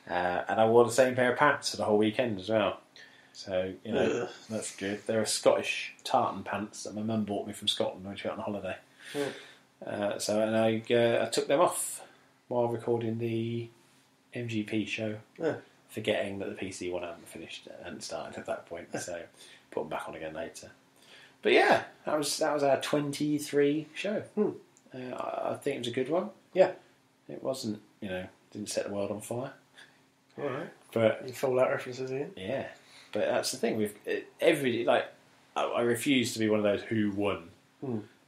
And I wore the same pair of pants for the whole weekend as well. So, that's good. They're a Scottish tartan pants that my mum bought me from Scotland when she went on holiday. I took them off while recording the MGP show, forgetting that the PC one hadn't started at that point. So, put them back on again later. But that was our Twent-E3 show. I think it was a good one. Yeah. It wasn't, didn't set the world on fire. All right. But you Fallout references again? Yeah. But that's the thing. I refuse to be one of those who won.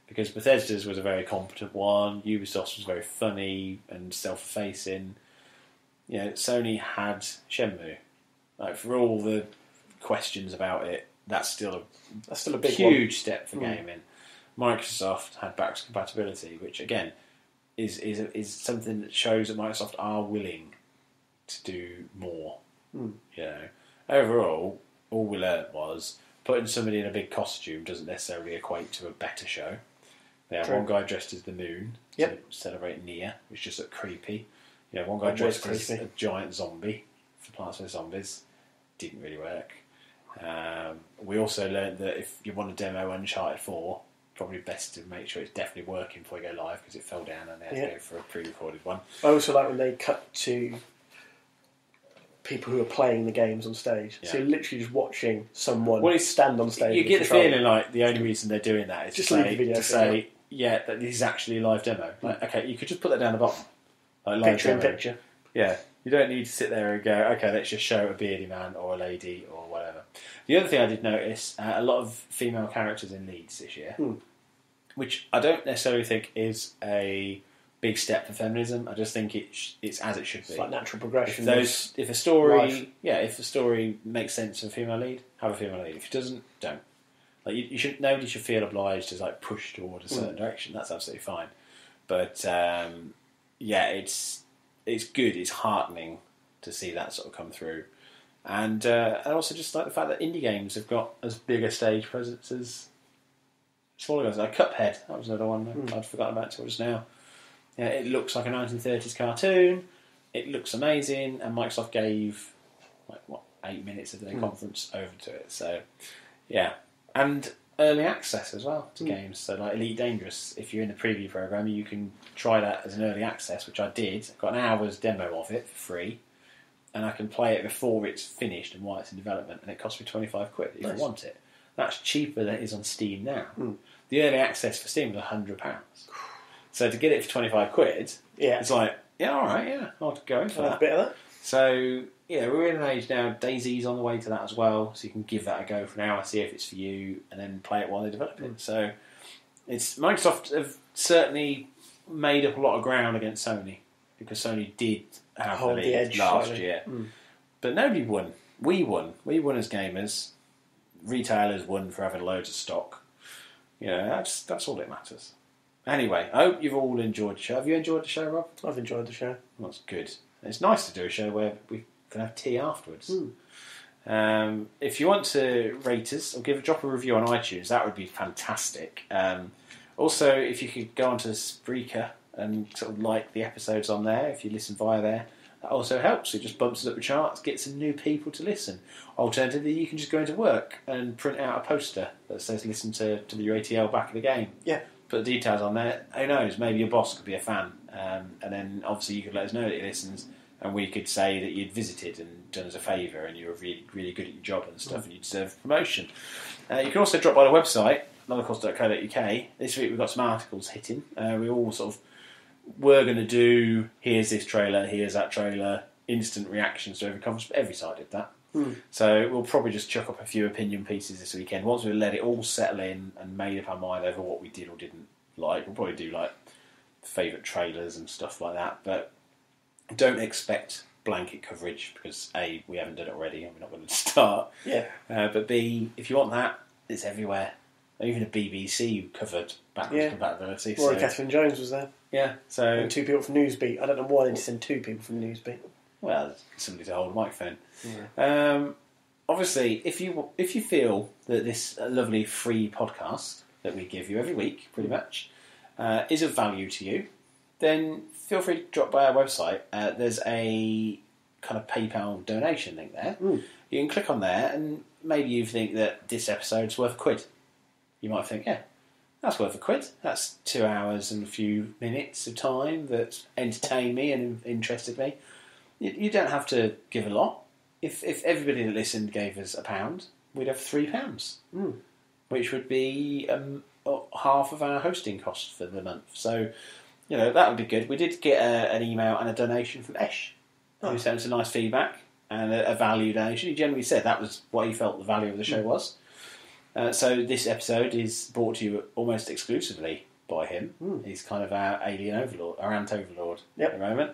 Because Bethesda's was a very competent one. Ubisoft's was very funny and self-effacing. Sony had Shenmue. For all the questions about it, that's still a big huge step for gaming. Microsoft had backwards compatibility, which again is something that shows that Microsoft are willing to do more. Overall, all we learnt was putting somebody in a big costume doesn't necessarily equate to a better show. They have one guy dressed as the moon to celebrate Nia, which just looked creepy. One guy dressed as a giant zombie for Plants vs Zombies. Didn't really work. We also learned that if you want to demo Uncharted 4, probably best to make sure it's definitely working before you go live because it fell down and they had to go for a pre-recorded one. I also like when they cut to people who are playing the games on stage. So you're literally just watching someone stand on stage. You get the feeling like the only reason they're doing that is to say that this is actually a live demo. Okay, you could just put that down the bottom. Picture in picture. Yeah. You don't need to sit there and go, okay, let's just show a beardy man or a lady or whatever. The other thing I did notice, a lot of female characters in leads this year, which I don't necessarily think is a big step for feminism. I just think it's as it should be. It's like natural progression. If a story makes sense for a female lead, have a female lead. If it doesn't, don't. Nobody should feel obliged to push toward a certain direction. That's absolutely fine. But it's good. It's heartening to see that sort of come through, and I also just like the fact that indie games have got as big a stage presence as smaller games. Like Cuphead, that was another one I'd forgotten about till just now. Yeah, it looks like a 1930s cartoon. It looks amazing, and Microsoft gave 8 minutes of their conference over to it. So, and early access as well to games. So, like Elite Dangerous, if you're in the preview program, you can try that as an early access, which I did. I got an hour's demo of it for free, and I can play it before it's finished and while it's in development, and it costs me £25 if I want it. That's cheaper than it is on Steam now. The early access for Steam is £100. So to get it for £25, it's like, all right, I'll go in for that. A bit of that. So, we're in an age now, DayZ's on the way to that as well, so you can give that a go for an hour, see if it's for you, and then play it while they develop it. So, Microsoft have certainly made up a lot of ground against Sony, because Sony did have the lead last year. But nobody won. We won. We won as gamers. Retailers won for having loads of stock. That's all that matters. Anyway, I hope you've all enjoyed the show. Have you enjoyed the show, Rob? I've enjoyed the show. That's good. It's nice to do a show where we can have tea afterwards. If you want to rate us or drop a review on iTunes, that would be fantastic. Also, if you could go onto Spreaker and sort of like the episodes on there, if you listen via there, that also helps. It just bumps us up the charts, gets some new people to listen. Alternatively, you can just go into work and print out a poster that says listen to the ATL back of the game. Yeah. Put the details on there. Who knows, maybe your boss could be a fan. And then obviously you could let us know that he listens, and we could say that you'd visited and done us a favour and you were really, really good at your job and stuff and you deserve promotion. You can also drop by the website, lolocost.co.uk. This week we've got some articles hitting. We all sort of we're going to do, here's this trailer, here's that trailer, instant reactions to every conference, but every site did that. So we'll probably just chuck up a few opinion pieces this weekend. Once we've let it all settle in and made up our mind over what we did or didn't like, we'll probably do like favourite trailers and stuff like that. But don't expect blanket coverage because A, we haven't done it already and we're not going to start. Yeah. But B, if you want that, it's everywhere. Even the BBC covered backwards compatibility. Rory Catherine Jones was there. Yeah. So and 2 people from Newsbeat. I don't know why they send 2 people from Newsbeat. Well, somebody to hold a microphone. Yeah. Obviously, if you feel that this lovely free podcast that we give you every week, pretty much, is of value to you, then feel free to drop by our website. There's a kind of PayPal donation link there. You can click on there, and maybe you think that this episode's worth £1. You might think, yeah, that's worth £1. That's 2 hours and a few minutes of time that entertained me and interested me. You don't have to give a lot. If everybody that listened gave us £1, we'd have £3, which would be half of our hosting costs for the month. So, that would be good. We did get an email and a donation from Esh, who sent us a nice feedback and a value donation. He generally said that was what he felt the value of the show was. So this episode is brought to you almost exclusively by him. He's kind of our alien overlord, our ant overlord at the moment.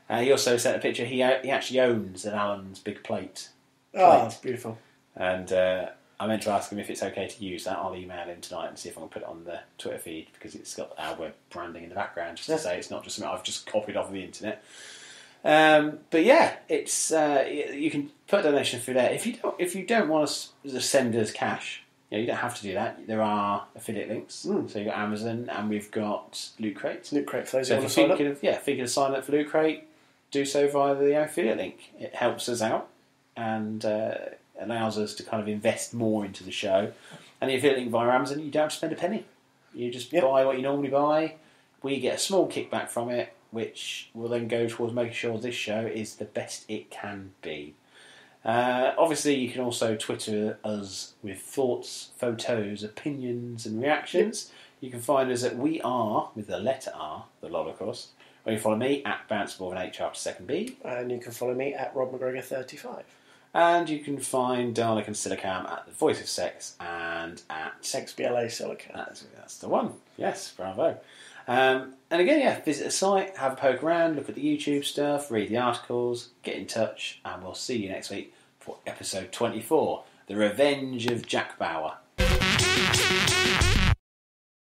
He also sent a picture. He actually owns an Allen's Big Plate. Oh, that's beautiful. And I meant to ask him if it's okay to use that. I'll email him tonight and see if I can put it on the Twitter feed because it's got our web branding in the background just to say it's not just something I've just copied off of the internet. But yeah, it's you can put a donation through there. If you don't want to send us cash, you don't have to do that. There are affiliate links. So you've got Amazon and we've got Loot Crate. Loot Crate for those who want to sign up. Thinking of signing up for Loot Crate, do so via the affiliate link. It helps us out and allows us to kind of invest more into the show. And the affiliate link via Amazon, you don't have to spend a penny. You just buy what you normally buy. We get a small kickback from it, which will then go towards making sure this show is the best it can be. Obviously, you can also Twitter us with thoughts, photos, opinions, and reactions. You can find us at We Are, with the letter R, the Holocaust. Or you can follow me at Bounceable with an H after second B. And you can follow me at Rob McGregor 35. And you can find Dalek and Silicam at The Voice of Sex and at XBLA Silicam. That's the one. Yes, bravo. And again, visit the site, have a poke around, look at the YouTube stuff, read the articles, get in touch, and we'll see you next week for episode 24, The Revenge of Jack Bauer.